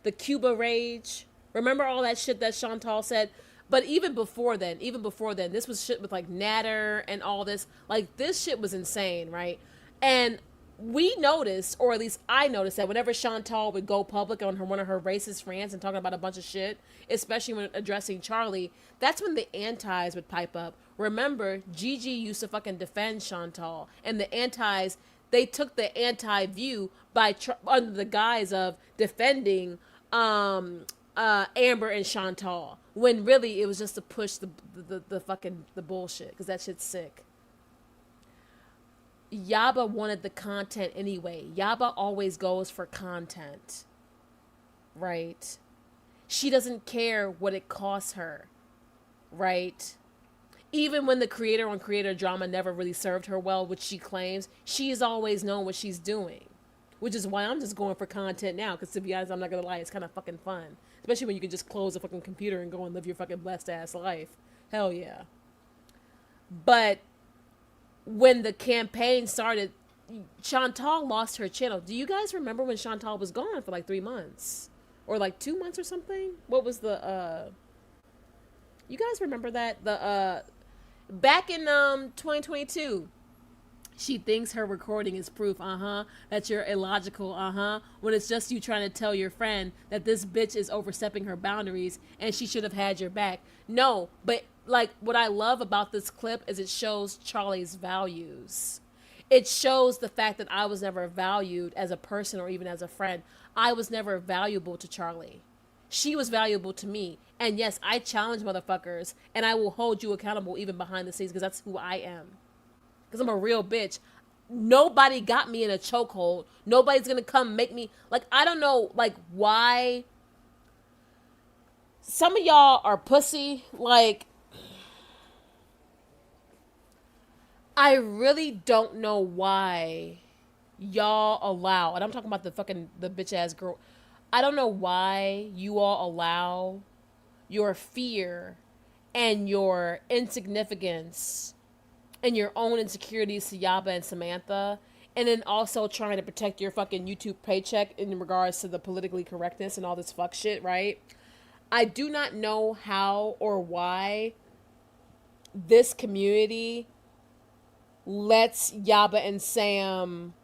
the Cuba rage, remember all that shit that Chantal said? But even before then, this was shit with like Natter and all this. Like this shit was insane, right? And we noticed, or at least I noticed, that whenever Chantal would go public on one of her racist rants and talking about a bunch of shit, especially when addressing Charlie, that's when the antis would pipe up. Remember, Gigi used to fucking defend Chantal, and the antis, they took the anti-view by under the guise of defending Amber and Chantal, when really it was just to push the fucking the bullshit, because that shit's sick. Yaba wanted the content anyway. Yaba always goes for content, right? She doesn't care what it costs her, right? Even when the creator on creator drama never really served her well, which she claims, she has always known what she's doing, which is why I'm just going for content now, because to be honest, I'm not gonna lie, it's kind of fucking fun, especially when you can just close the fucking computer and go and live your fucking blessed ass life. Hell yeah. But when the campaign started, Chantal lost her channel. Do you guys remember when Chantal was gone for like 3 months? Or like 2 months or something? What was the, you guys remember that? Back in, 2022, she thinks her recording is proof, that you're illogical, when it's just you trying to tell your friend that this bitch is overstepping her boundaries and she should have had your back. No, but like what I love about this clip is it shows Charlie's values. It shows the fact that I was never valued as a person or even as a friend. I was never valuable to Charlie. She was valuable to me. And yes, I challenge motherfuckers and I will hold you accountable even behind the scenes because that's who I am. Because I'm a real bitch. Nobody got me in a chokehold. Nobody's gonna come make me, like, I don't know, like, why some of y'all are pussy. Like, I really don't know why y'all allow, and I'm talking about the bitch ass girl. I don't know why you all allow your fear and your insignificance and your own insecurities to Yaba and Samantha, and then also trying to protect your fucking YouTube paycheck in regards to the politically correctness and all this fuck shit, right? I do not know how or why this community lets Yaba and Sam.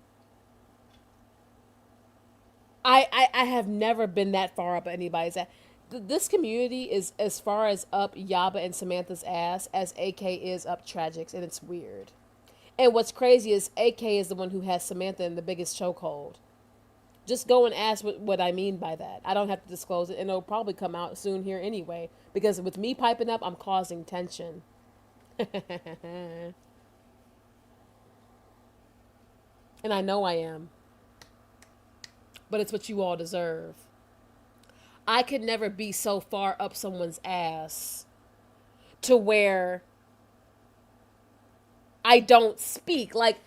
I have never been that far up anybody's ass. This community is as far as up Yaba and Samantha's ass as AK is up Tragic's, and it's weird. And what's crazy is AK is the one who has Samantha in the biggest chokehold. Just go and ask what I mean by that. I don't have to disclose it, and it'll probably come out soon here anyway, because with me piping up, I'm causing tension. And I know I am. But it's what you all deserve. I could never be so far up someone's ass to where I don't speak. Like,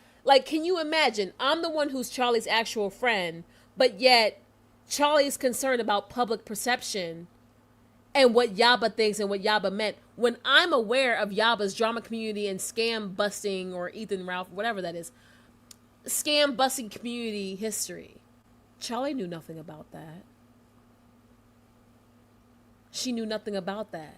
can you imagine? I'm the one who's Charlie's actual friend, but yet Charlie's concerned about public perception and what Yaba thinks and what Yaba meant. When I'm aware of Yaba's drama community and scam busting or Ethan Ralph, whatever that is, scam busting community history. Charlie knew nothing about that. She knew nothing about that.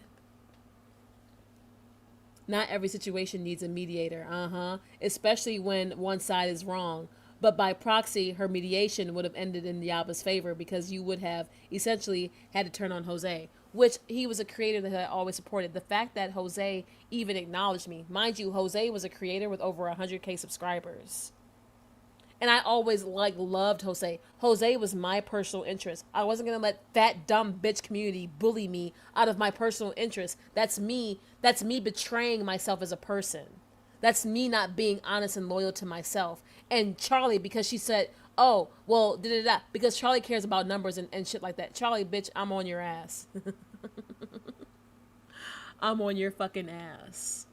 Not every situation needs a mediator, especially when one side is wrong. But by proxy, her mediation would have ended in Yaba's favor because you would have essentially had to turn on Jose, which he was a creator that I always supported. The fact that Jose even acknowledged me, mind you, Jose was a creator with over 100K subscribers. And I always loved Jose. Jose was my personal interest. I wasn't gonna let that dumb bitch community bully me out of my personal interest. That's me. That's me betraying myself as a person. That's me not being honest and loyal to myself. And Charlie, because she said, "Oh, well, because Charlie cares about numbers and shit like that." Charlie, bitch, I'm on your ass. I'm on your fucking ass.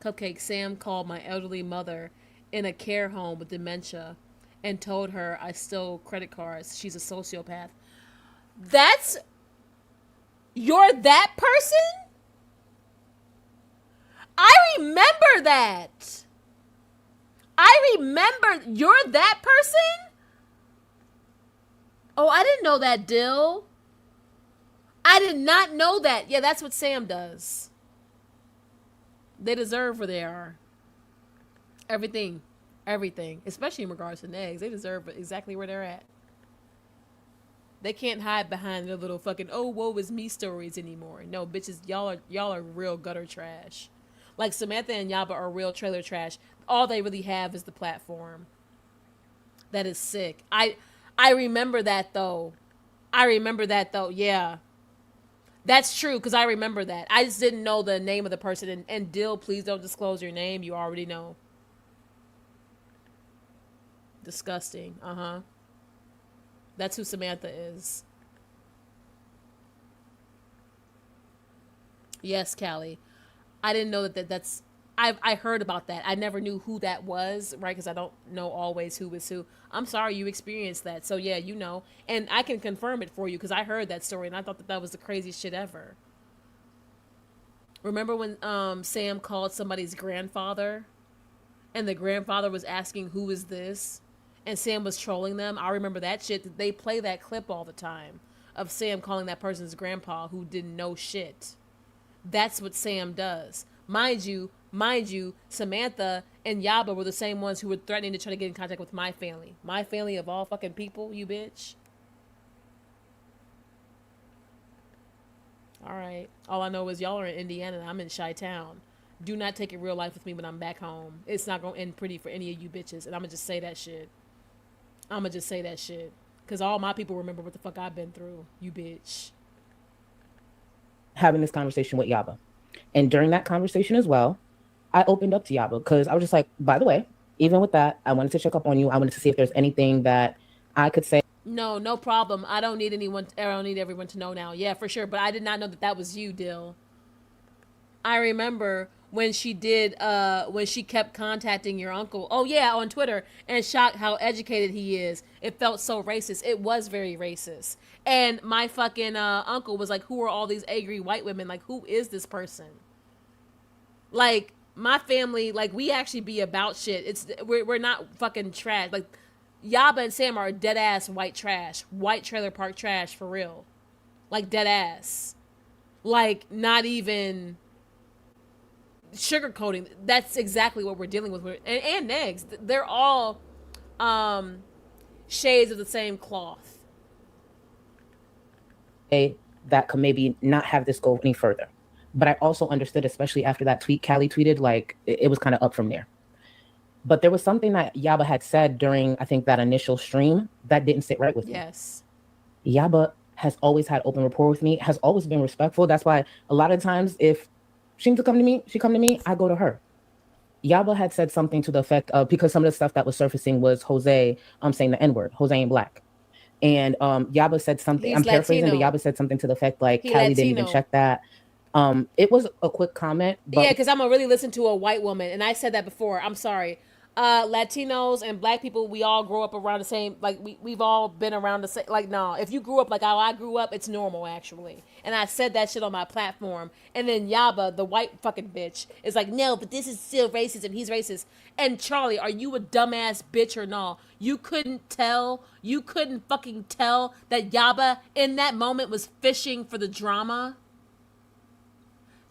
Cupcake, Sam called my elderly mother in a care home with dementia and told her I stole credit cards. She's a sociopath. You're that person? I remember that. I remember you're that person? Oh, I didn't know that, Dill. I did not know that. Yeah, that's what Sam does. They deserve where they are. Everything. Especially in regards to eggs. They deserve exactly where they're at. They can't hide behind their little fucking, oh, woe is me stories anymore. No, bitches, y'all are real gutter trash. Like Samantha and Yaba are real trailer trash. All they really have is the platform. That is sick. I remember that though. Yeah. That's true, because I remember that. I just didn't know the name of the person. And Dill, please don't disclose your name. You already know. Disgusting. That's who Samantha is. Yes, Callie. I didn't know that's... I heard about that. I never knew who that was, right? Because I don't know always who is who. I'm sorry you experienced that. So, yeah, you know. And I can confirm it for you because I heard that story and I thought that was the craziest shit ever. Remember when Sam called somebody's grandfather and the grandfather was asking, who is this? And Sam was trolling them? I remember that shit. They play that clip all the time of Sam calling that person's grandpa who didn't know shit. That's what Sam does. Mind you, Samantha and Yaba were the same ones who were threatening to try to get in contact with my family. My family of all fucking people, you bitch. All right. All I know is y'all are in Indiana and I'm in Chi-Town. Do not take it real life with me when I'm back home. It's not going to end pretty for any of you bitches. And I'm going to just say that shit. Because all my people remember what the fuck I've been through, you bitch. Having this conversation with Yaba. And during that conversation as well, I opened up to Yaba because I was just like, by the way, even with that, I wanted to check up on you. I wanted to see if there's anything that I could say. No problem. I don't need everyone to know now. Yeah, for sure. But I did not know that was you, Dill. I remember when she kept contacting your uncle. Oh yeah, on Twitter, and shocked how educated he is. It felt so racist. It was very racist. And my fucking uncle was like, who are all these angry white women? Like, who is this person? Like, my family, like, we actually be about shit. We're not fucking trash. Like, Yaba and Sam are dead ass white trash. White trailer park trash, for real. Like, dead ass. Like, not even sugarcoating. That's exactly what we're dealing with. And Negs. They're all shades of the same cloth. That could maybe not have this go any further. But I also understood, especially after that tweet Callie tweeted, like, it was kind of up from there. But there was something that Yaba had said during, I think, that initial stream that didn't sit right with me. Yes. Yaba has always had open rapport with me, has always been respectful. That's why a lot of times if she needs to come to me, I go to her. Yaba had said something to the effect of, because some of the stuff that was surfacing was Jose saying the N-word, Jose ain't black. And Yaba said something, He's I'm paraphrasing, Latino. but Yaba said something to the effect like, He Callie didn't even Latino. check that. It was a quick comment. But yeah, because I'm going to really listen to a white woman. And I said that before. I'm sorry. Latinos and black people, we all grow up around the same, like we've all been around the same, like, no, if you grew up like how I grew up, it's normal actually. And I said that shit on my platform, and then Yaba, the white fucking bitch, is like, no, but this is still racism, he's racist. And Charlie, are you a dumbass bitch or no? You couldn't fucking tell that Yaba in that moment was fishing for the drama?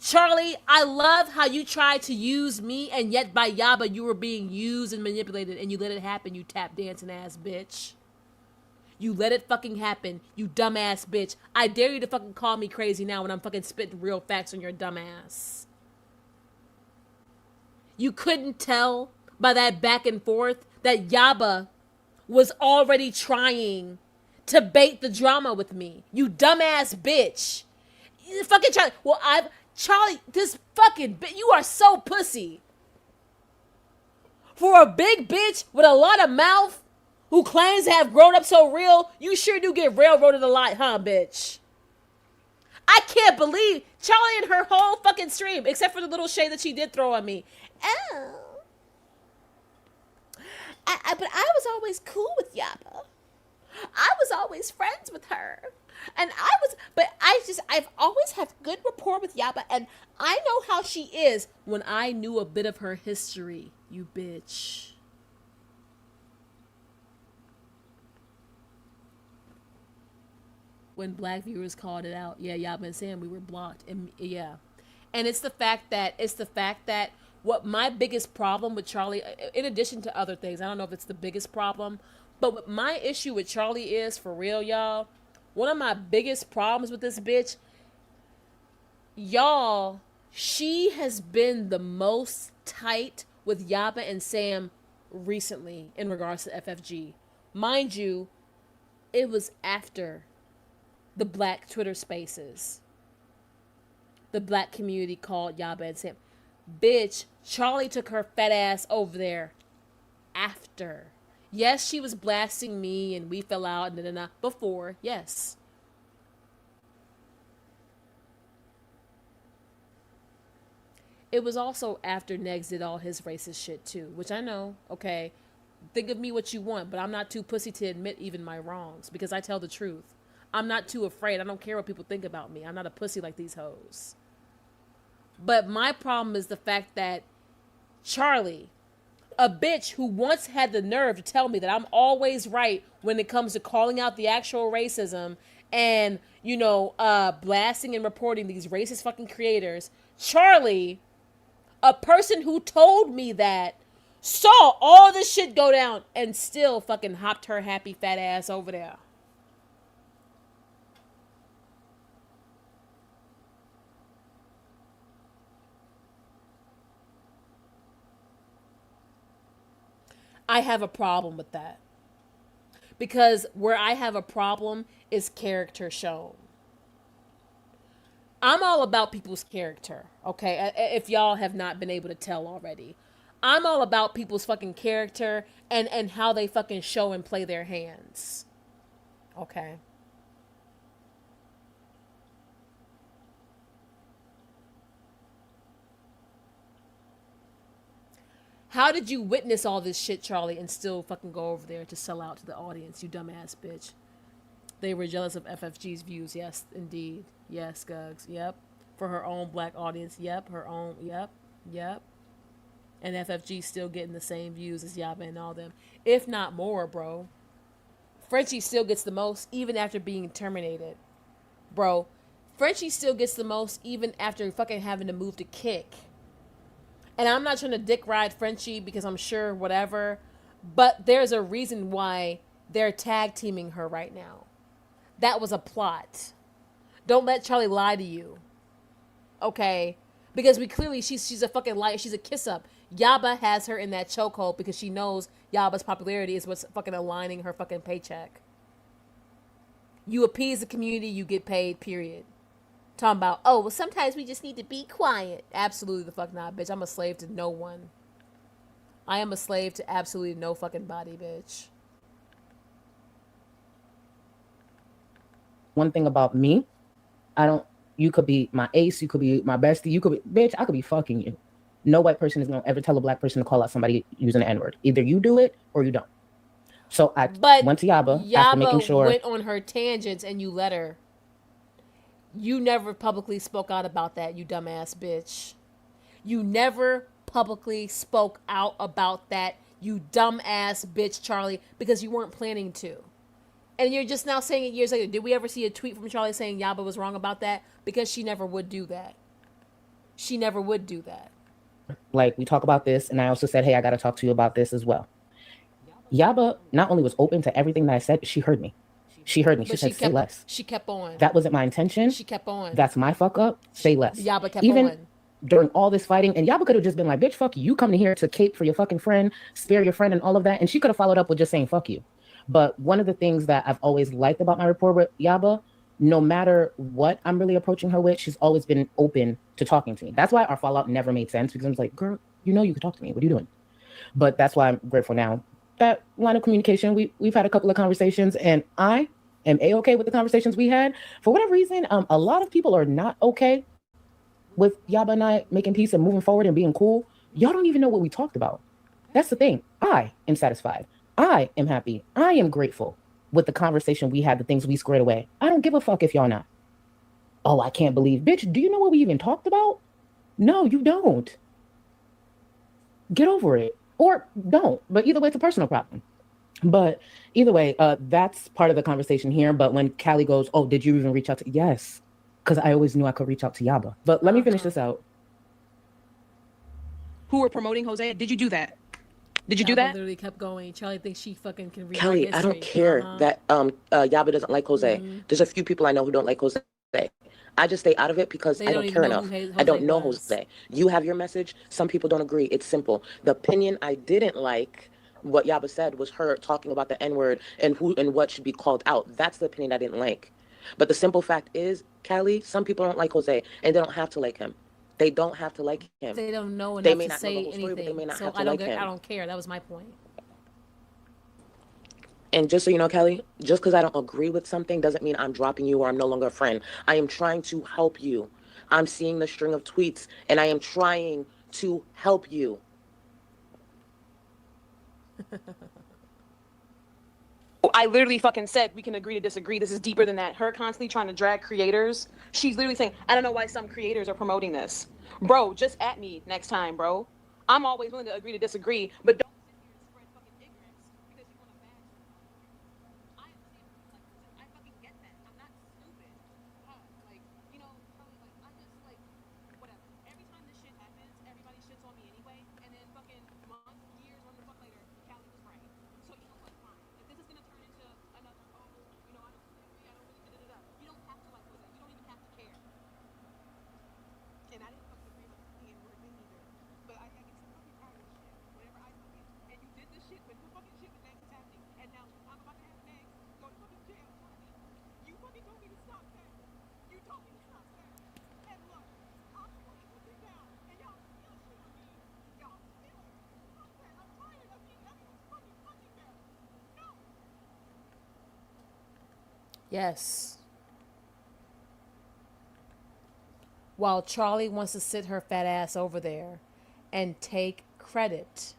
Charlie, I love how you tried to use me, and yet by Yaba you were being used and manipulated, and you let it happen, you tap dancing ass bitch. You let it fucking happen, you dumbass bitch. I dare you to fucking call me crazy now when I'm fucking spitting real facts on your dumbass. You couldn't tell by that back and forth that Yaba was already trying to bait the drama with me. You dumbass bitch. You fucking Charlie. Well, Charlie, this fucking bitch, you are so pussy. For a big bitch with a lot of mouth who claims to have grown up so real, you sure do get railroaded a lot, huh, bitch? I can't believe Charlie and her whole fucking stream, except for the little shade that she did throw at me. Oh. But I was always cool with Yaba. I was always friends with her. And I've always had good rapport with Yaba, and I know how she is when I knew a bit of her history, you bitch. When black viewers called it out, yeah, Yaba and Sam, we were blocked, and yeah. And it's the fact that what my biggest problem with Charlie, in addition to other things, I don't know if it's the biggest problem, but what my issue with Charlie is, for real, y'all, one of my biggest problems with this bitch, y'all, she has been the most tight with Yaba and Sam recently in regards to FFG. Mind you, it was after the black Twitter spaces. The black community called Yaba and Sam. Bitch, Charlie took her fat ass over there after. Yes, she was blasting me and we fell out and before, yes. It was also after Negs did all his racist shit too, which I know, okay, think of me what you want, but I'm not too pussy to admit even my wrongs because I tell the truth. I'm not too afraid. I don't care what people think about me. I'm not a pussy like these hoes. But my problem is the fact that Charlie, a bitch who once had the nerve to tell me that I'm always right when it comes to calling out the actual racism and, blasting and reporting these racist fucking creators. Charlie, a person who told me that, saw all this shit go down and still fucking hopped her happy fat ass over there. I have a problem with that. Because where I have a problem is character shown. I'm all about people's character, okay? If y'all have not been able to tell already. I'm all about people's fucking character and how they fucking show and play their hands. Okay? How did you witness all this shit, Charlie, and still fucking go over there to sell out to the audience, you dumbass bitch? They were jealous of FFG's views. Yes, indeed. Yes, Gugs. Yep. For her own black audience. Yep. Her own. Yep. And FFG still getting the same views as Yaba and all them. If not more, bro. Frenchie still gets the most even after being terminated. Bro. Frenchie still gets the most even after fucking having to move to Kick. And I'm not trying to dick ride Frenchie because I'm sure whatever. But there's a reason why they're tag teaming her right now. That was a plot. Don't let Charlie lie to you. Okay? Because she's a fucking liar. She's a kiss up. Yaba has her in that chokehold because she knows Yaba's popularity is what's fucking aligning her fucking paycheck. You appease the community, you get paid, period. Talking about, oh, well, sometimes we just need to be quiet. Absolutely the fuck not, bitch. I'm a slave to no one. I am a slave to absolutely no fucking body, bitch. One thing about me, you could be my ace, you could be my bestie, I could be fucking you. No white person is going to ever tell a black person to call out somebody using the N-word. Either you do it or you don't. So I went to Yaba after making sure. went on her tangents and you let her. You never publicly spoke out about that, you dumbass bitch. You never publicly spoke out about that, you dumbass bitch, Charlie, because you weren't planning to. And you're just now saying it years later. Did we ever see a tweet from Charlie saying Yaba was wrong about that? Because she never would do that. She never would do that. Like, we talk about this, and I also said, hey, I got to talk to you about this as well. Yaba not only was open to everything that I said, she heard me. She heard me. She said, say less. She kept on. That wasn't my intention. She kept on. That's my fuck up. Say less. Yaba kept Even on. During all this fighting, and Yaba could have just been like, bitch, fuck you. You coming here to cape for your fucking friend, spare your friend, and all of that. And she could have followed up with just saying, fuck you. But one of the things that I've always liked about my rapport with Yaba, no matter what I'm really approaching her with, she's always been open to talking to me. That's why our fallout never made sense, because I was like, girl, you know you can talk to me. What are you doing? But that's why I'm grateful now. That line of communication, we've had a couple of conversations, and I am A-okay with the conversations we had. For whatever reason, a lot of people are not okay with Yaba and I making peace and moving forward and being cool. Y'all don't even know what we talked about. That's the thing. I am satisfied. I am happy. I am grateful with the conversation we had, the things we squared away. I don't give a fuck if y'all not. Oh, I can't believe. Bitch, do you know what we even talked about? No, you don't. Get over it. Or don't. But either way, it's a personal problem. But either way, that's part of the conversation here. But when Callie goes, oh, did you even reach out to? Yes. Because I always knew I could reach out to Yaba. But let me finish this out. Who were promoting Jose? Did you do that? Did you do Yaba that? literally kept going. Charlie thinks she fucking can read Kelly, history. I don't care that Yaba doesn't like Jose. There's a few people I know who don't like Jose. I just stay out of it because I don't care enough. I don't know Jose. You have your message. Some people don't agree. It's simple. The opinion I didn't like, what Yaba said, was her talking about the N-word and who and what should be called out. That's the opinion I didn't like. But the simple fact is, Callie, some people don't like Jose, and they don't have to like him. They don't have to like him. They don't know enough They may to not say know the whole story, anything. but they may not So have to I don't like him. I don't care. That was my point. And just so you know, Kelly, just because I don't agree with something doesn't mean I'm dropping you or I'm no longer a friend. I am trying to help you. I'm seeing the string of tweets, and I am trying to help you. I literally fucking said we can agree to disagree. This is deeper than that. Her constantly trying to drag creators. She's literally saying, I don't know why some creators are promoting this. Bro, just at me next time, bro. I'm always willing to agree to disagree, but don't sit here and spread fucking ignorance because you want to bash someone. I understand. Like, I fucking get that. I'm not stupid. Like, you know, I'm just like, whatever. Every time this shit happens, everybody shits on me anyway, and then fucking months, years, or the fuck later, Callie was right. So you know what? Fine. If this is gonna turn into another, oh, you know, I don't really, da-da-da-da. You don't have to like Jose. You don't even have to care. And I didn't fucking agree with the N-word thing either. But I get so fucking tired of this shit. Whenever I fucking, and you did this shit when the fucking shit with Next is happening, and now I'm about to have Next go to fucking jail, Charlie. You fucking told me to stop that. You told me to stop that. And look, I'm putting this down, and y'all still shit on me. Y'all still. Fuck that. I'm tired of being everyone's fucking punching bag. No. Yes. While Charlie wants to sit her fat ass over there and take credit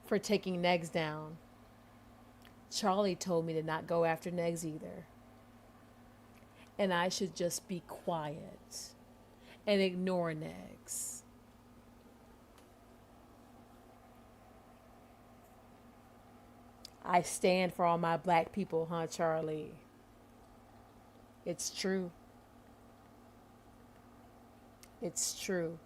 for taking Negs down, Charlie told me to not go after Negs either. And I should just be quiet and ignore Negs. I stand for all my black people, huh, Charlie? It's true. It's true.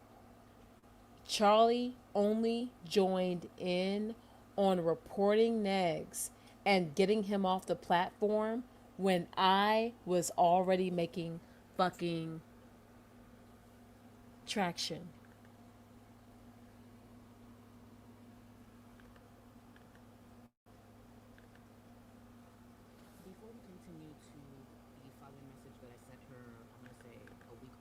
Charlie only joined in on reporting Negs and getting him off the platform when I was already making fucking traction. Before we continue to the following message that I sent her, I'm going to say a week.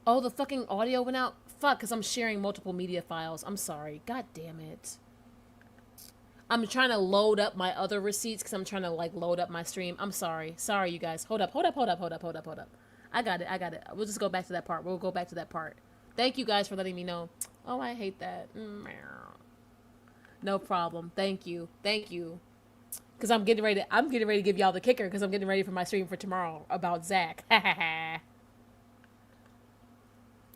Oh, the fucking audio went out? Fuck, because I'm sharing multiple media files. I'm sorry. God damn it. I'm trying to load up my other receipts because I'm trying to, like, load up my stream. I'm sorry. Sorry, you guys. Hold up. I got it. We'll just go back to that part. We'll go back to that part. Thank you guys for letting me know. Oh, I hate that. No problem. Thank you. Thank you. Because I'm getting ready to give y'all the kicker because I'm getting ready for my stream for tomorrow about Zach.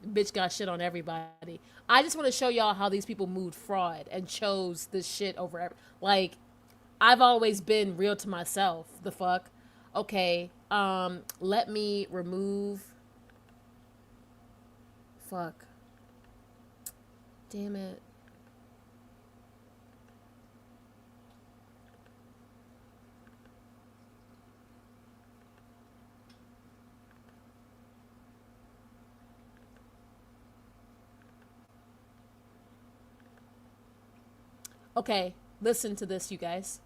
Bitch got shit on everybody. I just want to show y'all how these people moved fraud and chose this shit over like I've always been real to myself. The fuck? Okay. Let me remove. Fuck. Damn it. Okay, listen to this, you guys.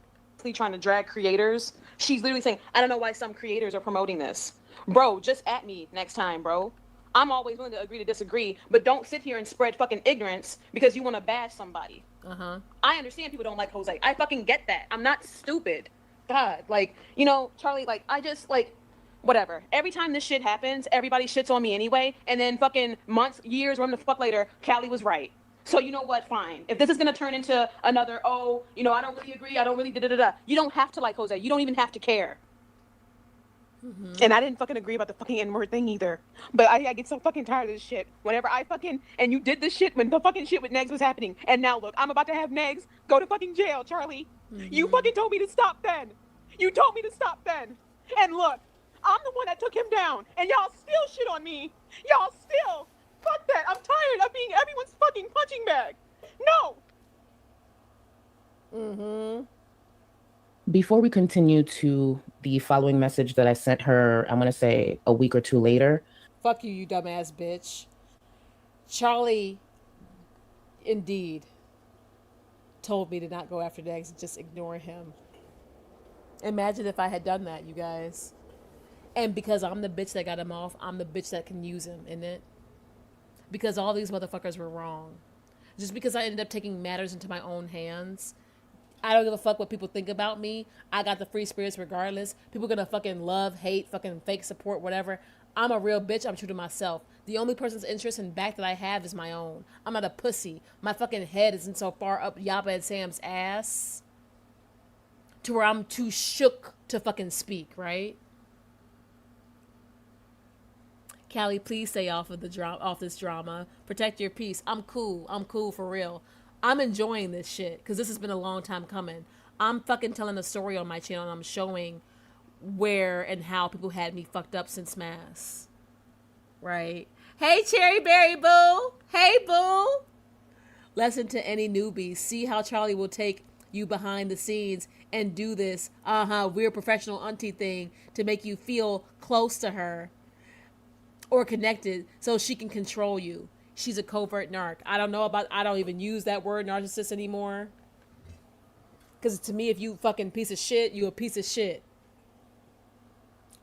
Trying to drag creators. She's literally saying, I don't know why some creators are promoting this. Bro, just at me next time, bro. I'm always willing to agree to disagree, but don't sit here and spread fucking ignorance because you want to bash somebody. I understand people don't like Jose. I fucking get that. I'm not stupid. God, like, you know, Charlie, like, I just, like, whatever. Every time this shit happens, everybody shits on me anyway, and then fucking months, years, whatever the fuck later, Callie was right. So you know what? Fine. If this is gonna turn into another, oh, you know, I don't really agree. I don't really da-da-da-da. You don't have to like Jose. You don't even have to care. And I didn't fucking agree about the fucking N-word thing either. But I get so fucking tired of this shit. Whenever I fucking, and you did this shit when the fucking shit with Negs was happening. And now look, I'm about to have Negs go to fucking jail, Charlie. You fucking told me to stop then. You told me to stop then. And look, I'm the one that took him down. And y'all still shit on me. Y'all still. Fuck that. I'm tired of being everyone's fucking punching bag. No. Before we continue to the following message that I sent her, I'm going to say a week or two later. Fuck you, you dumbass bitch. Charlie, indeed, told me to not go after Negs and just ignore him. Imagine if I had done that, you guys. And because I'm the bitch that got him off, I'm the bitch that can use him, isn't it? Because all these motherfuckers were wrong. Just because I ended up taking matters into my own hands, I don't give a fuck what people think about me. I got the free spirits regardless. People gonna fucking love, hate, fucking fake support, whatever. I'm a real bitch. I'm true to myself. The only person's interest and back that I have is my own. I'm not a pussy. My fucking head isn't so far up Yabba and Sam's ass to where I'm too shook to fucking speak, right? Callie, please stay off of off this drama. Protect your peace. I'm cool. I'm cool for real. I'm enjoying this shit because this has been a long time coming. I'm fucking telling a story on my channel and I'm showing where and how people had me fucked up since Mass. Right? Hey, Cherry Berry Boo. Hey, Boo. Lesson to any newbies. See how Charlie will take you behind the scenes and do this weird professional auntie thing to make you feel close to her or connected so she can control you. She's a covert narc. I don't even use that word narcissist anymore. Because to me, if you fucking piece of shit, you a piece of shit.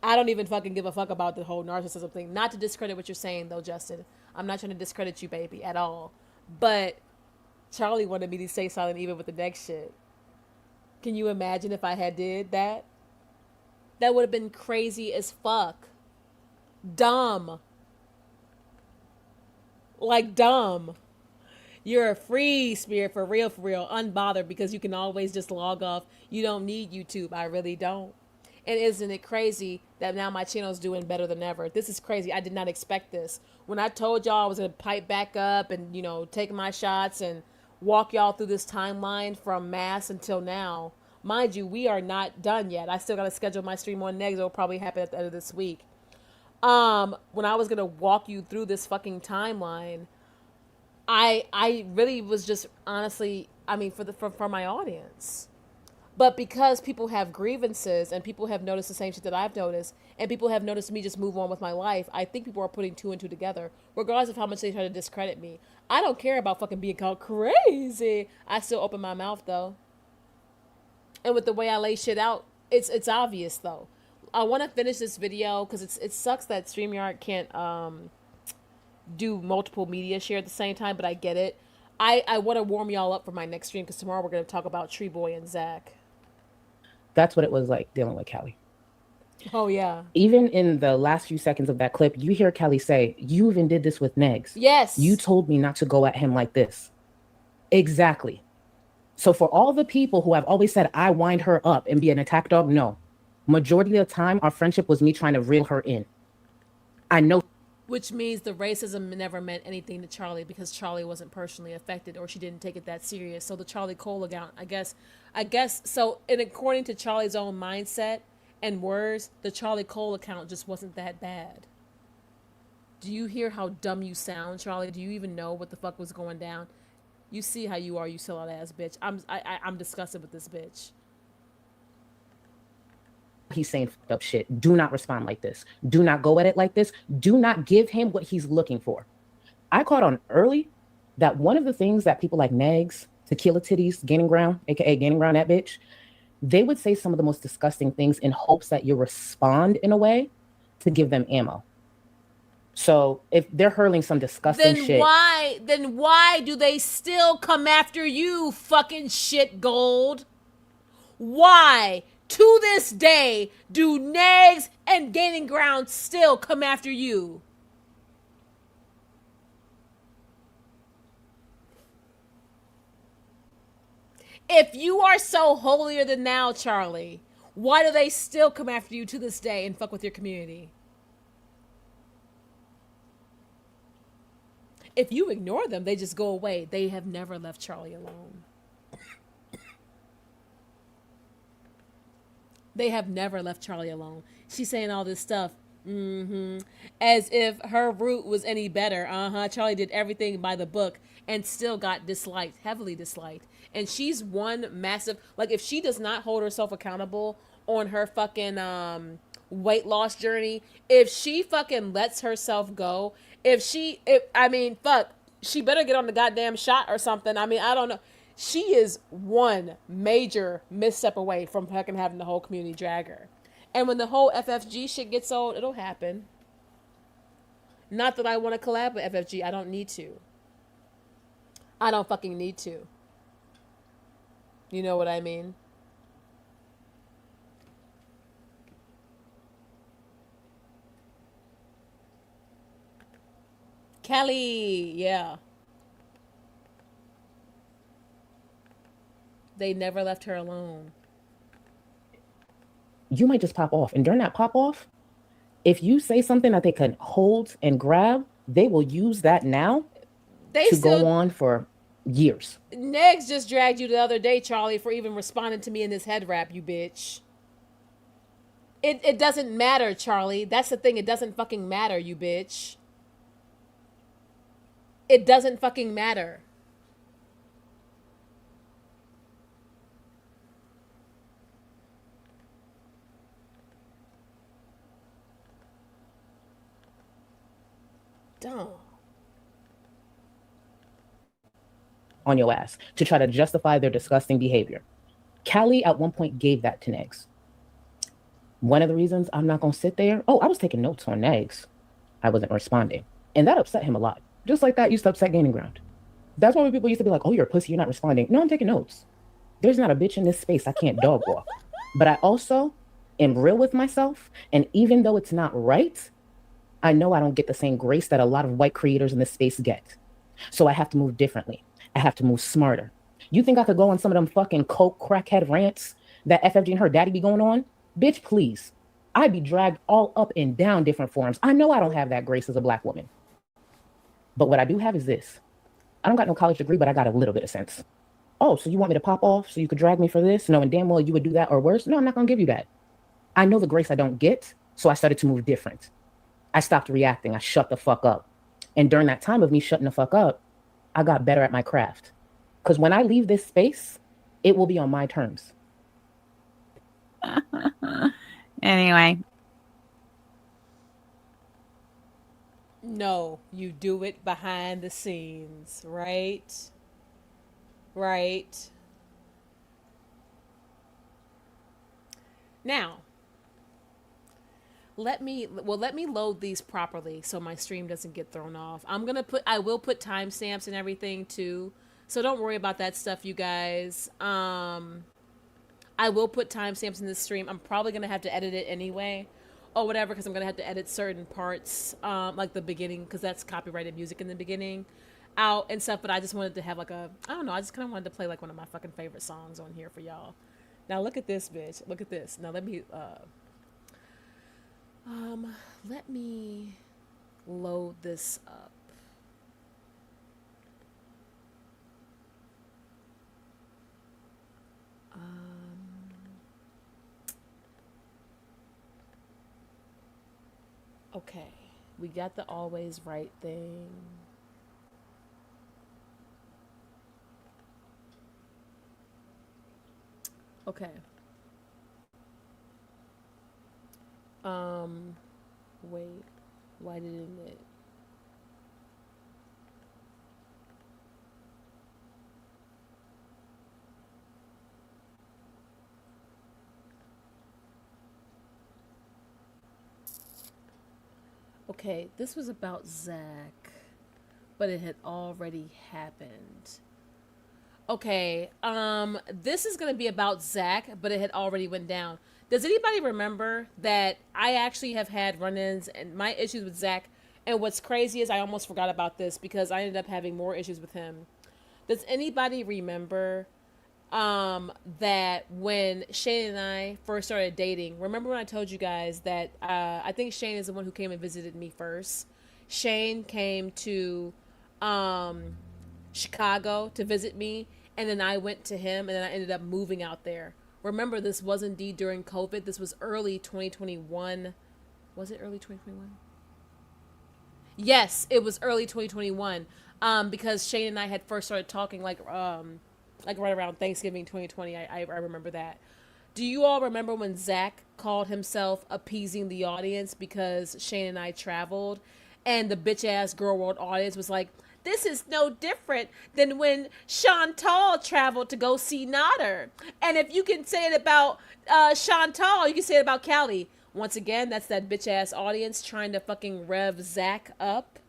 I don't even fucking give a fuck about the whole narcissism thing. Not to discredit what you're saying, though, Justin. I'm not trying to discredit you, baby, at all. But Charlie wanted me to stay silent even with the next shit. Can you imagine if I had did that? That would have been crazy as fuck. Dumb. Like dumb. You're a free spirit for real, unbothered because you can always just log off. You don't need YouTube. I really don't. And isn't it crazy that now my channel's doing better than ever? This is crazy. I did not expect this. When I told y'all I was going to pipe back up and, you know, take my shots and walk y'all through this timeline from Mass until now, mind you, we are not done yet. I still got to schedule my stream on Negs. It'll probably happen at the end of this week. When I was going to walk you through this fucking timeline, I really was just honestly, I mean, for my audience. But because people have grievances and people have noticed the same shit that I've noticed and people have noticed me just move on with my life, I think people are putting two and two together, regardless of how much they try to discredit me. I don't care about fucking being called crazy. I still open my mouth, though. And with the way I lay shit out, it's obvious, though. I want to finish this video because it sucks that StreamYard can't do multiple media share at the same time, but I get it. I want to warm y'all up for my next stream because tomorrow we're going to talk about Tree Boy and Zach. That's what it was like dealing with Callie. Oh yeah. Even in the last few seconds of that clip, you hear Kelly say, "You even did this with Negs. Yes. You told me not to go at him like this." Exactly. So for all the people who have always said I wind her up and be an attack dog, no. Majority of the time, our friendship was me trying to reel her in. I know. Which means the racism never meant anything to Charlie because Charlie wasn't personally affected or she didn't take it that serious. So the Charlie Cole account, I guess so, and according to Charlie's own mindset and words, the Charlie Cole account just wasn't that bad. Do you hear how dumb you sound, Charlie? Do you even know what the fuck was going down? You see how you are, you sellout ass bitch. I'm disgusted with this bitch. He's saying fucked up shit. Do not respond like this. Do not go at it like this. Do not give him what he's looking for. I caught on early that one of the things that people like Negs, Tequila Titties, Gaining Ground, aka Gaining Ground, that bitch, they would say some of the most disgusting things in hopes that you respond in a way to give them ammo. So if they're hurling some disgusting shit, then why do they still come after you, fucking shit gold? Why, to this day, do Negs and Gaining Ground still come after you? If you are so holier than thou, Charlie, why do they still come after you to this day and fuck with your community? If you ignore them, they just go away. They have never left Charlie alone. They have never left Charlie alone. She's saying all this stuff. As if her route was any better. Charlie did everything by the book and still got disliked, heavily disliked. And she's one massive, like, if she does not hold herself accountable on her fucking weight loss journey, if she fucking lets herself go, she better get on the goddamn shot or something. I mean, I don't know. She is one major misstep away from fucking having the whole community drag her. And when the whole FFG shit gets old, it'll happen. Not that I want to collab with FFG. I don't need to. I don't fucking need to. You know what I mean? Kelly, yeah. They never left her alone. you might just pop off. And during that pop off, if you say something that they can hold and grab, they will use that now to go on for years. Negs just dragged you the other day, Charlie, for even responding to me in this head wrap, you bitch. It doesn't matter, Charlie. That's the thing. It doesn't fucking matter, you bitch. It doesn't fucking matter. Dumb. On your ass to try to justify their disgusting behavior. Callie at one point gave that to Negs. One of the reasons I'm not going to sit there, I was taking notes on Negs. I wasn't responding. And that upset him a lot. Just like that used to upset Gaining Ground. That's why when people used to be like, oh, you're a pussy, you're not responding. No, I'm taking notes. There's not a bitch in this space I can't dog walk. But I also am real with myself. And even though it's not right, I know I don't get the same grace that a lot of white creators in this space get. So I have to move differently. I have to move smarter. You think I could go on some of them fucking coke crackhead rants that FFG and her daddy be going on? Bitch, please. I'd be dragged all up and down different forums. I know I don't have that grace as a black woman. But what I do have is this. I don't got no college degree, but I got a little bit of sense. Oh, so you want me to pop off so you could drag me for this? Knowing damn well you would do that or worse? No, I'm not going to give you that. I know the grace I don't get, so I started to move different. I stopped reacting. I shut the fuck up. And during that time of me shutting the fuck up, I got better at my craft. Because when I leave this space, it will be on my terms. Anyway. No, you do it behind the scenes, right? Right. Now, let me load these properly so my stream doesn't get thrown off. I will put timestamps and everything too. So don't worry about that stuff, you guys. I will put timestamps in this stream. I'm probably gonna have to edit it anyway, or whatever, because I'm gonna have to edit certain parts, like the beginning, because that's copyrighted music in the beginning, out and stuff. But I just wanted to have like a, I don't know, I just kind of wanted to play like one of my fucking favorite songs on here for y'all. Now look at this, bitch. Look at this. Now let me load this up. Okay, we got the always right thing. Okay. Wait, why didn't it? Okay, this was about Zach, but it had already happened. Okay, this is gonna be about Zach, but it had already went down. Does anybody remember that I actually have had run-ins and my issues with Zach? And what's crazy is I almost forgot about this because I ended up having more issues with him. Does anybody remember that when Shane and I first started dating, remember when I told you guys that I think Shane is the one who came and visited me first. Shane came to Chicago to visit me, and then I went to him, and then I ended up moving out there. Remember, this was indeed during COVID. This was early 2021. Was it early 2021? Yes, it was early 2021. Because Shane and I had first started talking like right around Thanksgiving 2020. I remember that. Do you all remember when Zach called himself appeasing the audience because Shane and I traveled, and the bitch ass Girl World audience was like, this is no different than when Chantal traveled to go see Nader. And if you can say it about Chantal, you can say it about Callie. Once again, that's that bitch ass audience trying to fucking rev Zach up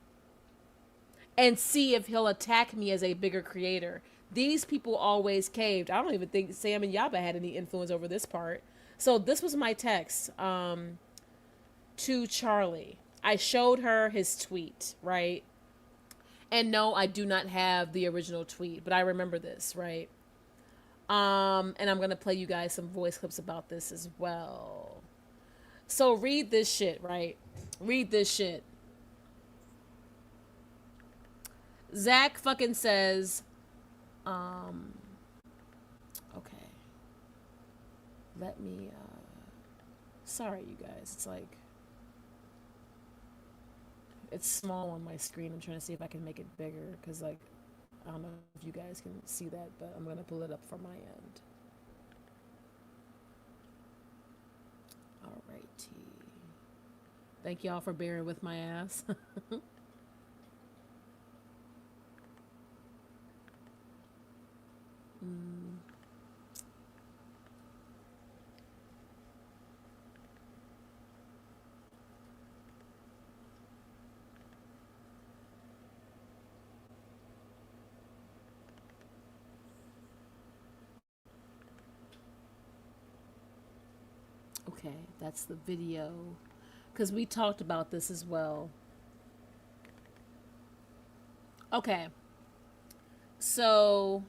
and see if he'll attack me as a bigger creator. These people always caved. I don't even think Sam and Yaba had any influence over this part. So this was my text to Charlie. I showed her his tweet, right? And no, I do not have the original tweet, but I remember this, right? And I'm going to play you guys some voice clips about this as well. So read this shit, right? Read this shit. Zach fucking says, okay. Let me, sorry, you guys. It's like, it's small on my screen. I'm trying to see if I can make it bigger, because, like, I don't know if you guys can see that, but I'm going to pull it up from my end. Alrighty. Thank y'all for bearing with my ass. Okay, that's the video, because we talked about this as well. Okay, so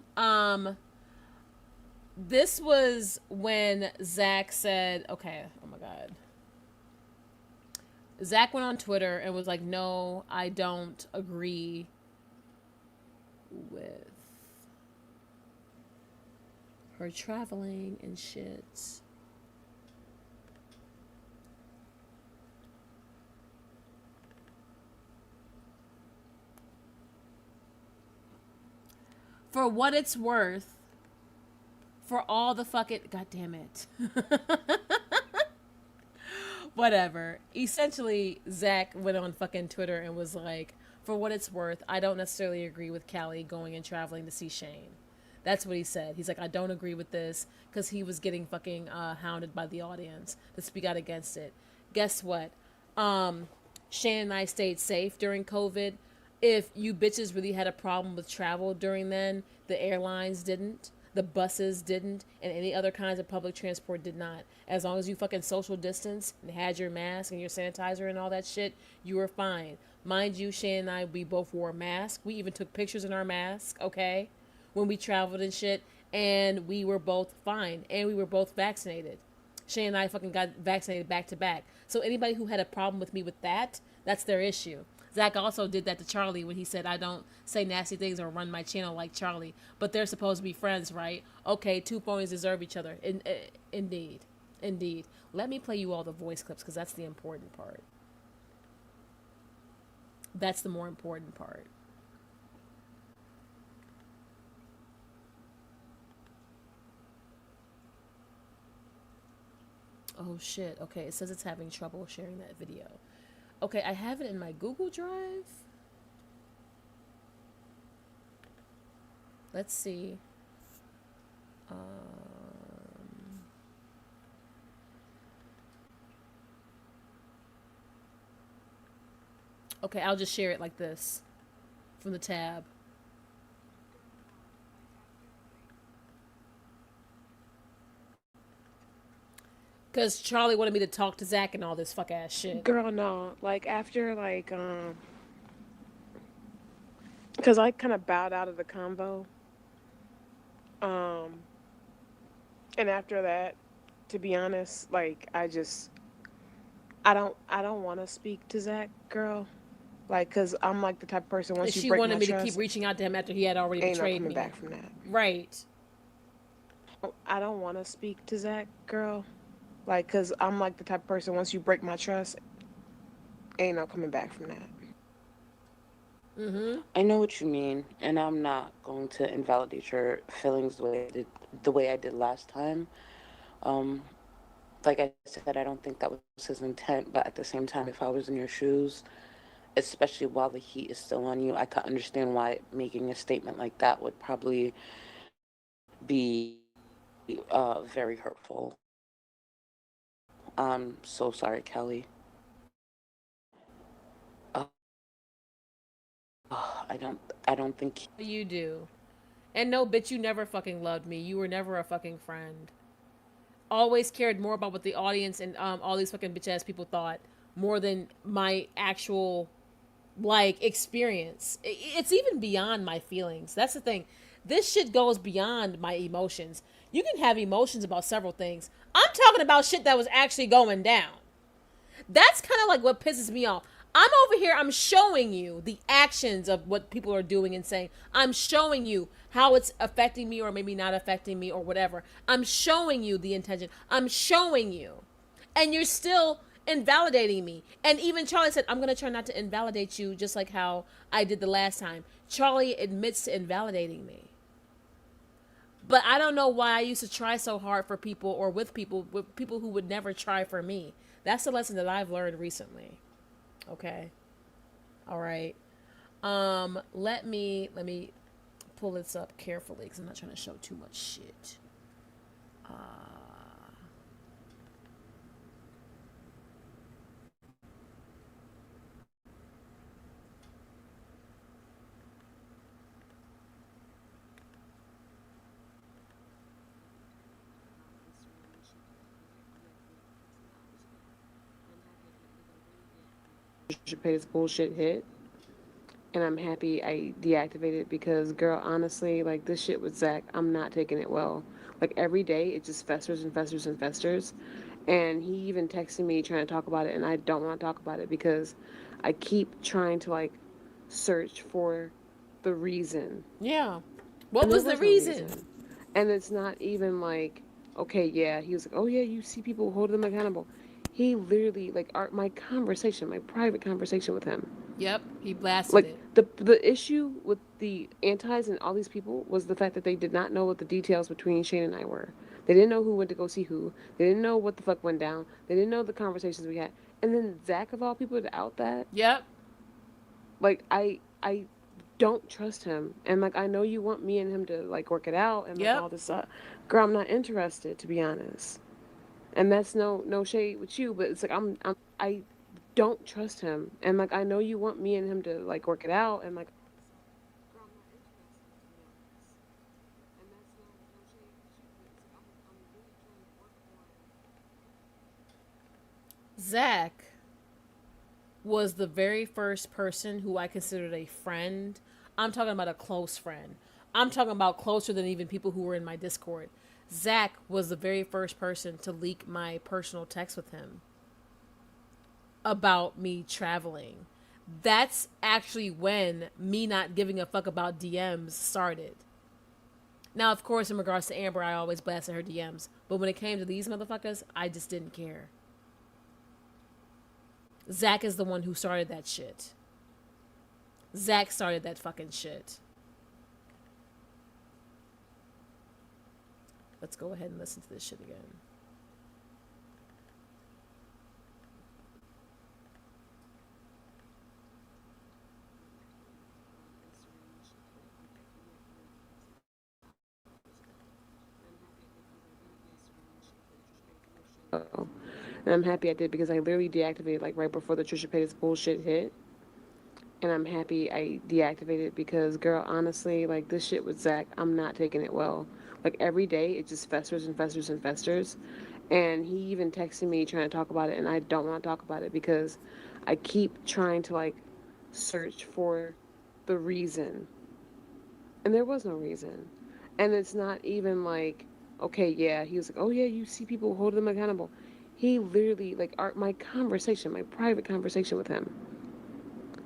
this was when Zach said, okay, oh my god, Zach went on Twitter and was like, no, I don't agree with her traveling and shit. For what it's worth, for all the fucking, god damn it. Whatever. Essentially, Zach went on fucking Twitter and was like, for what it's worth, I don't necessarily agree with Callie going and traveling to see Shane. That's what he said. He's like, I don't agree with this, because he was getting fucking hounded by the audience to speak out against it. Guess what? Shane and I stayed safe during COVID. If you bitches really had a problem with travel during then, the airlines didn't. The buses didn't, and any other kinds of public transport did not. As long as you fucking social distance and had your mask and your sanitizer and all that shit, you were fine. Mind you, Shane and I, we both wore masks. We even took pictures in our mask, okay? When we traveled and shit, and we were both fine, and we were both vaccinated. Shane and I fucking got vaccinated back to back. So anybody who had a problem with me with that, that's their issue. Zach also did that to Charlie when he said, I don't say nasty things or run my channel like Charlie. But they're supposed to be friends, right? Okay, two phonies deserve each other. Indeed. Indeed. Let me play you all the voice clips because that's the important part. That's the more important part. Oh shit. Okay, it says it's having trouble sharing that video. Okay, I have it in my Google Drive. Let's see. Okay, I'll just share it like this from the tab. Because Charlie wanted me to talk to Zach and all this fuck ass shit. Girl, no. Like, after, because I kind of bowed out of the convo. And after that, to be honest, like, I don't want to speak to Zach, girl. Like, because I'm, like, the type of person, once you She break wanted my me trust, to keep reaching out to him after he had already ain't no betrayed coming me. back from that. Right. I don't want to speak to Zach, girl. Like, because I'm, like, the type of person, once you break my trust, ain't no coming back from that. I know what you mean, and I'm not going to invalidate your feelings the way I did last time. Like I said, I don't think that was his intent, but at the same time, if I was in your shoes, especially while the heat is still on you, I could understand why making a statement like that would probably be very hurtful. I'm so sorry, Kelly. I don't think You do. And no, bitch, you never fucking loved me. You were never a fucking friend. Always cared more about what the audience and all these fucking bitch ass people thought more than my actual like experience. It's even beyond my feelings. That's the thing. This shit goes beyond my emotions. You can have emotions about several things. I'm talking about shit that was actually going down. That's kind of like what pisses me off. I'm over here, I'm showing you the actions of what people are doing and saying. I'm showing you how it's affecting me or maybe not affecting me or whatever. I'm showing you the intention. I'm showing you. And you're still invalidating me. And even Charlie said, I'm going to try not to invalidate you just like how I did the last time. Charlie admits to invalidating me. But I don't know why I used to try so hard for people or with people who would never try for me. That's the lesson that I've learned recently. Okay. All right. Let me pull this up carefully because I'm not trying to show too much shit. Should pay this bullshit hit. And I'm happy I deactivated it because, girl, honestly, like, this shit with Zach, I'm not taking it well. Like, every day, it just festers and festers and festers. And he even texted me trying to talk about it, and I don't want to talk about it because I keep trying to, like, search for the reason. Yeah. What And was there the no reason? And it's not even like, okay, yeah, he was like, oh, yeah, you see people hold them accountable. He literally, like, my private conversation with him. Yep, he blasted Like, it. the issue with the antis and all these people was the fact that they did not know what the details between Shane and I were. They didn't know who went to go see who. They didn't know what the fuck went down. They didn't know the conversations we had. And then Zach, of all people, to out that. Yep. Like, I don't trust him. And, like, I know you want me and him to, like, work it out and, like, all this stuff. Girl, I'm not interested, to be honest. And that's no shade with you, but it's like I don't trust him. And, like, I know you want me and him to, like, work it out and, like, Zach was the very first person who I considered a friend. I'm talking about a close friend. I'm talking about closer than even people who were in my Discord. Zach was the very first person to leak my personal text with him about me traveling. That's actually when me not giving a fuck about DMs started. Now, of course, in regards to Amber, I always blasted her DMs. But when it came to these motherfuckers, I just didn't care. Zach is the one who started that shit. Zach started that fucking shit. Let's go ahead and listen to this shit again. And I'm happy I did because I literally deactivated like right before the Trisha Paytas bullshit hit. And I'm happy I deactivated because, girl, honestly, like this shit with Zach, I'm not taking it well. Like every day it just festers and festers and festers. And he even texted me trying to talk about it, and I don't want to talk about it because I keep trying to like search for the reason. And there was no reason. And it's not even like, okay, yeah, he was like, oh yeah, you see people hold them accountable. He literally, like, my conversation, my private conversation with him,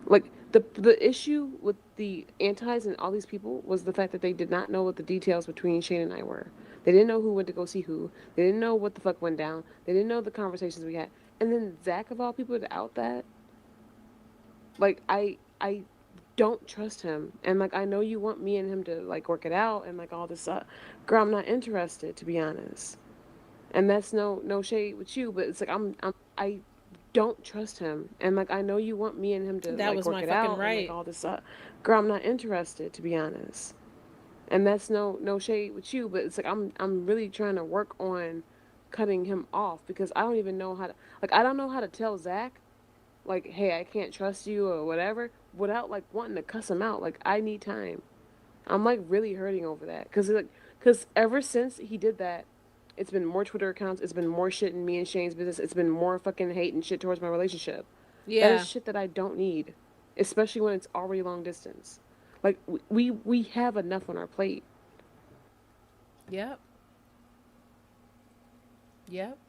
like, the issue with the antis and all these people was the fact that they did not know what the details between Shane and I were. They didn't know who went to go see who. They didn't know what the fuck went down. They didn't know the conversations we had. And then Zach, of all people, to out that, like, I don't trust him. And, like, I know you want me and him to, like, work it out and, like, all this stuff. Girl, I'm not interested, to be honest. And that's no shade with you, but it's like I don't trust him. And like I know you want me and him to That like was work my it fucking out right. and like all this stuff. Girl, I'm not interested, to be honest. And that's no shade with you, but it's like I'm really trying to work on cutting him off because I don't even know how to I don't know how to tell Zach like, hey, I can't trust you or whatever without like wanting to cuss him out. Like I need time. I'm like really hurting over that because ever since he did that, it's been more Twitter accounts. It's been more shit in me and Shane's business. It's been more fucking hate and shit towards my relationship. Yeah. That is shit that I don't need, especially when it's already long distance. Like we have enough on our plate. Yep. Yep.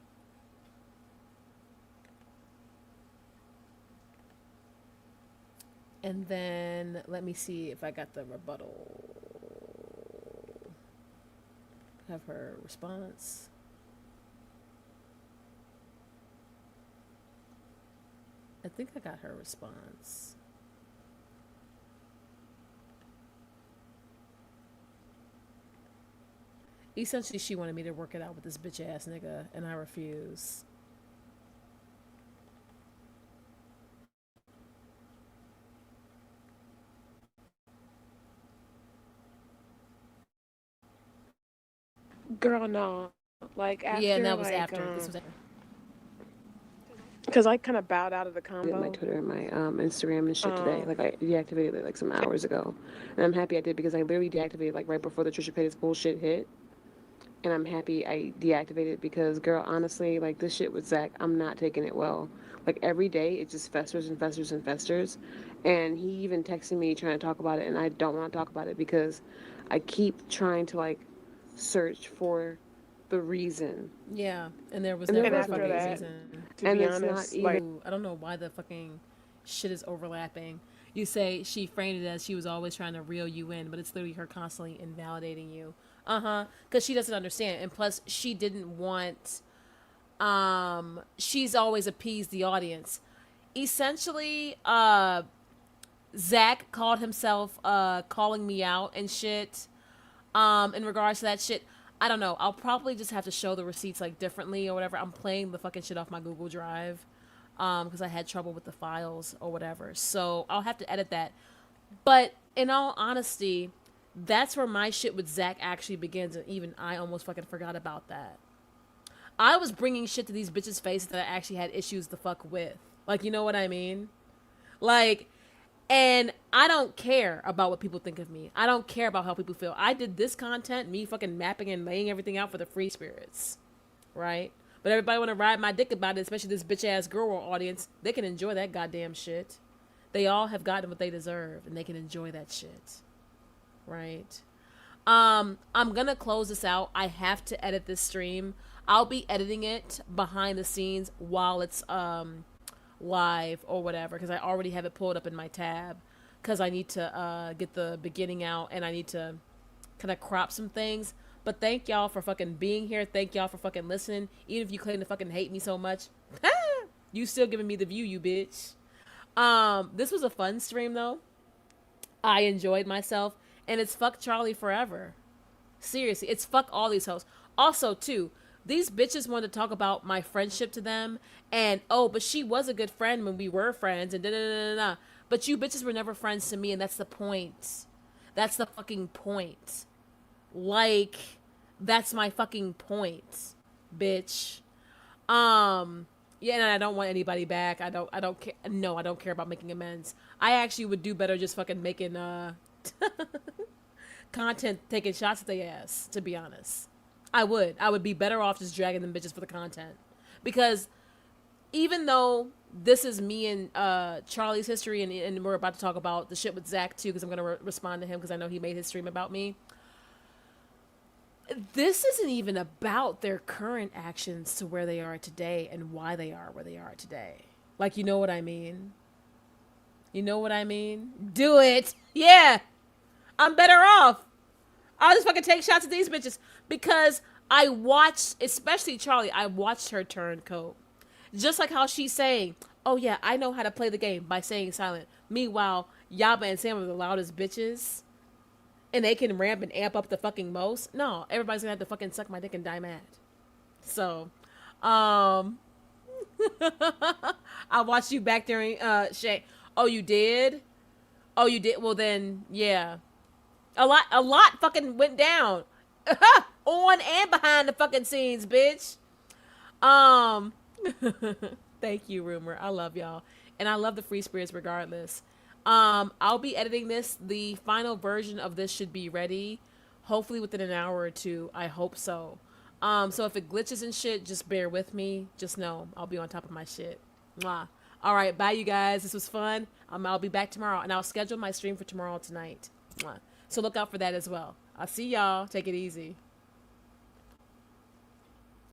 And then let me see if I got the rebuttal. Have her response. I think I got her response. Essentially, she wanted me to work it out with this bitch ass nigga, and I refuse. Girl, no. Like after Yeah, and that was like, after. This was after. Because I kind of bowed out of the combo. My Twitter and my Instagram and shit today. Like I deactivated it like some hours ago, and I'm happy I did because I literally deactivated like right before the Trisha Paytas bullshit hit. And I'm happy I deactivated because, girl, honestly, like this shit with Zach, I'm not taking it well. Like every day it just festers and festers and festers, and he even texted me trying to talk about it, and I don't want to talk about it because I keep trying to like search for the reason. Yeah, and there was never a fucking reason. To be honest, like I don't know why the fucking shit is overlapping. You say she framed it as she was always trying to reel you in, but it's literally her constantly invalidating you. Because she doesn't understand, and plus she didn't want. She's always appeased the audience. Essentially, Zach called himself calling me out and shit. In regards to that shit. I don't know. I'll probably just have to show the receipts like differently or whatever. I'm playing the fucking shit off my Google Drive because I had trouble with the files or whatever. So I'll have to edit that. But in all honesty, that's where my shit with Zach actually begins, and even I almost fucking forgot about that. I was bringing shit to these bitches' faces that I actually had issues to fuck with. Like, you know what I mean? Like, and I don't care about what people think of me. I don't care about how people feel. I did this content, me fucking mapping and laying everything out for the free spirits, right? But everybody want to ride my dick about it, especially this bitch ass girl audience. They can enjoy that goddamn shit. They all have gotten what they deserve, and they can enjoy that shit. Right? I'm gonna close this out. I have to edit this stream. I'll be editing it behind the scenes while it's live or whatever, because I already have it pulled up in my tab, because I need to get the beginning out, and I need to kind of crop some things. But thank y'all for fucking being here. Thank y'all for fucking listening. Even if you claim to fucking hate me so much, you still giving me the view, you bitch. This was a fun stream though. I enjoyed myself, and it's fuck Charlie forever. Seriously, it's fuck all these hoes. Also, too, these bitches wanted to talk about my friendship to them, and oh, but she was a good friend when we were friends, and da da da da da. But you bitches were never friends to me, and that's the point. That's the fucking point. Like, that's my fucking point, bitch. Yeah, and I don't want anybody back. I don't care. No, I don't care about making amends. I actually would do better just fucking making content, taking shots at their ass, to be honest. I would be better off just dragging them bitches for the content. Because even though this is me and Charlie's history, and we're about to talk about the shit with Zach too, because I'm going to respond to him because I know he made his stream about me. This isn't even about their current actions to where they are today and why they are where they are today. Like, you know what I mean? You know what I mean? Do it. Yeah. I'm better off. I'll just fucking take shots at these bitches. Because I watched, especially Charlie, I watched her turn coat. Just like how she's saying, oh yeah, I know how to play the game by staying silent. Meanwhile, Yaba and Sam are the loudest bitches. And they can ramp and amp up the fucking most. No, everybody's gonna have to fucking suck my dick and die mad. So, I watched you back during Shay. Oh, you did? Oh, you did? Well then, yeah. A lot fucking went down. On and behind the fucking scenes, bitch. Thank you, Rumor. I love y'all. And I love the Free Spirits regardless. I'll be editing this. The final version of this should be ready, hopefully within an hour or two. I hope so. So if it glitches and shit, just bear with me. Just know I'll be on top of my shit. Mwah. All right, bye, you guys. This was fun. I'll be back tomorrow, and I'll schedule my stream for tomorrow tonight. Mwah. So look out for that as well. I'll see y'all. Take it easy.